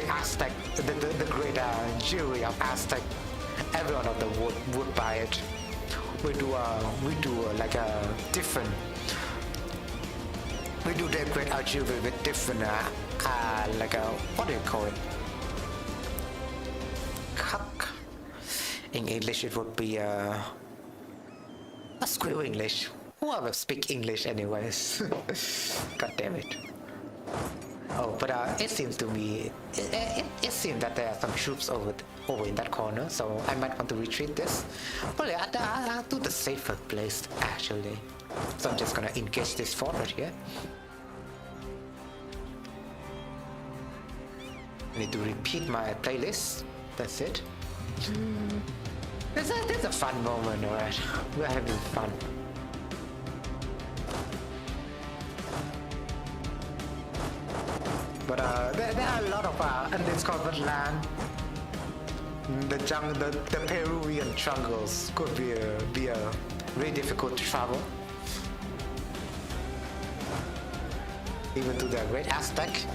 Aztec, the great jewelry of Aztec. Everyone of the would buy it. We do like a different. We do decorate our jewelry with different like a what do you call it? Cup. In English, it would be a screw English. Whoever speak English, anyways. God damn it. Oh, but it seems to me, it seems that there are some troops over in that corner, so I might want to retreat this. Probably I'll do the safer place, actually. So I'm just gonna engage this fort right here. I need to repeat my playlist. That's it. This is a fun moment, alright. We're having fun. But there are a lot of undiscovered land. The Peruvian jungles could be really difficult to travel. Even to the Great Aztec.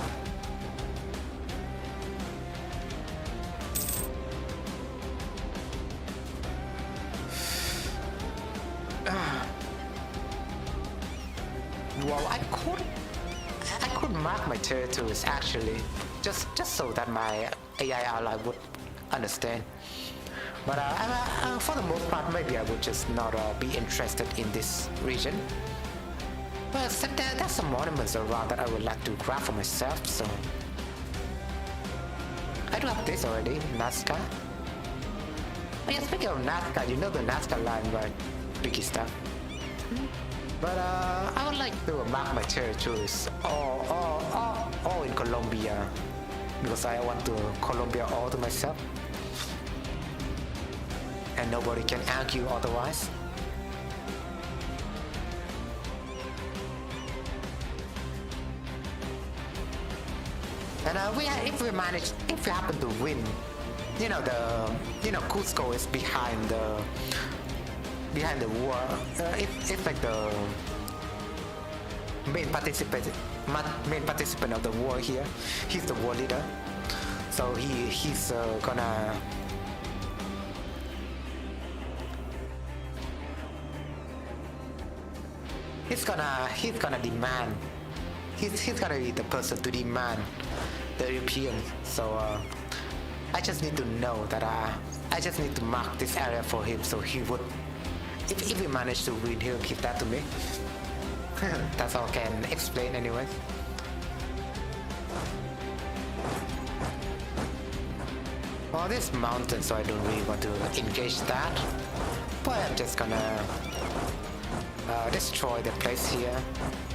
Well, I could mark my territories actually, just so that my AI ally would understand. But for the most part, maybe I would just not be interested in this region. But there's some monuments around that I would like to grab for myself, so I do have this already, Nazca. Oh yeah, speaking of Nazca, you know the Nazca line, right? Tricky stuff. But I would like to mark my territories all in Colombia, because I want to Colombia all to myself, and nobody can argue otherwise. And if we happen to win, Cusco is behind the war. It's like the main participant of the war here. He's the war leader, so he's gonna. He's gonna demand. He's gonna be the person to demand the Europeans. So I just need to know that I just need to mark this area for him, so he would. If we manage to win, he'll give that to me. That's all I can explain anyway. Well, this mountain, so I don't really want to engage that. But I'm just gonna destroy the place here.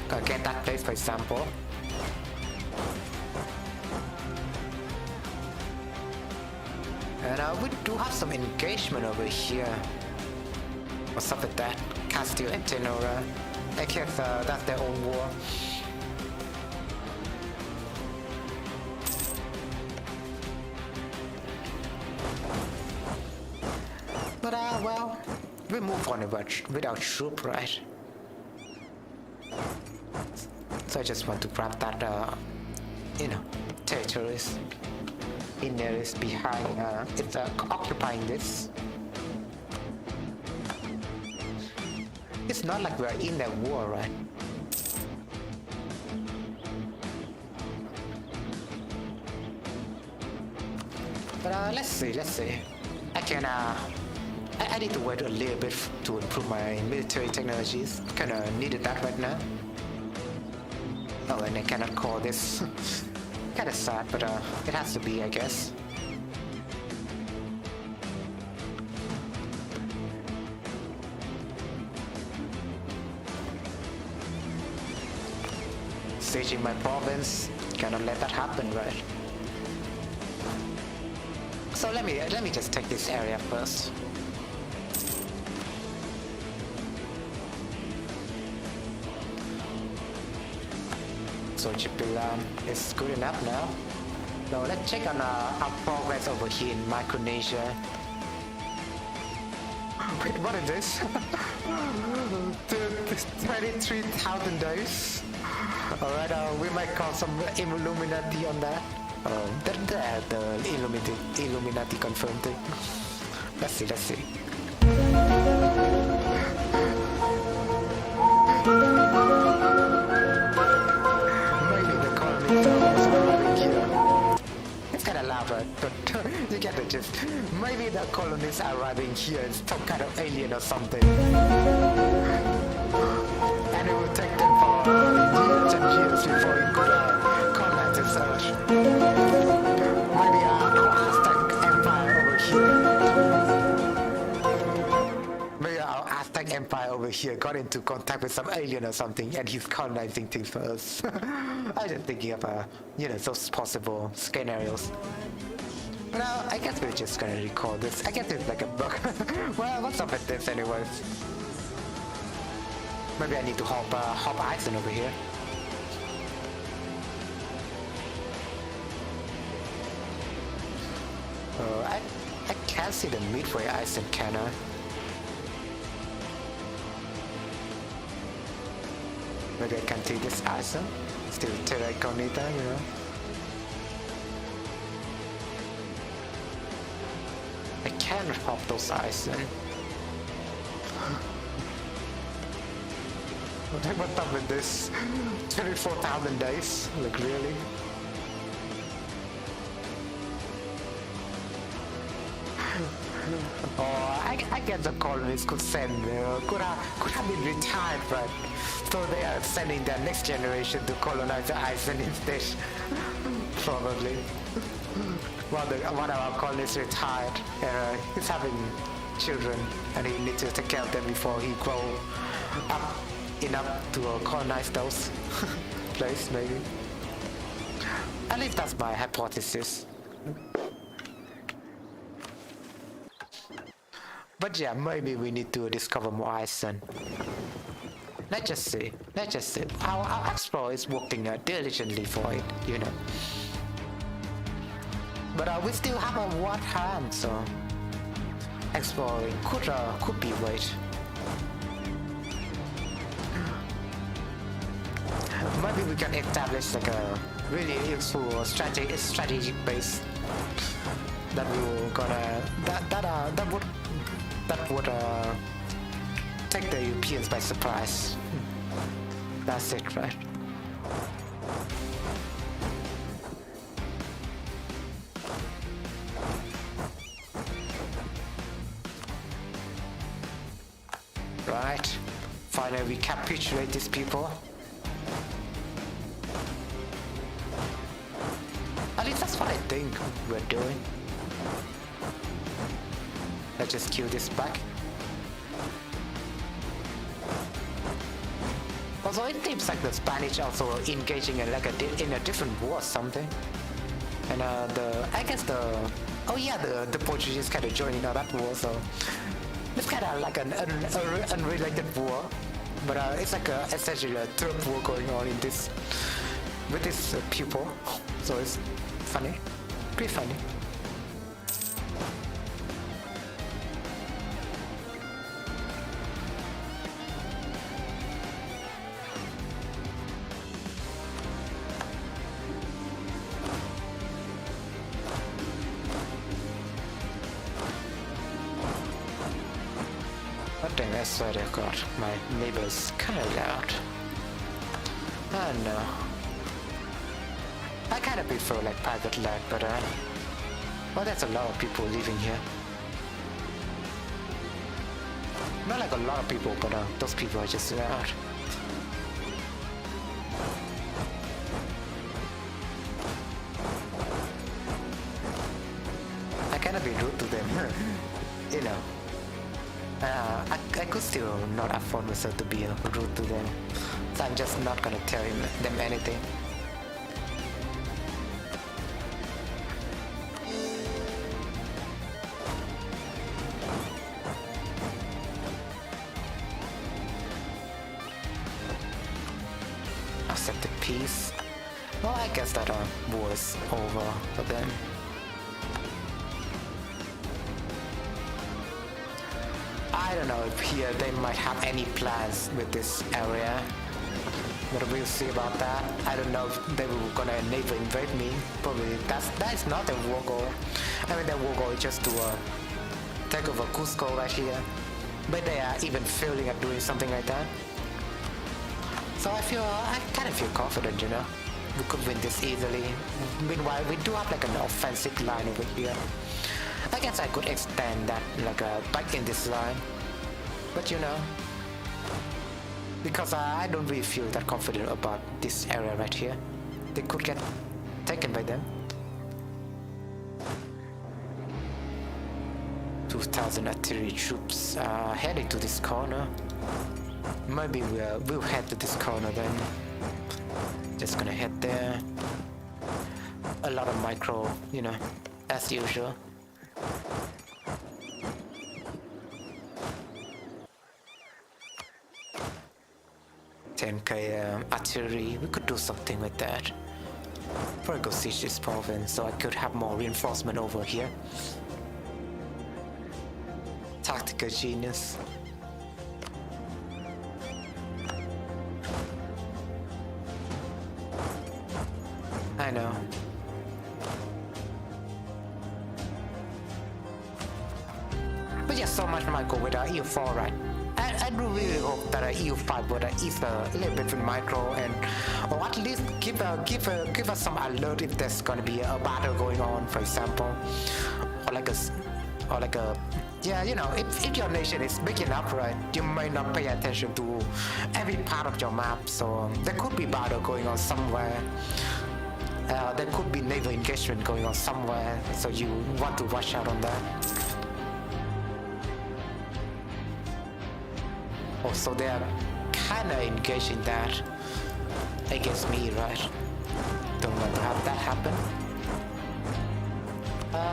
Gonna get that place, for example. And we do have some engagement over here. What's up with that? Castile and Tenora. I guess that's their own war. But well, we move on without troop, right? So I just want to grab that, territories. India is behind, it's occupying this. It's not like we're in that war, right? But let's see. I can, I need to wait a little bit to improve my military technologies. Kinda needed that right now. Oh, and I cannot call this. Kinda sad, but it has to be, I guess. Sieging my province, cannot let that happen, right? So let me just take this area first. So Chipilan is good enough now. Now let's check on our progress over here in Micronesia. Wait, what is this? 23,000 days. Alright, we might call some Illuminati on that. The Illuminati confirmed thing. Let's see. It's kind of loud, right? But you get the gist. Maybe the colonists are arriving here as some kind of alien or something. And it will take them for years and years before it could colonize this earth. Maybe our Aztec Empire over here. Maybe our Aztec Empire over here got into contact with some alien or something, and he's colonizing things for us. I'm just thinking of those possible scenarios. But I guess we're just gonna record this. I guess it's like a bug. Well, what's up with this anyways? Maybe I need to hop Ison over here. I can't see the midway Ison, can I? Maybe I can take this Ison. Still Terra Incognita, I can't hop those Ison. What's up with this? 24,000 days? Like, really? Oh, I guess the colonists could send, could have been retired, but so they are sending their next generation to colonize the island instead. Probably. One of our colonists retired, and he's having children, and he needs to take care of them before he grow up enough to colonize those places, maybe. At least that's my hypothesis. But yeah, maybe we need to discover more Iceland. Let's just see. Our explorer is working diligently for it, you know. But we still have a one hand, so exploring could be wait. Maybe we can establish like a really useful strategic base that will gonna that would take the Europeans by surprise. That's it, right? Right. Finally, we capitulate these people. At least that's what I think we're doing. Let's just kill this back. Also, it seems like the Spanish also engaging in in a different war or something. And I guess the Portuguese kind of joining that war, so it's kind of like an unrelated war, but it's like essentially a third war going on in this with this people. So it's funny, pretty funny. I think that's what I got. My neighbor's kind of loud. I don't know. I kind of prefer like private land, but well, there's a lot of people living here. Not like a lot of people, but those people are just loud. I cannot be rude to them, you know. I could still not afford myself to be rude to them, so I'm just not gonna tell them anything. Accept the peace. Well, I guess that war is over for them. I don't know if here they might have any plans with this area, but we'll see about that. I don't know if they were gonna never invade me. Probably that's not their war goal. I mean, their war goal is just to take over Cusco right here, but they are even failing at doing something like that. So I kind of feel confident, you know, we could win this easily. Meanwhile, we do have like an offensive line over here. I guess I could extend that like back in this line, but you know, because I don't really feel that confident about this area right here. They could get taken by them. 2,000 artillery troops heading to this corner. Maybe we'll head to this corner then. Just gonna head there. A lot of micro, you know, as usual. Artillery, we could do something with that. Probably go siege this province so I could have more reinforcement over here. Tactical genius. I know. But yeah, so much might go with EU4, right? I do really hope that EU5 would ease a little bit with micro and, or at least give us some alert if there's gonna be a battle going on, for example, or like a, yeah, you know, if your nation is big enough, right, you may not pay attention to every part of your map, so there could be battle going on somewhere. There could be naval engagement going on somewhere, so you want to watch out on that. Oh, so they are kinda engaged in that against me, right? Don't want to have that happen.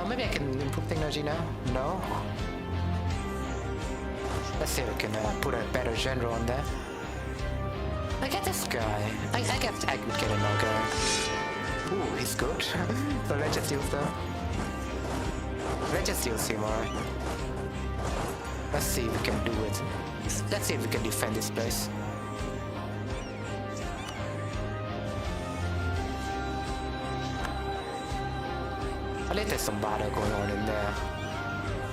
Maybe I can improve technology now? No? Let's see if we can put a better general on there. I get this guy. I guess I could get another guy. Ooh, he's good. So let's just use them. Let's just use him, alright. Let's see if we can do it. Let's see if we can defend this place. At least there's some battle going on in there.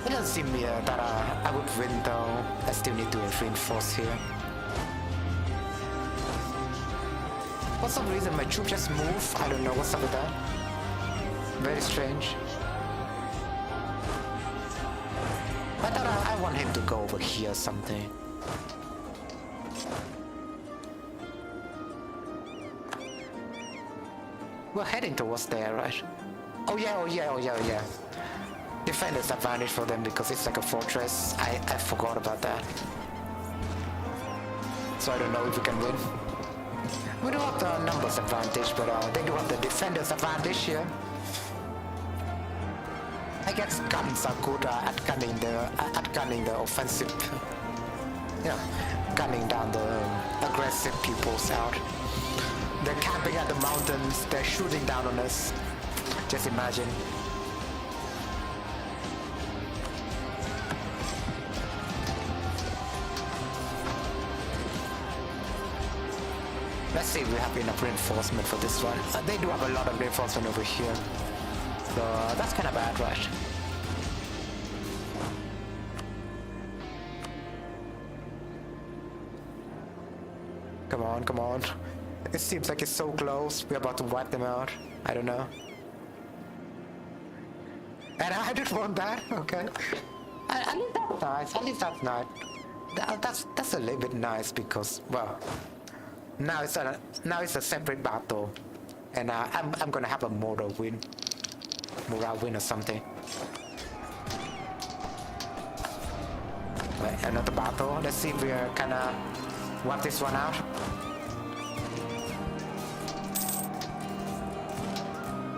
It doesn't seem that I would win though. I still need to reinforce here. For some reason my troop just move. I don't know what's up with that. Very strange. I thought I want him to go over here or something. We're heading towards there, right? Oh yeah. Defenders advantage for them because it's like a fortress. I forgot about that. So I don't know if we can win. We do have the numbers advantage, but they do have the defenders advantage here. I guess guns are good at gunning the offensive, gunning down the aggressive peoples out. They're camping at the mountains. They're shooting down on us. Just imagine. Let's see if we have enough reinforcement for this one. They do have a lot of reinforcement over here. So that's kind of bad, right? Come on. It seems like it's so close. We're about to wipe them out. I don't know. And I didn't want that. Okay. At least that's nice. At least that's nice. That's a little bit nice because, well, now it's a separate battle, and I'm gonna have a morale win or something. Wait, another battle. Let's see if we can wipe this one out.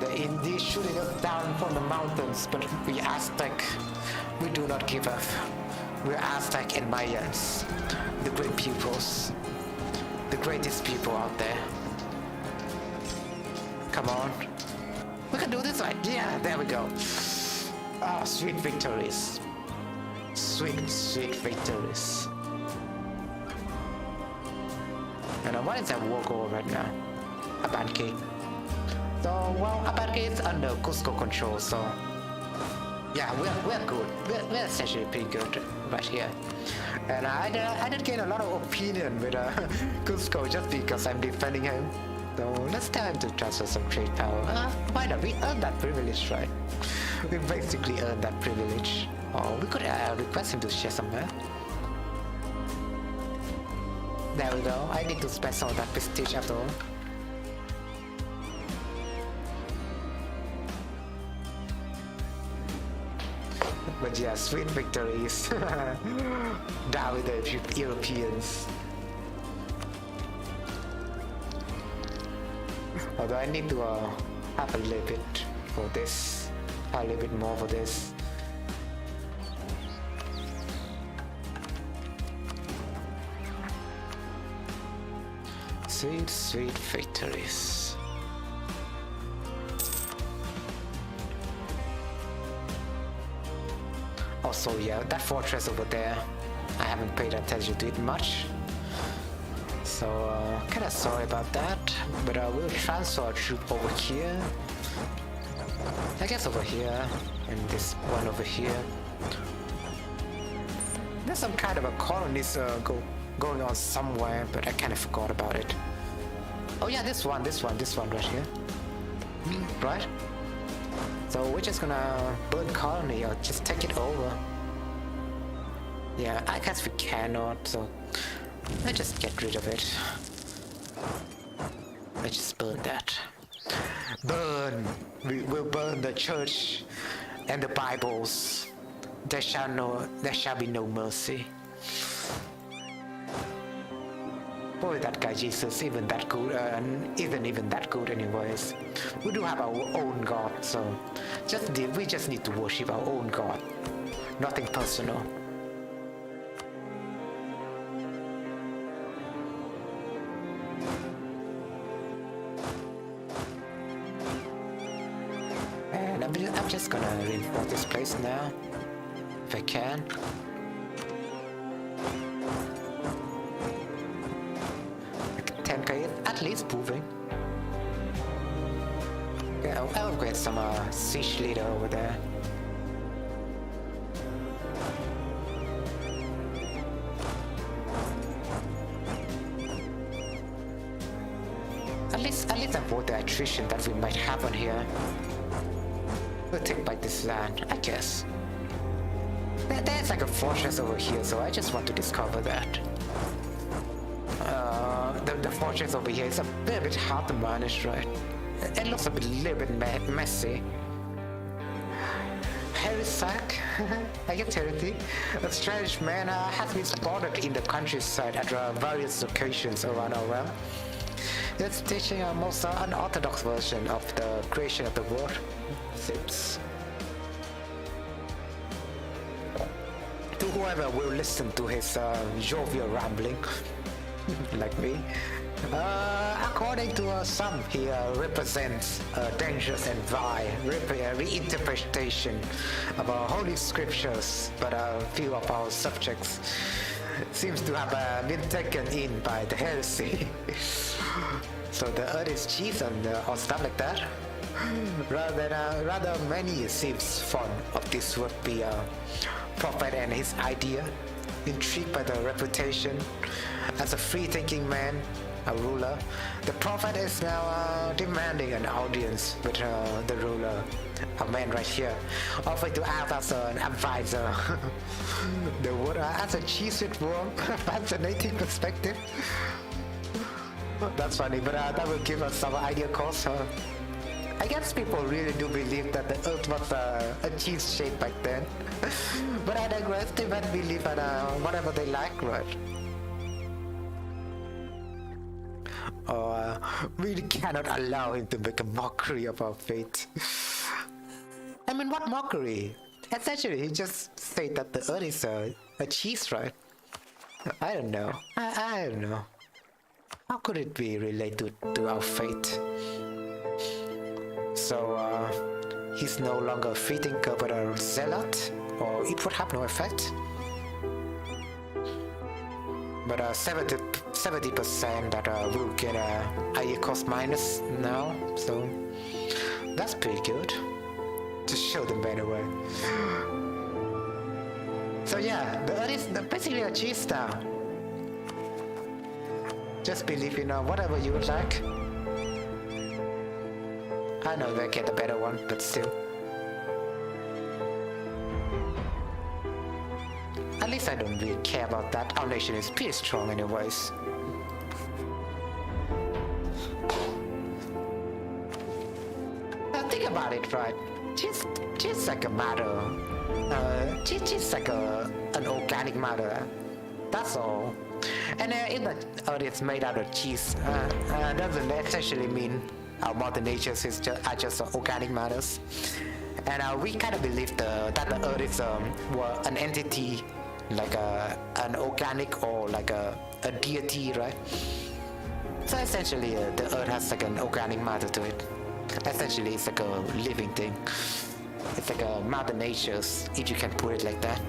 They're indeed shooting us down from the mountains, but we Aztec, we do not give up. We're Aztec and Mayans, the great peoples, the greatest people out there. Come on. We can do this right. Yeah, there we go. Ah, sweet victories. Sweet victories. And what is that war goal right now? Abanke. So, well, Abanke is under Cusco control, so yeah, we're good. We're essentially pretty good right here. And I did gain a lot of opinion with Cusco just because I'm defending him. So let's tell him to transfer some trade power. Why not? We earned that privilege, right? We basically earned that privilege. Or we could request him to share somewhere. There we go. I need to spend some of that prestige after all. But yeah, sweet victories. Down with the Europeans. Although I need to have a little bit for this. A little bit more for this. Sweet victories. Also, yeah, that fortress over there, I haven't paid attention to it much. So, kinda sorry about that, but we'll transfer our troop over here. I guess over here, and this one over here. there's some kind of a colonist going on somewhere, but I kind of forgot about it. Oh yeah, this one right here. Right? So we're just gonna burn colony or just take it over. Yeah, I guess we cannot, so let's just get rid of it. Let's just burn that. Burn! We will burn the church and the Bibles. There shall be no mercy. Boy, that guy Jesus even that good, isn't even that good anyways. We do have our own God, so we just need to worship our own God. Nothing personal. And I'm just gonna reinforce this place now, if I can. Like 10k at least moving. Yeah, I'll get some siege leader over there. At least avoid the attrition that we might have on here. We'll take back this land, I guess. There's like a fortress over here, so I just want to discover that. The fortress over here is a little bit hard to manage, right? It looks a little bit messy. Heretic? I get heretic. A strange man has been spotted in the countryside at various locations around our realm. It's teaching a most unorthodox version of the creation of the world. Sips. To whoever will listen to his jovial rambling, like me, according to some, he represents a dangerous and vile reinterpretation of our holy scriptures, but a few of our subjects seems to have been taken in by the heresy. So the earth is cheese or stuff like that. Rather many seems fond of this would-be prophet and his idea, intrigued by the reputation as a free-thinking man, a ruler. The prophet is now demanding an audience with the ruler, a man right here, offering to act as an advisor. The word as a cheese with worm, fascinating perspective. That's funny, but that will give us some idea course. I guess people really do believe that the earth was a cheese shape back then. But I digress, they might believe in whatever they like, right? We cannot allow him to make a mockery of our fate. I mean, what mockery? Essentially, he just said that the earth is a cheese, right? I don't know. I don't know. How could it be related to our fate? So, he's no longer a free thinker but a zealot, or it would have no effect. But 70% that will get a IA cost minus now, so that's pretty good. To show them better way. So yeah, the earth is basically a cheese now. Just believe in whatever you would like. I know they get a better one, but still. At least I don't really care about that. Our nation is pretty strong anyways. Now think about it, right? Just like a matter. Just like an organic matter. That's all. And if the earth is made out of cheese, doesn't essentially mean our mother nature is just organic matters. And we kind of believe that the earth is an entity, like an organic or like a deity, right? So essentially the earth has like an organic matter to it. Essentially it's like a living thing. It's like a mother nature's, if you can put it like that.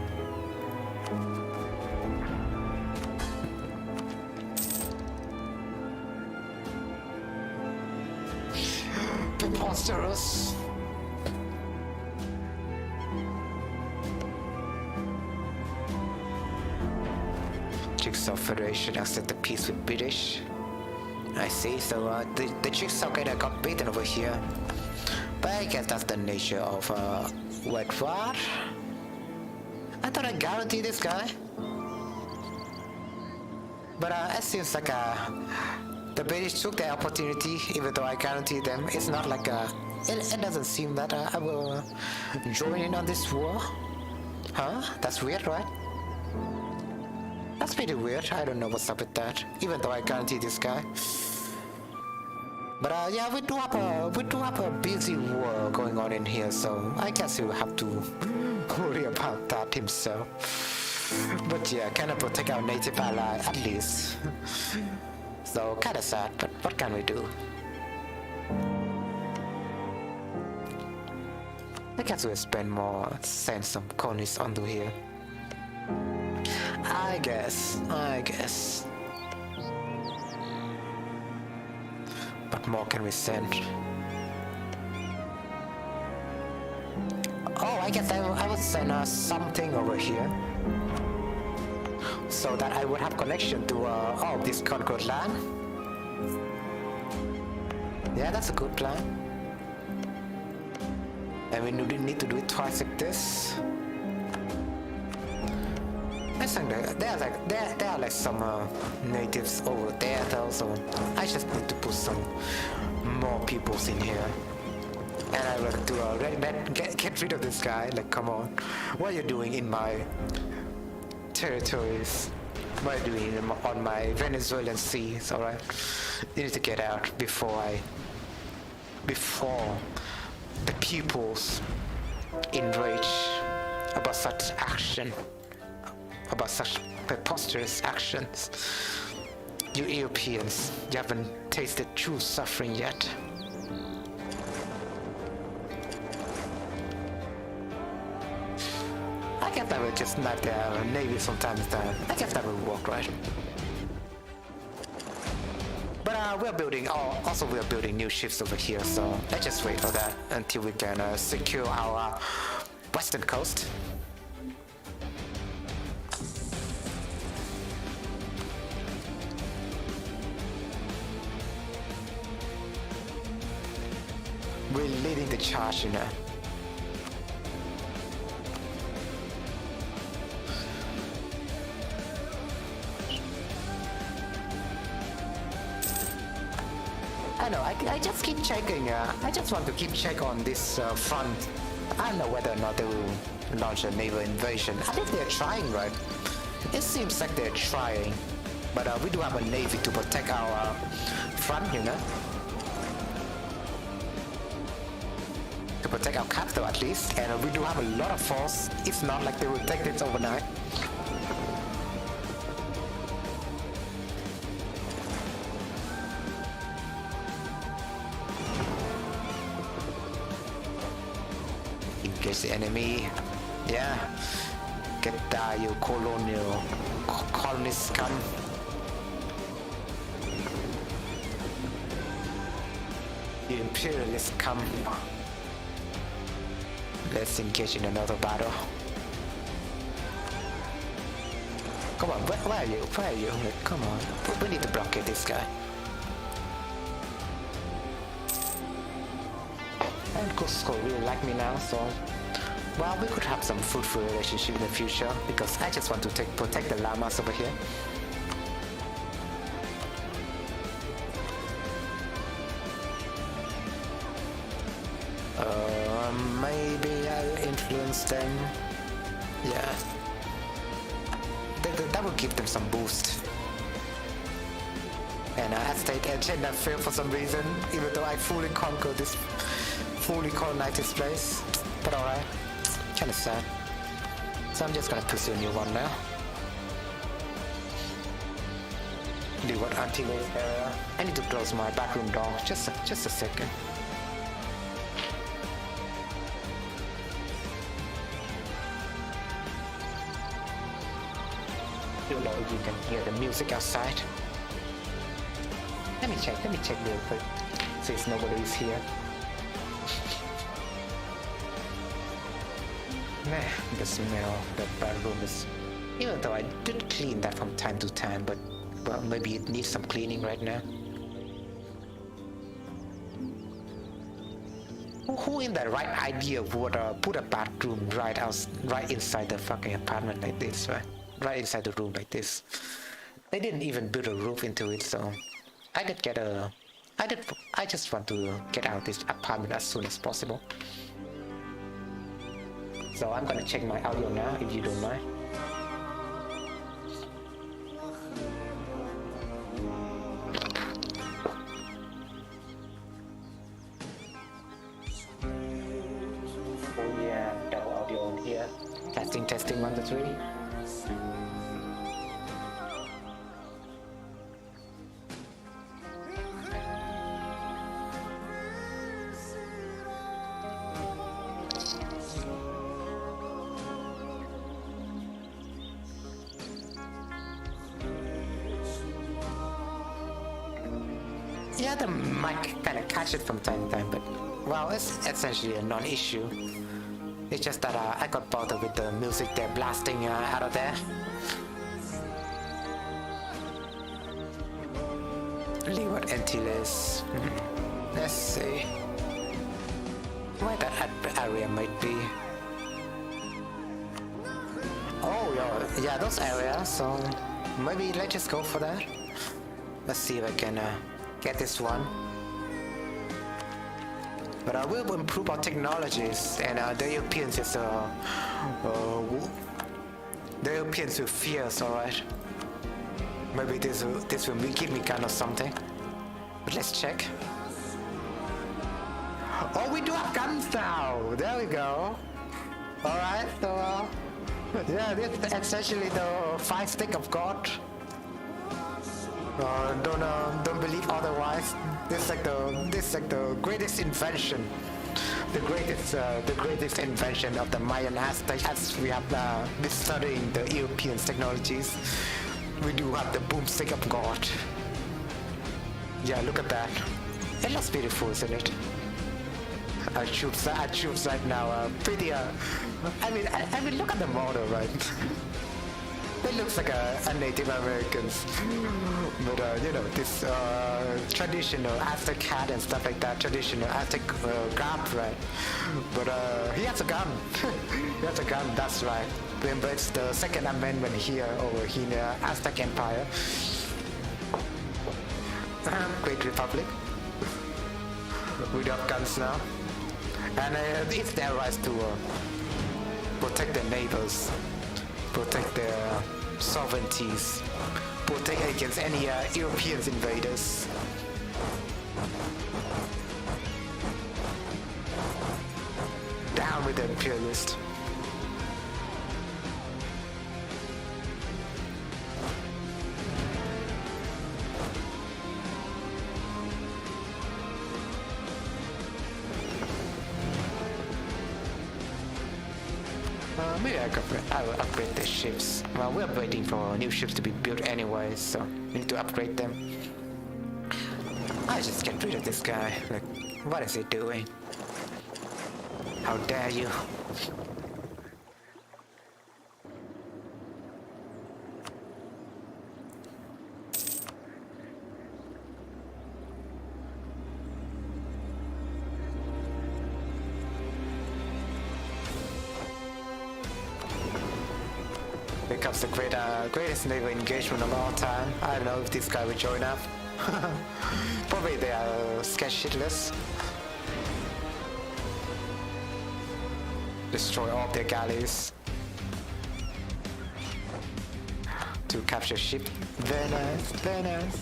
Preposterous. so Federation accept the peace with British. I see, so the chiefs kinda got beaten over here. But I guess that's the nature of World War. I thought I guaranteed this guy. But it seems like the British took their opportunity, even though I guaranteed them. It's not like it doesn't seem that I will join in on this war. Huh? That's weird, right? That's pretty weird. I don't know what's up with that. Even though I guarantee this guy. But yeah, we do have a busy war going on in here, so I guess he'll have to worry about that himself. But yeah, kind of protect our native ally at least. So kind of sad, but what can we do? I guess we'll spend more, send some colonists onto here. I guess. What more can we send? Oh, I guess I would send something over here, so that I would have connection to this conquered land. Yeah, that's a good plan. And we need to do it twice like this. I think there are like some natives over there though, so I just need to put some more peoples in here. And I will to get rid of this guy. Like, come on, what are you doing in my territories? What are you doing on my Venezuelan seas? All right, you need to get out before the peoples enrage about such action, about such preposterous actions. You Europeans, you haven't tasted true suffering yet. I guess that would just snipe their navy sometimes. I guess that would work, right? But we're building, also we're building new ships over here, so let's just wait for that until we can secure our western coast. We're leading the charge, you know. I know, I just keep checking, I just want to keep check on this front. I don't know whether or not they will launch a naval invasion. I think they're trying, right? It seems like they're trying. But we do have a navy to protect our front, you know? To protect our capital at least. And we do have a lot of force. It's not like they will take this overnight. Engage the enemy. Yeah. Get you colonists come. The imperialists come. Let's engage in another battle. Come on, where are you? Where are you? Like, come on. We need to blockade this guy. And Cusco really like me now, so well, we could have some fruitful relationship in the future because I just want to protect the llamas over here. Maybe I'll influence them. Yeah. That will give them some boost. And Aztec agenda failed for some reason, even though I fully colonized this place. But alright. Kinda sad. So I'm just gonna pursue a new one now. Do what anti-wave area. I need to close my backroom door. Just a second. You know you can hear the music outside. Let me check real quick. Since nobody is here. Man, the smell of that bedroom is Even though I did clean that from time to time, but well, maybe it needs some cleaning right now. Who in the right idea would put a bathroom right inside the fucking apartment like this, right? Right inside the room like this. They didn't even build a roof into it, so I just want to get out of this apartment as soon as possible. So I'm gonna check my audio now, if you don't mind. Oh yeah, double audio on here. Testing, 1, 2, 3. Yeah, the mic kind of catch it from time to time, but well, it's essentially a non-issue. It's just that I got bothered with the music they're blasting out of there. Leeward Antilles. Let's see where that area might be. Oh yeah, those areas. So maybe let's just go for that. Let's see if I can get this one. But I will improve our technologies, and the Europeans is the Europeans will fear us, alright. Maybe this will give me kind of something. But let's check. Oh, we do have guns now. There we go. Alright, so yeah, this is essentially the 5 stick of God. Don't believe otherwise. This is like the greatest invention, the greatest invention of the Mayan Aztec. As we have been studying the European technologies, we do have the boomstick of God. Yeah, look at that. It looks beautiful, isn't it? Our troops right now are pretty. I mean, look at the model, right? It looks like a Native Americans, but you know, this traditional Aztec hat and stuff like that, traditional Aztec garb, right? But he has a gun. He has a gun. That's right. Remember, it's the Second Amendment here over here in the Aztec Empire. Great Republic. We do have guns now, and it's their right to protect their neighbors, protect their sovereignties, protect against any European invaders. Down with the imperialist. Maybe I will upgrade the ships. Well, we're waiting for new ships to be built anyway, so we need to upgrade them. I just get rid of this guy. Like, what is he doing? How dare you? Here comes the greatest naval engagement of all time. I don't know if this guy will join up. Probably they are scared shitless. Destroy all their galleys to capture ship. Very nice, very nice.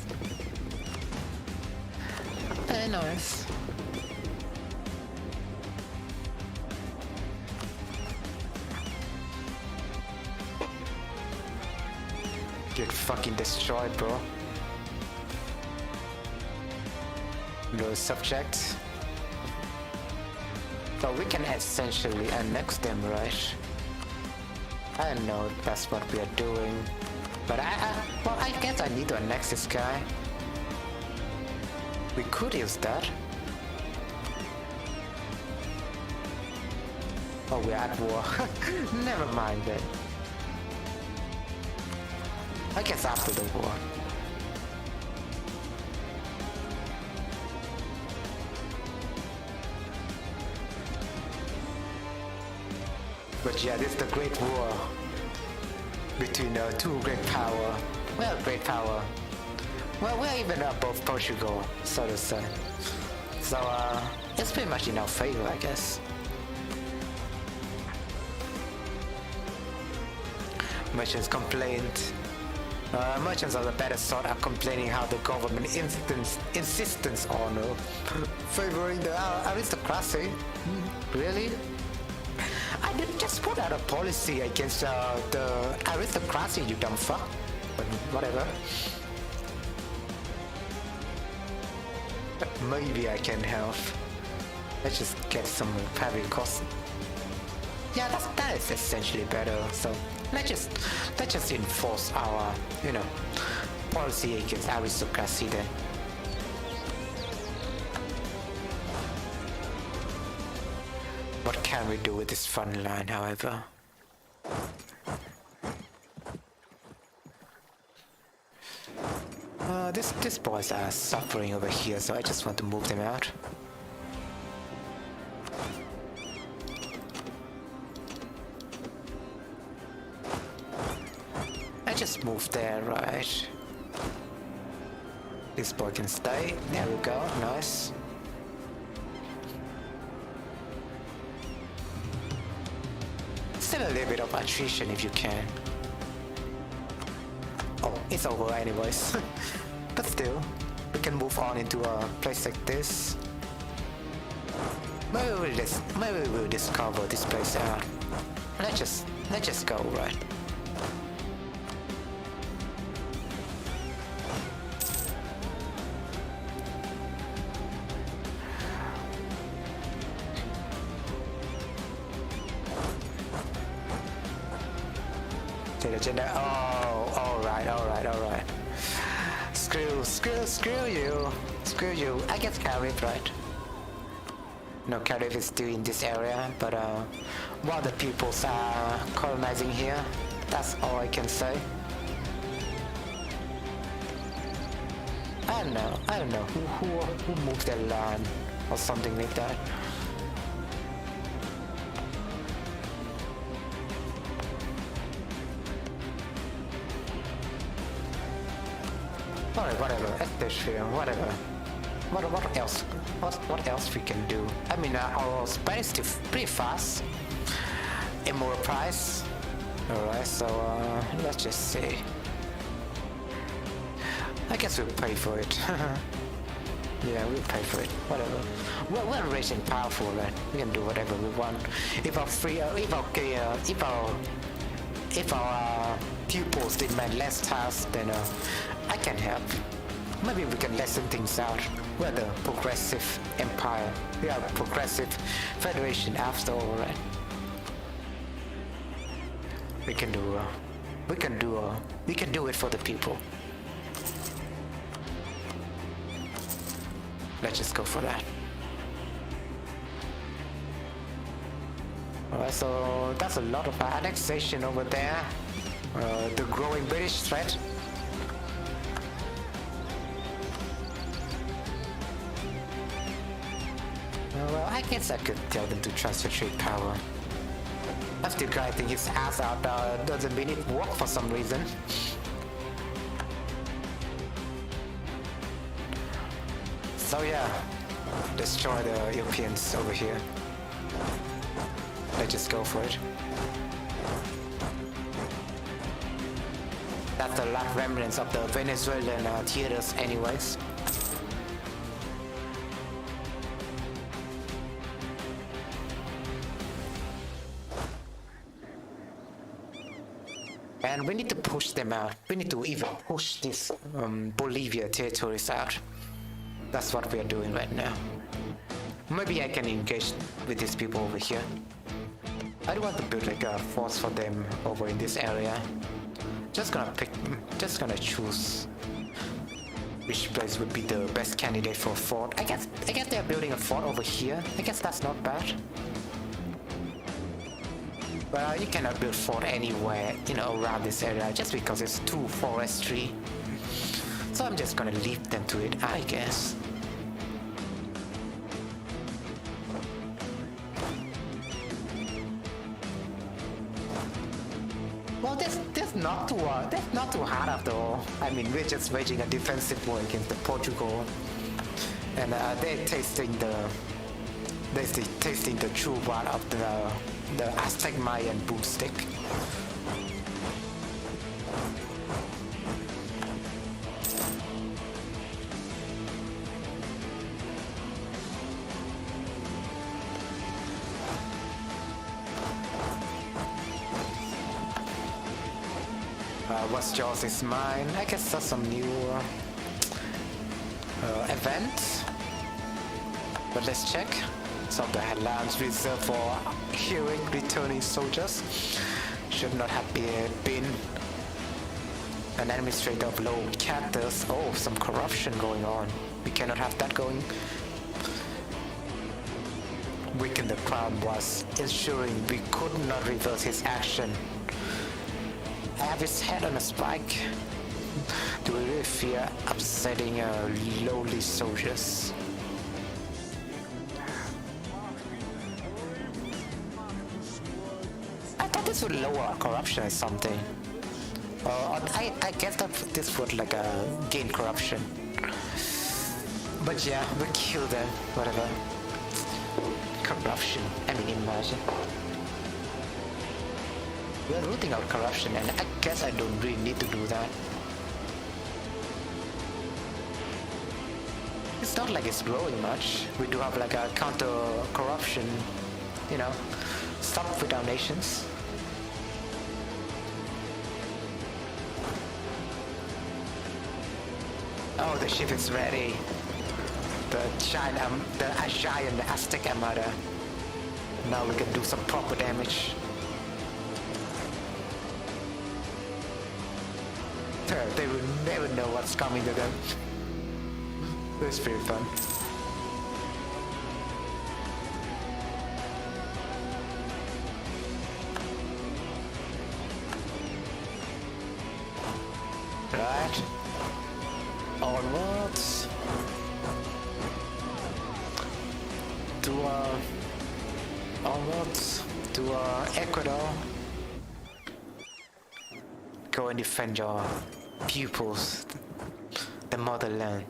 Very nice. Get fucking destroyed, bro. No subject. So we can essentially annex them, right? I don't know if that's what we are doing. But well, I guess I need to annex this guy. We could use that. Oh, we're at war. Never mind then. I guess after the war. But yeah, this is the Great War between two great power. Well, great power. Well, we're even above Portugal, so to say. So it's pretty much in our favor, I guess. Merchants complained. Merchants of the better sort are complaining how the government insistence on favoring the aristocracy. Really? I didn't just put out a policy against the aristocracy, you dumb fuck. But whatever. Maybe I can help. Let's just get some parry costs. Yeah, that is essentially better. So let's just enforce our policy against aristocracy then. What can we do with this front line, however? These boys are suffering over here, so I just want to move them out. I just moved there, right? This boy can stay. There we go, nice. Still a little bit of attrition if you can. Oh, it's over anyways. But still, we can move on into a place like this. Maybe we'll discover this place out. Let's just go, right? Take agenda. Oh, alright. Screw you. I guess Carib, right? No, Carib is still in this area, but while the peoples are colonizing here, that's all I can say. I don't know who moved their land or something like that. Alright, whatever. Whatever. What else we can do? I mean, our spread is still pretty fast. Immoral price. Alright, so let's just see. I guess we'll pay for it. Yeah, we'll pay for it. Whatever. We're rich and powerful, right? We can do whatever we want. If our pupils demand less tasks, then I can help. Maybe we can lessen things out. We're the progressive empire. We are a progressive federation after all, right? We can do it for the people. Let's just go for that. Alright, so that's a lot of annexation over there. The growing British threat. Well, I guess I could tell them to transfer trade power. After grinding his ass out doesn't mean it work for some reason. So yeah, destroy the Europeans over here. Let's just go for it. That's the last remnants of the Venezuelan theaters anyways. And we need to push them out. We need to even push these Bolivia territories out. That's what we are doing right now. Maybe I can engage with these people over here. I don't want to build like a force for them over in this area. Just gonna choose which place would be the best candidate for a fort. I guess they're building a fort over here. I guess that's not bad. Well, you cannot build fort anywhere, you know, around this area just because it's too forestry. So I'm just gonna leave them to it, I guess. Well, that's not too hard after all. I mean, we're just waging a defensive war against the Portugal, and they're tasting the true part of the Aztec Mayan boomstick. What's yours is mine. I guess that's some new event. But let's check. Some of the headlands reserved for heroic returning soldiers should not have been an administrator of low characters. Oh, some corruption going on. We cannot have that going. Weaken the crown was ensuring we could not reverse his action. Have his head on a spike. Do we really fear upsetting lowly soldiers? I thought this would lower corruption or something. I guess that this would like gain corruption. But yeah, we kill them, whatever. Corruption, I mean imagine. We're rooting out corruption, and I guess I don't really need to do that. It's not like it's growing much. We do have like a counter-corruption, you know, stuff with our nations. Oh, the ship is ready. The giant Aztec Armada. Now we can do some proper damage. They will never know what's coming to them. It's pretty fun. Right. Onwards. Onwards to Ecuador. Go and defend your pupils, the motherland.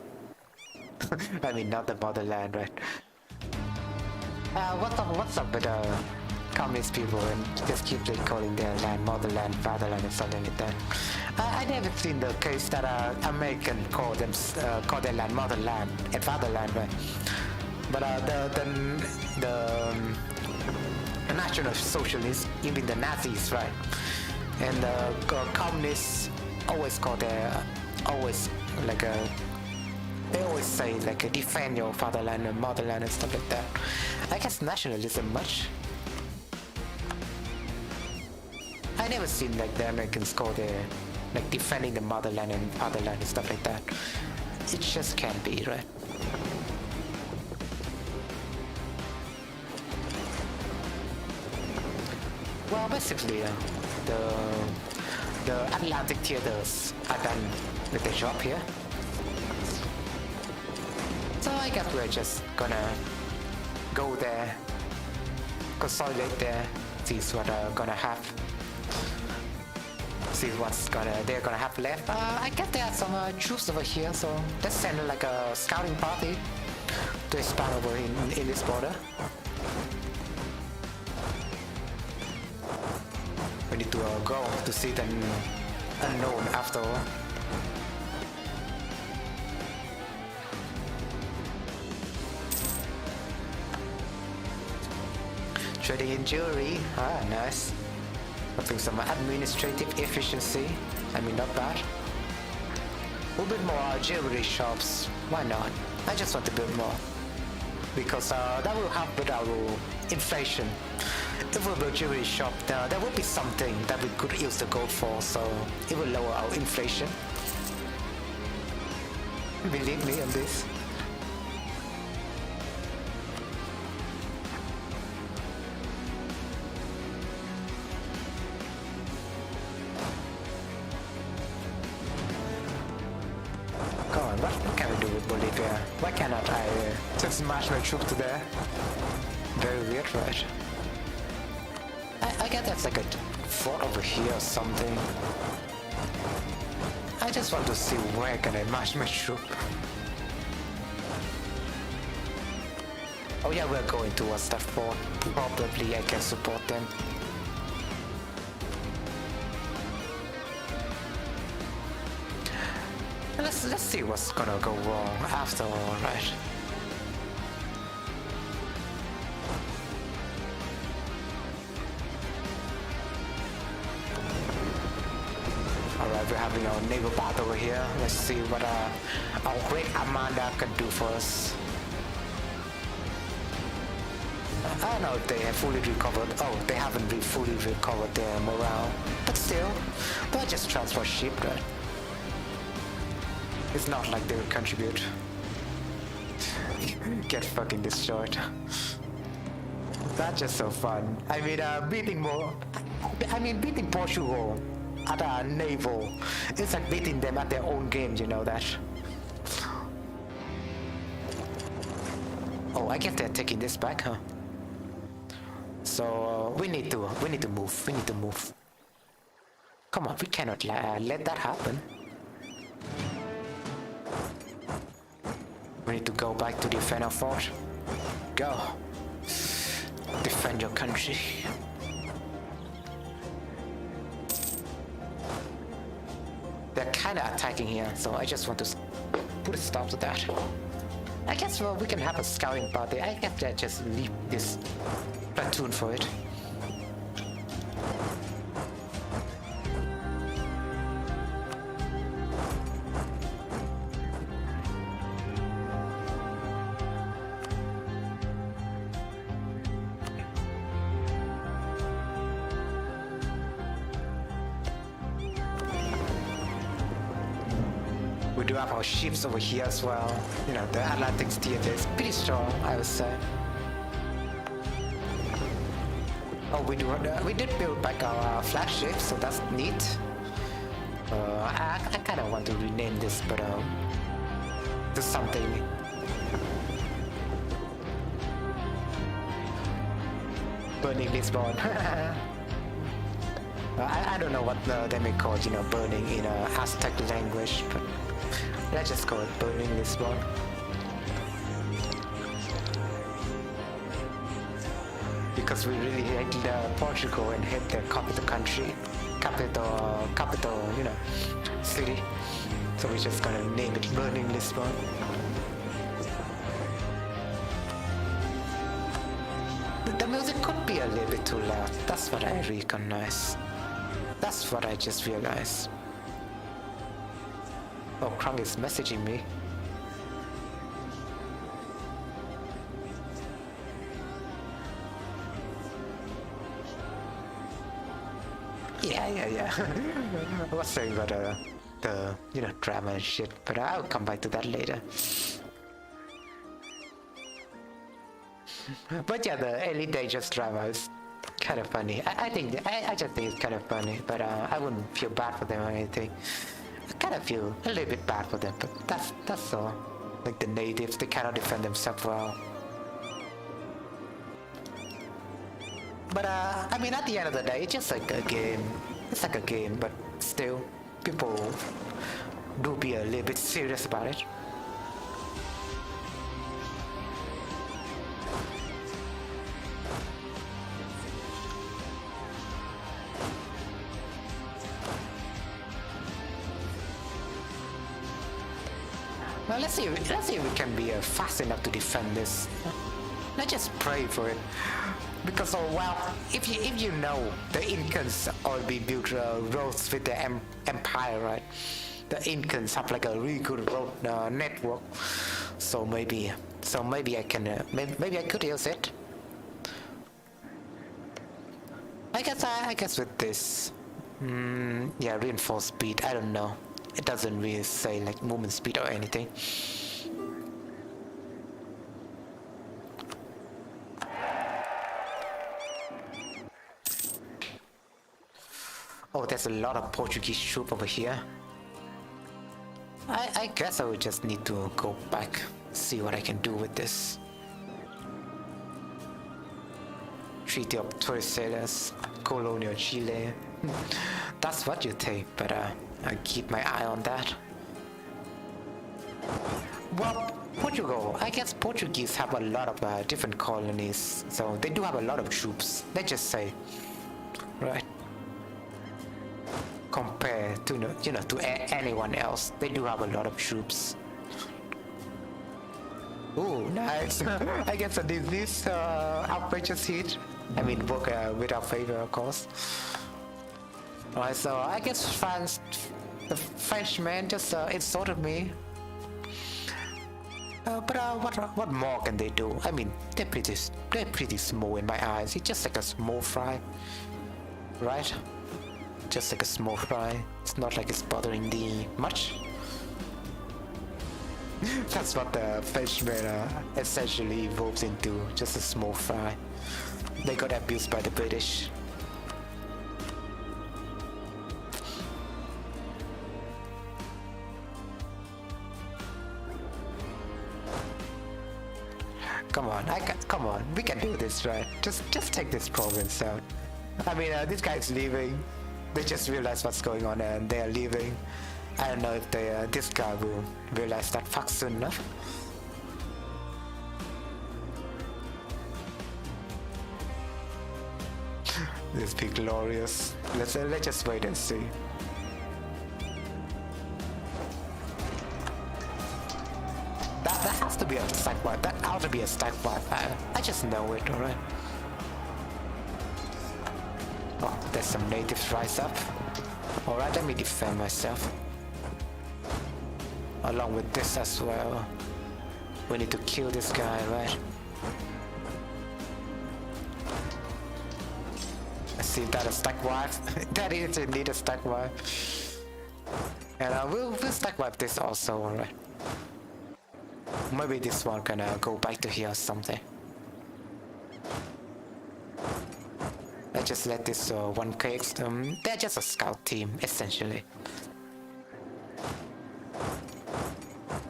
I mean, not the motherland, right? What's up with communist people and just keep calling their land motherland, fatherland, and something like that? I never seen the case that American call their land motherland and fatherland, right? But the National Socialists, even the Nazis, right? And the communists always call they always say like defend your fatherland and motherland and stuff like that. I guess nationalism much. I never seen like the Americans call their like defending the motherland and fatherland and stuff like that. It just can't be, right? Well, basically, the Atlantic theaters are done with their job here. So I guess we're just gonna go there, consolidate there, see what gonna have, see what's they're gonna have left. I guess there are some troops over here, so let's send like a scouting party to expand over in this border. We need to go to see the unknown after all. Trading in jewelry, nice. Having some administrative efficiency, I mean not bad. We'll build more jewelry shops, why not? I just want to build more. Because that will help with our inflation. If we build jewelry shop, there will be something that we could use the gold for, so it will lower our inflation. Believe me on this. Bolivia. Why cannot I just march my troops to there? Very weird, right? I guess that's like a fort over here or something. I just want to see where can I march my troop. Oh yeah, we're going towards that fort. Probably I can support them. Let's see what's gonna go wrong after all, right? Alright, we're having our naval battle over here. Let's see what our great Amanda can do for us. I don't know if they have fully recovered. Oh, they haven't fully recovered their morale. But still, they're just transport ship, right? It's not like they will contribute. Get fucking destroyed. That's just so fun. I mean, beating Portugal at our naval. It's like beating them at their own game, you know that? Oh, I guess they're taking this back, huh? So we need to move. We need to move. Come on, we cannot let that happen. We need to go back to defend our fort. Go. Defend your country. They're kind of attacking here, so I just want to put a stop to that. I guess we can have a scouting party. I guess I just leave this platoon for it. We do have our ships over here as well. You know, the Atlantic theater is pretty strong, I would say. Oh, we did build back our flagship, so that's neat. I kind of want to rename this, but do something. Burning Lisbon. I don't know what they may call it, you know, burning in Aztec language, but let's just call it Burning Lisbon. Because we really hate Portugal and hate their capital country, capital, you know, city. So we're just gonna name it Burning Lisbon. The music could be a little bit too loud. That's what I recognize. That's what I just realized. Oh, Krung is messaging me. Yeah. I was saying about the you know, drama and shit, but I'll come back to that later. But yeah, the Elite Dangerous drama is kind of funny. I just think it's kind of funny, but I wouldn't feel bad for them or anything. I kind of feel a little bit bad for them, but that's all. Like the natives, they cannot defend themselves well. But I mean, at the end of the day, it's just like a game. It's like a game, but still, people do be a little bit serious about it. Well, let's see if we can be fast enough to defend this. Let's just pray for it. Because, oh well, if you know, the Incans already built roads with the empire, right? The Incans have like a really good road network. So maybe I can, maybe I could use it. I guess with this, yeah, reinforced speed. I don't know. It doesn't really say like movement speed or anything. Oh, there's a lot of Portuguese troops over here. I guess I would just need to go back, see what I can do with this. Treaty of Torres, Colonial Chile. That's what you think, but I keep my eye on that. Well, Portugal. I guess Portuguese have a lot of different colonies, so they do have a lot of troops. Let's just say, right? Compared to to anyone else, they do have a lot of troops. Ooh, nice. I guess a disease outbreak just hit. I mean, work with our favor, of course. Alright, so I guess France, the Frenchman just insulted me. But what more can they do? I mean, they're pretty small in my eyes. It's just like a small fry, right? Just like a small fry. It's not like it's bothering thee much. That's what the Frenchman essentially evolves into, just a small fry. They got abused by the British. Come on, come on, we can do this, right? Just take this province out. I mean, this guy's leaving. They just realized what's going on and they are leaving. I don't know if this guy will realize that fuck soon enough. This be glorious. Let's just wait and see. That has to be a stack wipe. That ought to be a stack wipe. I just know it, alright. Oh, there's some natives rise up. Alright, let me defend myself. Along with this as well. We need to kill this guy, right? Let's see if that's a stack wipe. That is indeed a stack wipe. And we'll stack wipe this also, alright. Maybe this one can go back to here or something. Let's just let this 1k they're just a scout team, essentially.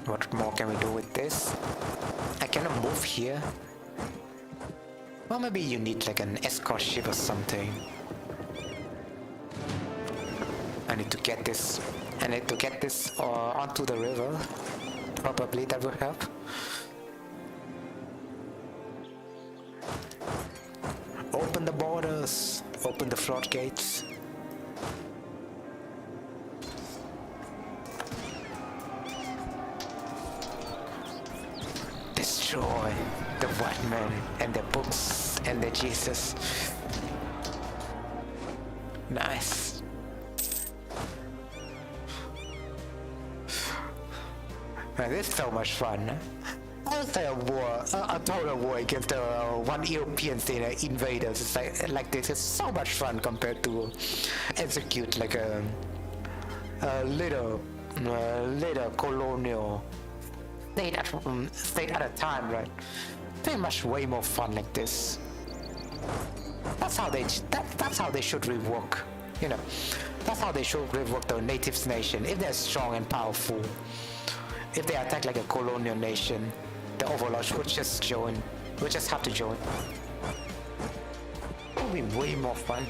What more can we do with this? I cannot move here. Well, maybe you need like an escort ship or something. I need to get this. I need to get this onto the river. Probably that will help. Open the borders. Open the floodgates. Destroy the white men and their books and their Jesus. Nice. Man, this is so much fun. I would say a total war against one European invaders. It's like this is so much fun compared to execute like a little colonial state at a time, right? Very much way more fun like this. That's how they should rework. You know, that's how they should rework the natives nation if they're strong and powerful. If they attack like a colonial nation, the overlords would just join. We just have to join. It would be way more fun.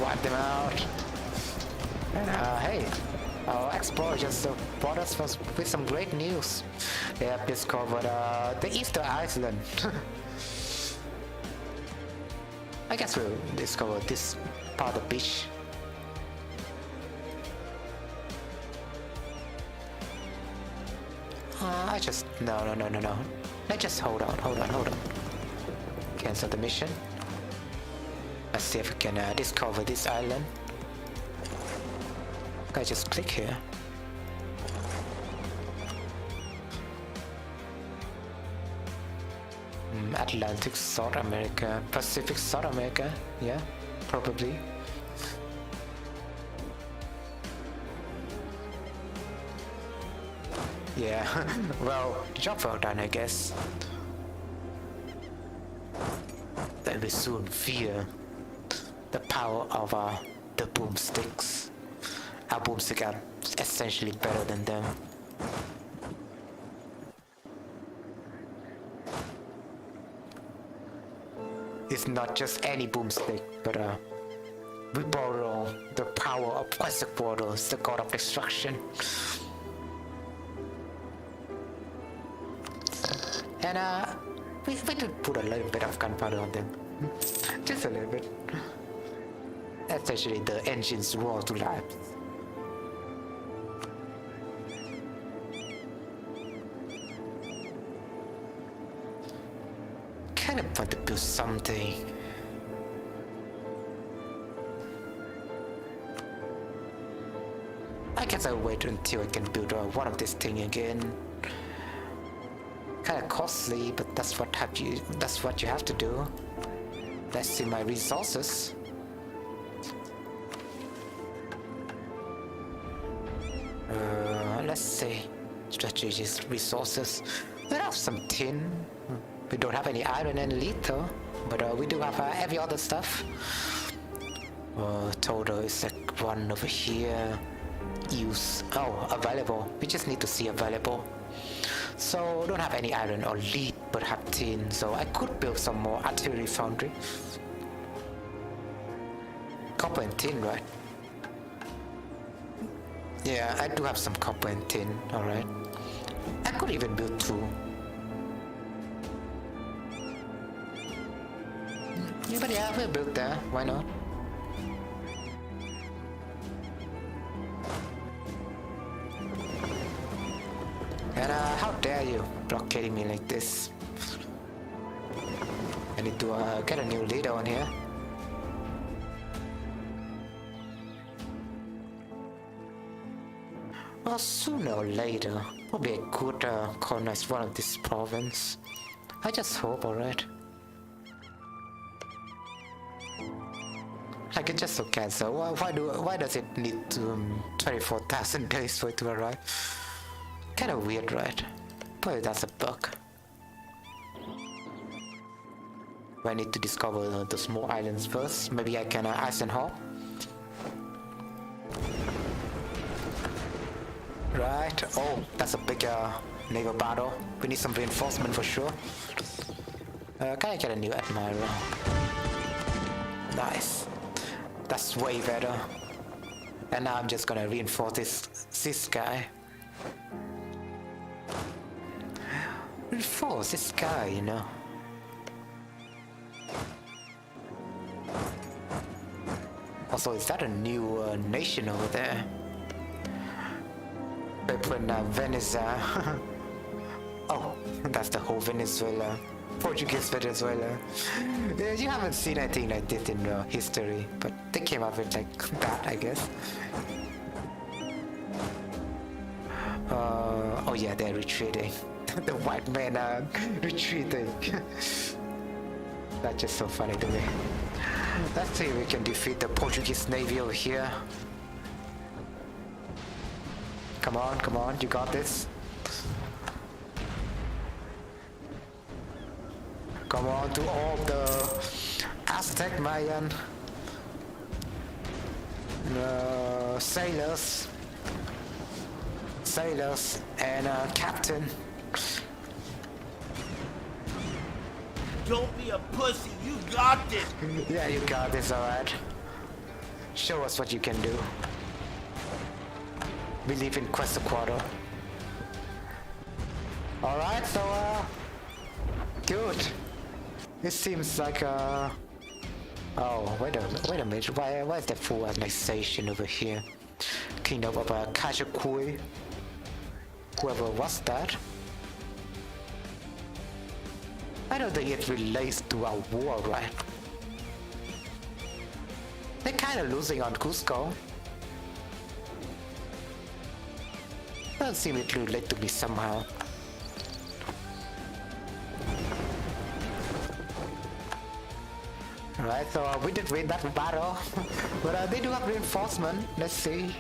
Wipe them out. And hey, our explorer just brought us with some great news. They have discovered the Easter Island. I guess we'll discover this part of the beach. No. Let's just hold on. Cancel the mission. Let's see if we can discover this island. I just click here. Atlantic South America, Pacific South America, yeah, probably. Yeah, well, job well done, I guess. They will soon fear the power of the boomsticks. Our boomsticks are essentially better than them. It's not just any boomstick, but we borrow the power of Aztec, the god of destruction. And we did put a little bit of gunpowder on them. Just a little bit. Essentially the engines roar to life. Kind of want to build something. I guess I'll wait until I can build one of this thing again. Kind of costly, but that's what you have to do. Let's see my resources. Let's see. Strategies, resources. We have some tin. We don't have any iron and lead though, but we do have every other stuff. Total is like one over here. Use. Oh, available. We just need to see available. So don't have any iron or lead, but have tin. So I could build some more artillery foundry. Copper and tin, right? Yeah, I do have some copper and tin. All right. I could even build two. Yeah, but yeah, we'll build there. Why not? And how dare you blockading me like this? I need to get a new leader on here. Well, sooner or later, probably I could colonize one of this province. I just hope, alright. Like it's just so cancel. Why does it need 24,000 days for it to arrive? Kind of weird, right? Probably that's a bug. I need to discover the small islands first. Maybe I can ice and hop. Right. Oh, that's a big naval battle. We need some reinforcement for sure. Can I get a new admiral? Nice. That's way better. And now I'm just gonna reinforce this guy. Reinforce this guy, you know. Also, is that a new nation over there? Venezuela. Oh, that's the whole Venezuela. Portuguese Venezuela. Yeah, you haven't seen anything like this in history, but they came up with like that, I guess. Oh yeah, they're retreating. The white men are retreating. That's just so funny to me. Let's see if we can defeat the Portuguese Navy over here. Come on, you got this. Come on to all the Aztec, Mayan sailors, and captain. Don't be a pussy. You got this. Yeah, you got this, alright. Show us what you can do. Believe in Quest Quarter. Alright, so good. It seems like oh, wait a minute. Why is there full annexation over here? Kingdom of Kajikui. Whoever was that? I don't think it relates to our war, right? They're kind of losing on Cusco. Doesn't seem it relate to me somehow. Alright, so we did win that battle. But they do have reinforcement. Let's see.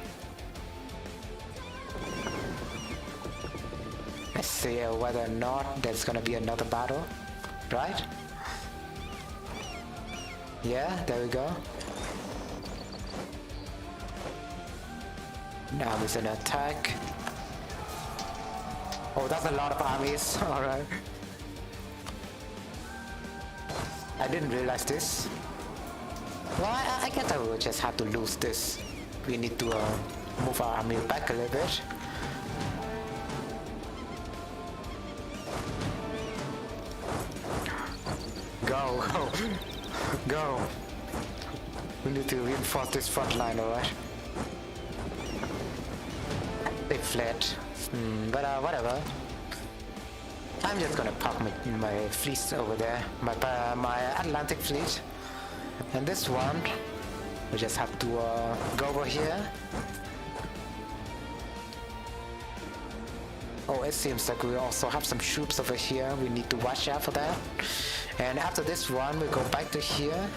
see whether or not there's gonna be another battle, right? Yeah, there we go. Now it's an attack. Oh, that's a lot of armies. Alright. I didn't realize this. Well, I guess I will just have to lose this. We need to move our army back a little bit. Go, go, go. We need to reinforce this front line, alright? They fled. But whatever. I'm just gonna park my fleet over there. My Atlantic fleet. And this one, we just have to go over here. Oh, it seems like we also have some troops over here. We need to watch out for that. And after this one, we go back to here.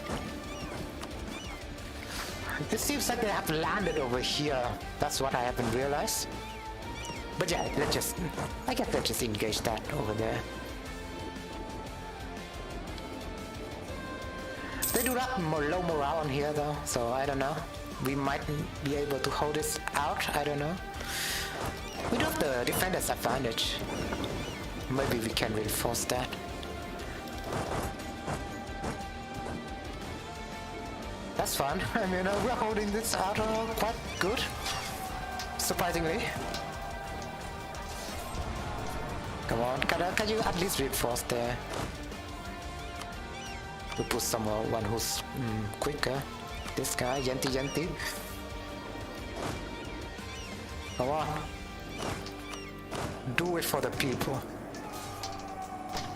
It seems like they have landed over here. That's what I haven't realized. But yeah, I guess let's just engage that over there. They do not low morale on here though, so I don't know. We might be able to hold this out, I don't know. We do have the defender's advantage. Maybe we can reinforce that. That's fun. I mean, we're holding this out quite good, surprisingly. Come on, can you at least reinforce there? We put someone who's quicker. This guy, Yenti. Come on. Do it for the people.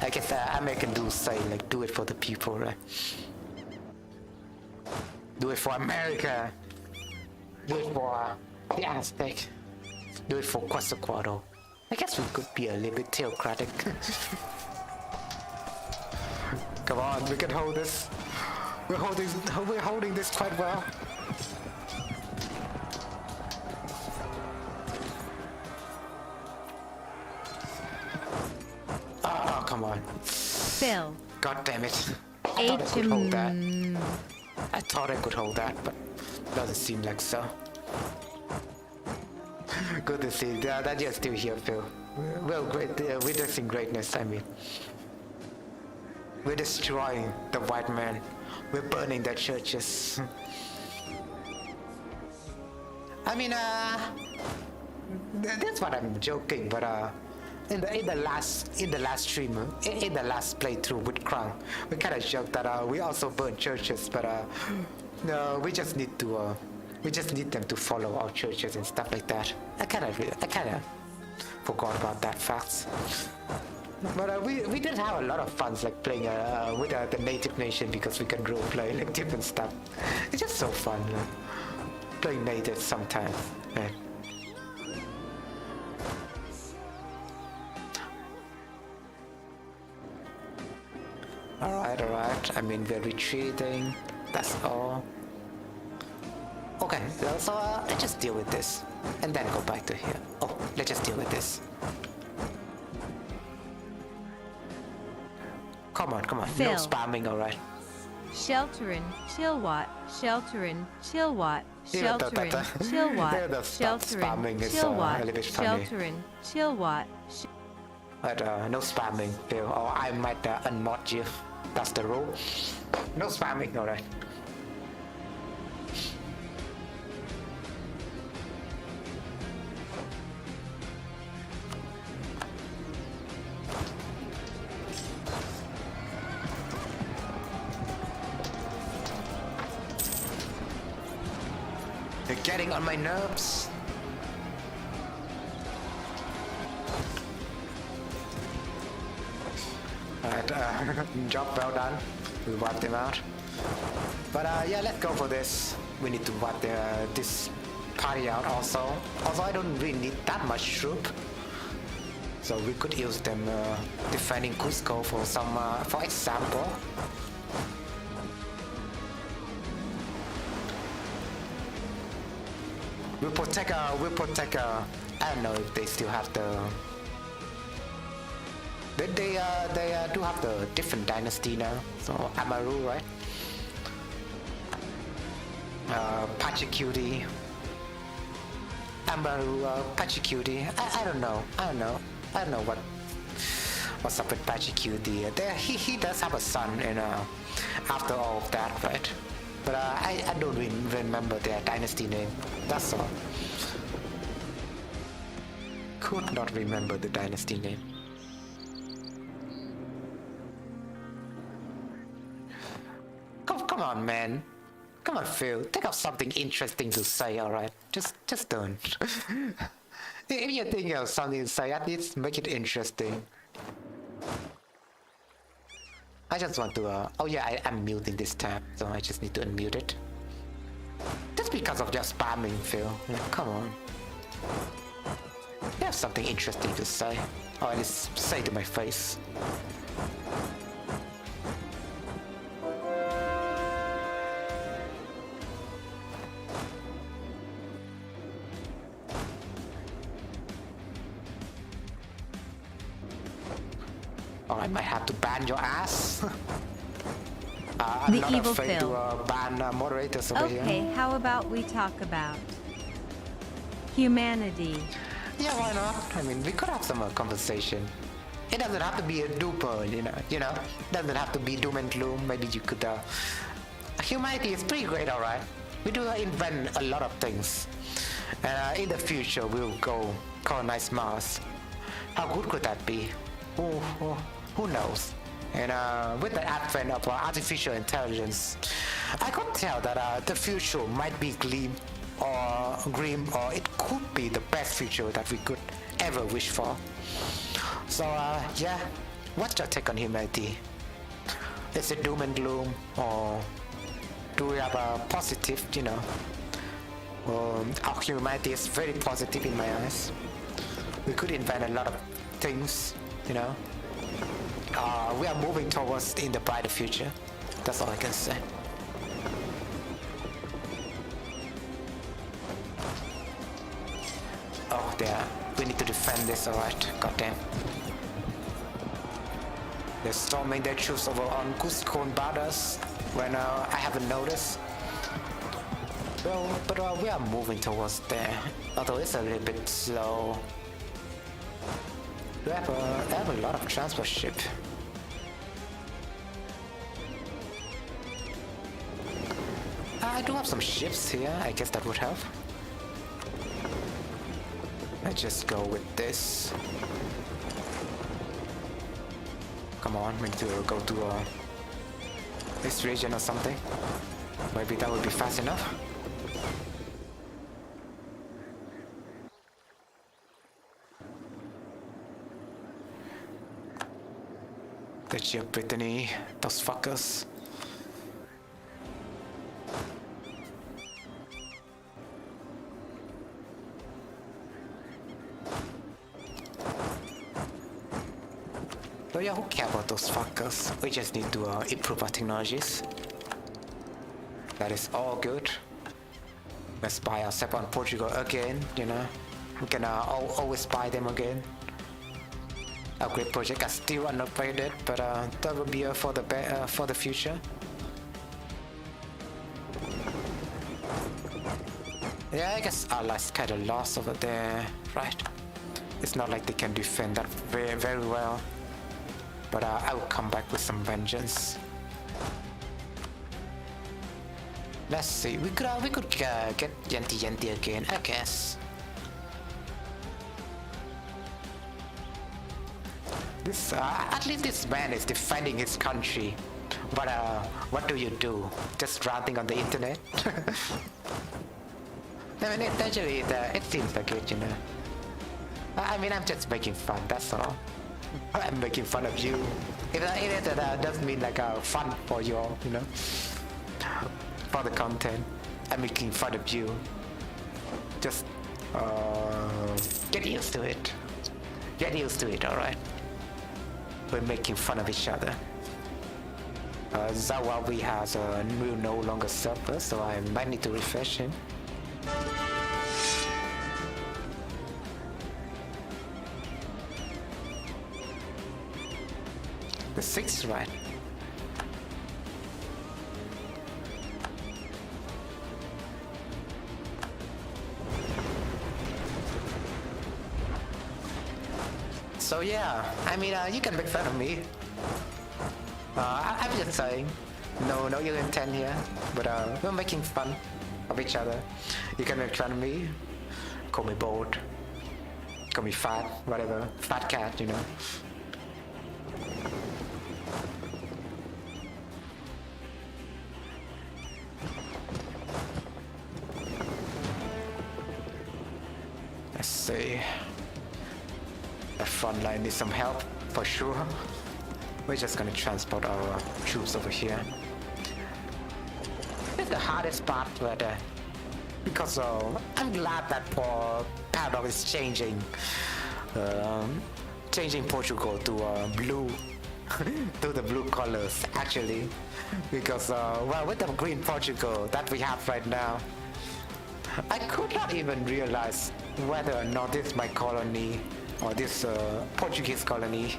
I guess American do say like, do it for the people, right? Do it for America. Do it for the Aztec. Do it for Quetzalcoatl. I guess we could be a little bit theocratic. Come on, we can hold this. We're holding this quite well. Oh, come on. Phil. God damn it. I thought I could hold that. I thought I could hold that, but doesn't seem like so. Good to see that you're still here, Phil. Well, great, witnessing greatness, I mean. We're destroying the white man. We're burning their churches. I mean, that's what I'm joking, but in the last stream, in the last playthrough with Krang, we kind of joked that we also burn churches, but no, we just need them to follow our churches and stuff like that. I kind of forgot about that fact. But we did have a lot of fun, like playing with the native nation, because we can role play like different stuff. It's just so fun, playing native sometimes, man. Alright. I mean, we're retreating. That's all. Okay, so let's just deal with this, and then go back to here. Oh, let's just deal with this. Come on. Phil. No spamming, alright. Shelterin, Chilwatt, Shelterin, Chilwatt, Yeah, Shelterin, yeah, Chilwatt, the spamming Shelterin, is a Chilwatt, little bit funny. Shelterin, Chilwatt. But no spamming, Phil, or I might unmod you. That's the rule. No spamming, alright. They're getting on my nerves. Alright, job well done. We wiped them out. But yeah, let's go for this. We need to wipe this party out also. Also, I don't really need that much troop. So we could use them defending Cusco for some, for example. We'll protect, I don't know if they still have the They do have the different dynasty now. So Amaru, right? Pachacuti. Amaru, Pachacuti. I don't know. I don't know what's up with Pachacuti. He does have a son, after all of that, right? But I don't remember their dynasty name. That's all. Could not remember the dynasty name. Come on, man. Come on, Phil. Think of something interesting to say, alright? Just don't. If you think of something to say, at least make it interesting. I just want to, oh yeah, I'm muting this tab, so I just need to unmute it. Just because of your spamming, Phil. Come on. You have something interesting to say. Or at least say to my face. Or I might have to ban your ass. I'm The not evil afraid Phil. to ban moderators over here. Okay, how about we talk about humanity? Yeah, why not? I mean, we could have some conversation. It doesn't have to be a duper, you know. Doesn't have to be doom and gloom. Maybe you could. Humanity is pretty great, alright. We do invent a lot of things, and in the future we'll go colonize Mars. How good could that be? Who knows? And with the advent of artificial intelligence, I could tell that the future might be grim, or it could be the best future that we could ever wish for. So yeah, what's your take on humanity? Is it doom and gloom, or do we have a positive, our humanity is very positive in my eyes. We could invent a lot of things, we are moving towards in the brighter future. That's all I can say. Oh, there. We need to defend this, alright. Goddamn. They're storming their troops over on Cusco and Badas when I haven't noticed. Well, but we are moving towards there. Although it's a little bit slow. We have a lot of transport ship. I do have some ships here. I guess that would help. Let's just go with this. Come on, we need to go to this region or something. Maybe that would be fast enough. The ship, Brittany, those fuckers. So yeah, who cares about those fuckers? We just need to improve our technologies. That is all good. Let's buy ourselves on Portugal again, We can always buy them again. Upgrade project are still unupgraded, but that will be for the future. Yeah, I guess Allah's kind of lost over there, right? It's not like they can defend that very, very well. But I will come back with some vengeance. Let's see. We could get Yenti again, I guess. This at least this man is defending his country. But what do you do? Just ranting on the internet? I mean, it seems like it, I mean, I'm just making fun. That's all. I'm making fun of you. That doesn't mean like fun for you all, for the content. I'm making fun of you. Just get used to it. Get used to it, alright? We're making fun of each other. Zawawi will no longer serve us, so I might need to refresh him. The 6th, right? So yeah, I mean, you can make fun of me. I'm just saying, no ill intent here, but we're making fun of each other. You can make fun of me, call me bold, call me fat, whatever, fat cat, you know. Let's see. The front line needs some help, for sure. We're just gonna transport our troops over here. It's the hardest part, but because I'm glad that Paradox is changing Portugal to blue, to the blue colors actually, because well, with the green Portugal that we have right now, I could not even realize whether or not this is my colony or this Portuguese colony.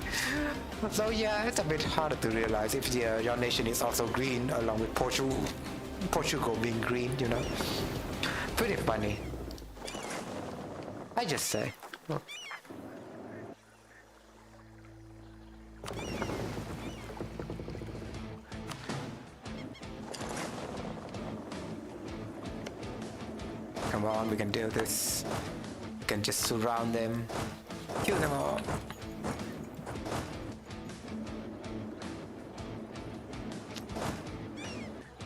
So yeah, it's a bit harder to realize if your nation is also green along with Portugal being green, you know. Pretty funny, I just say. Come on, we can do this. We can just surround them. Kill them all.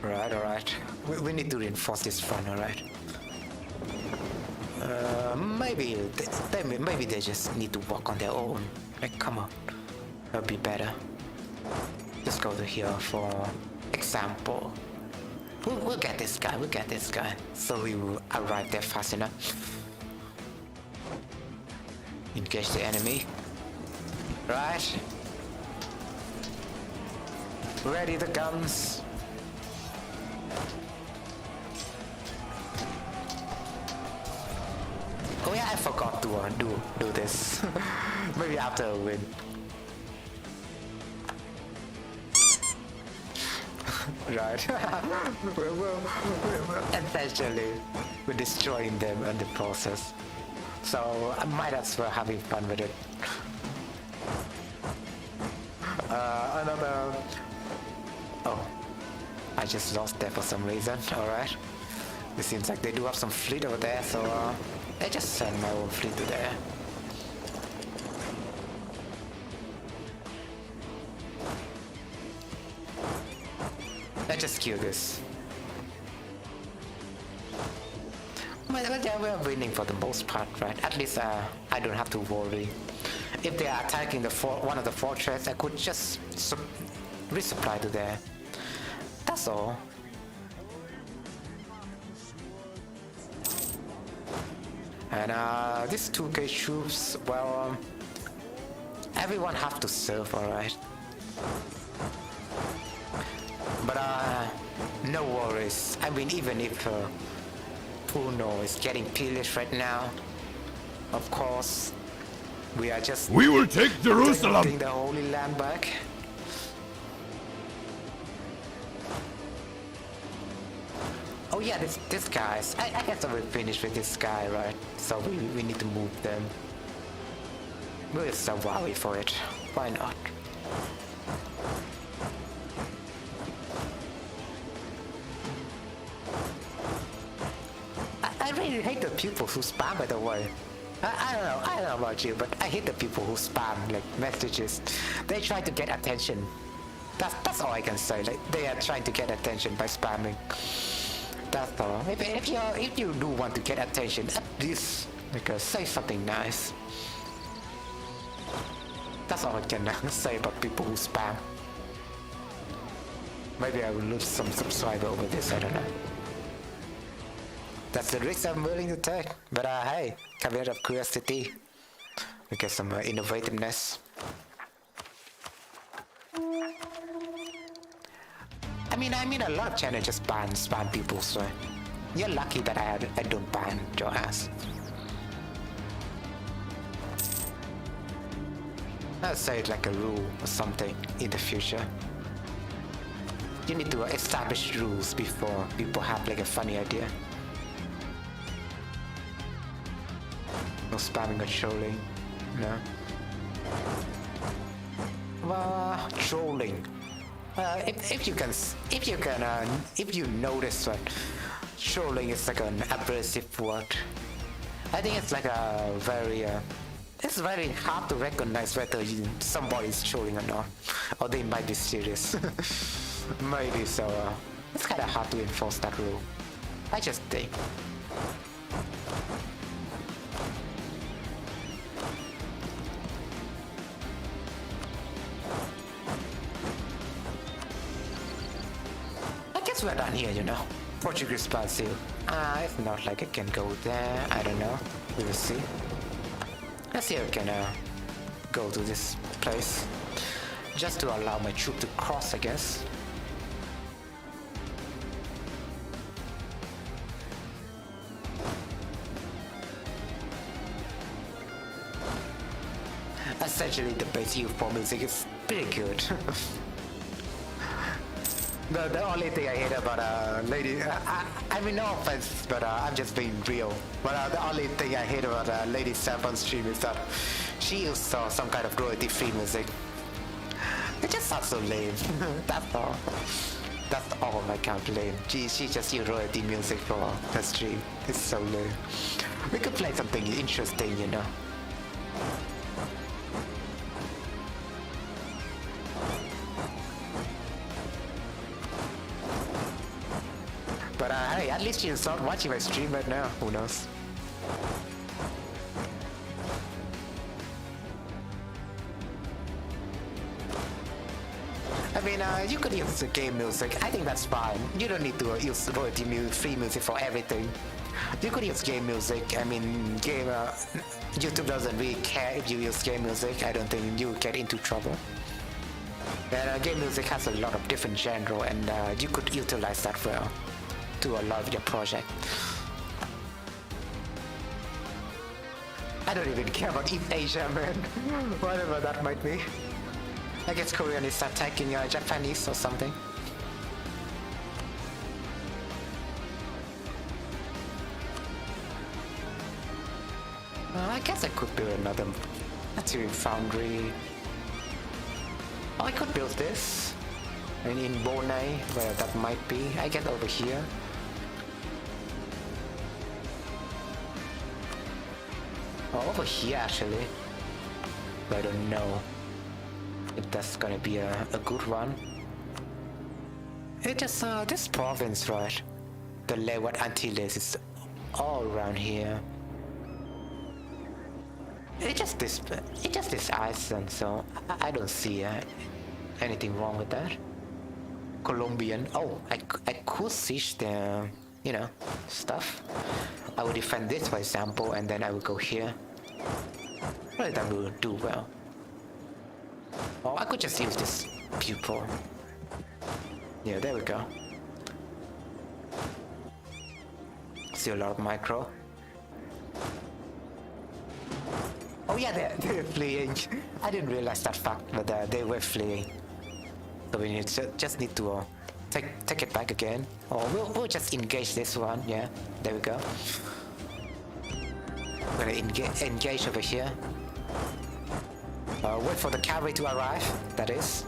Alright. We need to reinforce this front, alright? Maybe they just need to walk on their own. Like, come on. That'll be better. Just go to here for example. We'll get this guy. So we will arrive there fast enough. Engage the enemy. Right. Ready the guns. Oh yeah, I forgot to do this. Maybe after a win. Right. Essentially, we're destroying them in the process. So I might as well having fun with it. Another. Oh, I just lost there for some reason. All right. It seems like they do have some fleet over there, so I just send my own fleet to there. Let's just kill this. But yeah, we're winning for the most part, right? At least I don't have to worry. If they are attacking the one of the fortress, I could just resupply to there. That's all. And these 2K troops, well, everyone have to serve, alright? But no worries. I mean, even if Puno is getting pillaged right now, of course, we are just... We will take Jerusalem! Taking the Holy Land back. Oh yeah, this guys. I guess I will finish with this guy, right? So we need to move them. We'll survive for it. Why not? I really hate the people who spam, by the way. I don't know about you, but I hate the people who spam like messages. They try to get attention. That's all I can say. Like, they are trying to get attention by spamming. That's all. If you do want to get attention, at least say something nice. That's all I can say about people who spam. Maybe I will lose some subscriber over this, I don't know. That's the risk I'm willing to take. But hey, come out of curiosity. We get some innovativeness. I mean a lot of channels just spam people, so you're lucky that I don't ban your ass. Let's say it's like a rule or something in the future. You need to establish rules before people have like a funny idea. No spamming or trolling. No. Well, trolling. If you notice that trolling is like an abrasive word, I think it's like a very it's very hard to recognize whether somebody is trolling or not, or they might be serious. Maybe so. It's kind of hard to enforce that rule, I just think. I guess we're done here, you know. Portuguese Brazil. It's not like I can go there. I don't know. We will see. Let's see if I can go to this place. Just to allow my troop to cross, I guess. Essentially, the base EU4 music is pretty good. The only thing I hate about Lady, I mean no offense, but I'm just being real. But the only thing I hate about Lady Sap on stream is that she used some kind of royalty-free music. It just sounds so lame. That's all. That's all I complain. She just used royalty music for her stream. It's so lame. We could play something interesting, you know. But hey, at least she's not watching my stream right now. Who knows? I mean, you could use the game music. I think that's fine. You don't need to use royalty-free music for everything. You could use game music. I mean, YouTube doesn't really care if you use game music. I don't think you get into trouble. And game music has a lot of different genre, and you could utilize that well to a lot of your project. I don't even care about East Asia, man. Whatever that might be. I guess Korean is attacking Japanese or something. I guess I could build another material foundry. Oh, I could build this. And in Bonai, where that might be. I get over here. Oh, over here actually. But I don't know if that's gonna be a good one. It just this province, right? The Lewat Antilles is all around here. It's just this Iceland, so I don't see anything wrong with that. Colombian. Oh, I could siege their, you know, stuff. I will defend this, for example, and then I will go here. Well, that will do well. Oh, I could just use this pupil. Yeah, there we go. See a lot of micro. Oh yeah, they're fleeing. I didn't realize that fact, but they were fleeing. So we just need to take it back again. Or we'll just engage this one. Yeah, there we go. We're gonna engage over here. Wait for the cavalry to arrive. That is.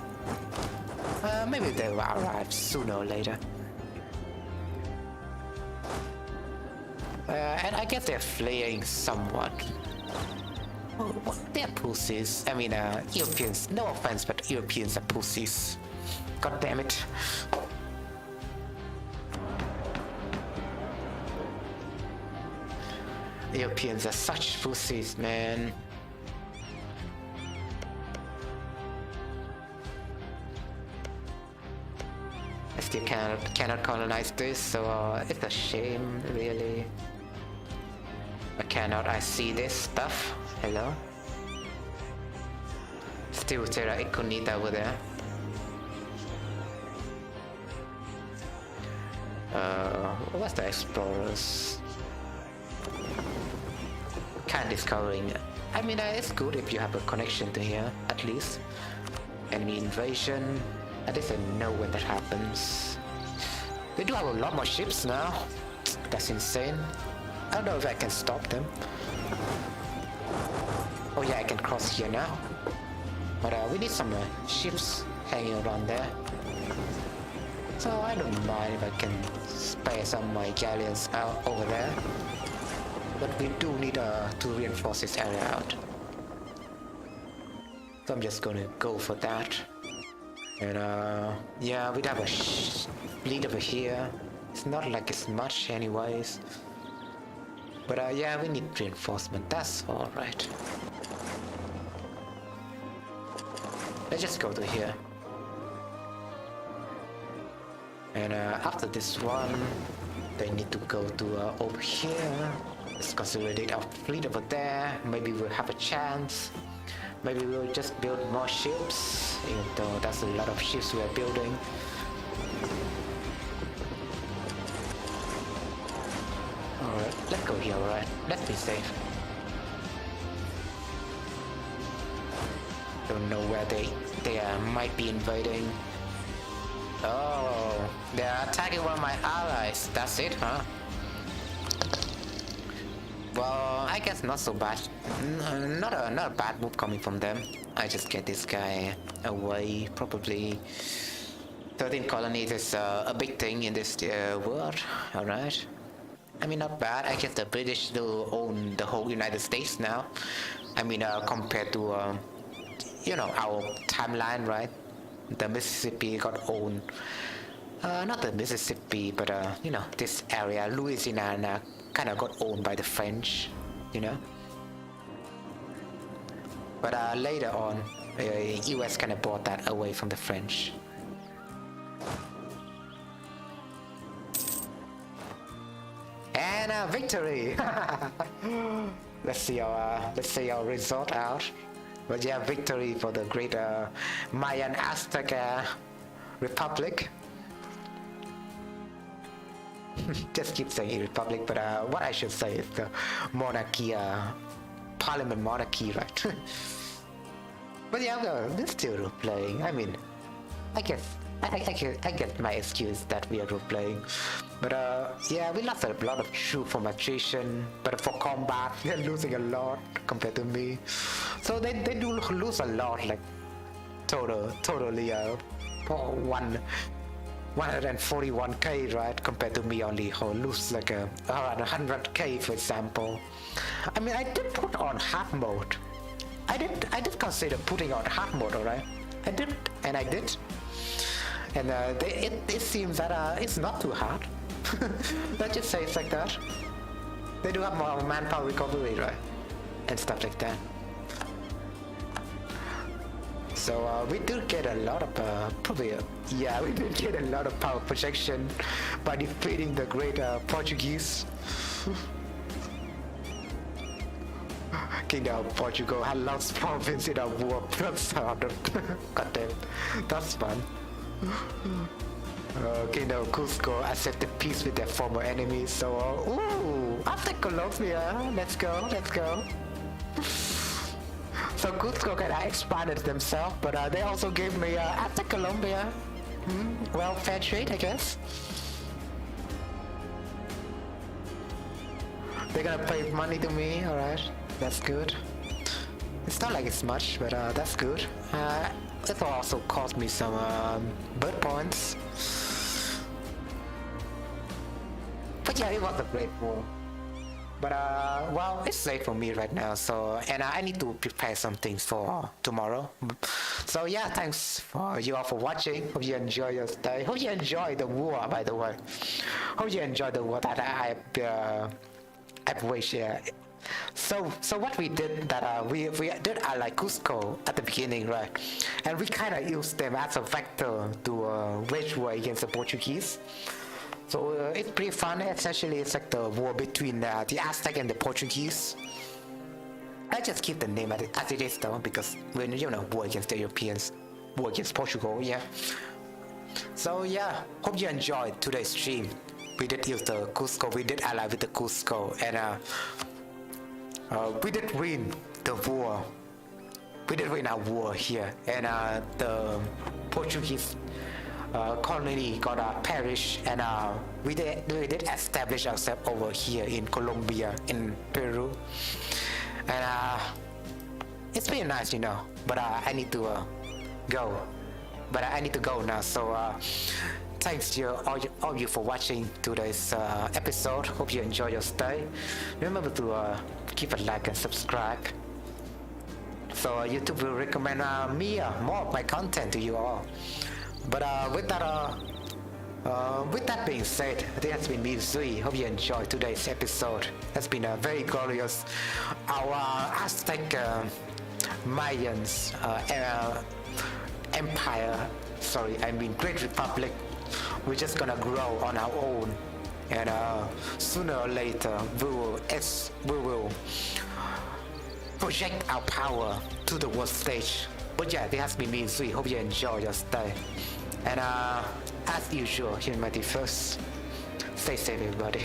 Maybe they will arrive sooner or later. And I guess they're fleeing somewhat. Oh, they're pussies. I mean, Europeans. No offense, but Europeans are pussies. God damn it. Europeans are such pussies, man. I still cannot colonize this, so it's a shame, really. I see this stuff? Hello? Still Terra Incognita over there. What's the explorers? Can't discovering I mean, it's good if you have a connection to here, at least. Enemy invasion. At least I know when that happens. They do have a lot more ships now. That's insane. I don't know if I can stop them. Oh yeah, I can cross here now. But we need some ships hanging around there. So I don't mind if I can spare some of my galleons out over there. But we do need to reinforce this area out. So I'm just gonna go for that. And yeah, we have a fleet over here. It's not like it's much anyways. But yeah, we need reinforcement, that's alright. Let's just go to here. And after this one, they need to go to over here. Let's consolidate our fleet over there. Maybe we'll have a chance. Maybe we'll just build more ships, even though that's a lot of ships we're building. Alright, let's go here, alright. Let's be safe. Don't know where they might be invading. Oh, they're attacking one of my allies. That's it, huh? Well, I guess not so bad. Not a bad move coming from them. I just get this guy away. Probably 13 colonies is a big thing in this world. Alright. I mean, not bad. I guess the British do own the whole United States now. I mean, compared to, you know, our timeline, right? The Mississippi got owned. Not the Mississippi, but, you know, this area, Louisiana, kind of got owned by the French, you know. But later on, US kind of bought that away from the French. And victory! Let's see our result out. But yeah, victory for the great Mayan Aztec Republic. Just keep saying Republic, but what I should say is the monarchy, Parliament monarchy, right? But yeah, we're still playing. I mean, I get my excuse that we are playing. But yeah, we lost a lot of troops from attrition, but for combat, they're losing a lot compared to me. So they do lose a lot, like totally 141k, right? Compared to me only who lose like around 100k, for example. I mean, I did put on hard mode. I did consider putting on hard mode, alright? I did. And it seems that it's not too hard. Let's just say it's like that. They do have more manpower recovery, right? And stuff like that. So we do get a lot of we did get a lot of power projection by defeating the great Portuguese. Kingdom of Portugal had lost province in a war. Goddamn, that's fun. Kingdom of Cusco accepted peace with their former enemies. So, ooh, after Colombia, let's go. So Cusco kind of expanded themselves, but they also gave me after Colombia. Well, fair trade, I guess. They're gonna pay money to me, alright. That's good. It's not like it's much, but that's good. It also cost me some bird points. But yeah, it was a great war. But well, it's late for me right now, so and I need to prepare some things for tomorrow. So yeah, thanks for you all for watching. Hope you enjoy your stay. Hope you enjoy the war, by the way. Hope you enjoy the war that I've waged here. So what we did that we did like Cusco at the beginning, right? And we kind of used them as a vector to wage war against the Portuguese. So it's pretty fun. Essentially, it's like the war between the Aztec and the Portuguese. I just keep the name as it is though, because when you know, war against the Europeans, war against Portugal, yeah. So yeah, hope you enjoyed today's stream. We did use the Cusco, we did ally with the Cusco, and we did win the the war. We did win our war here, and the Portuguese colony got perished, and we did establish ourselves over here in Colombia, in Peru, and it's been nice, but I need to go. But I need to go now, so thanks to all you for watching today's episode. Hope you enjoy your stay. Remember to give a like and subscribe, so YouTube will recommend me more of my content to you all. But with that being said, this has been me, Zui. Hope you enjoyed today's episode. It's been a very glorious. Our Aztec Mayans empire, Great Republic, we're just gonna grow on our own, and sooner or later we will project our power to the world stage. But yeah, this has been me, Zui. Hope you enjoy your stay, and as usual, humanity first. Stay safe, everybody.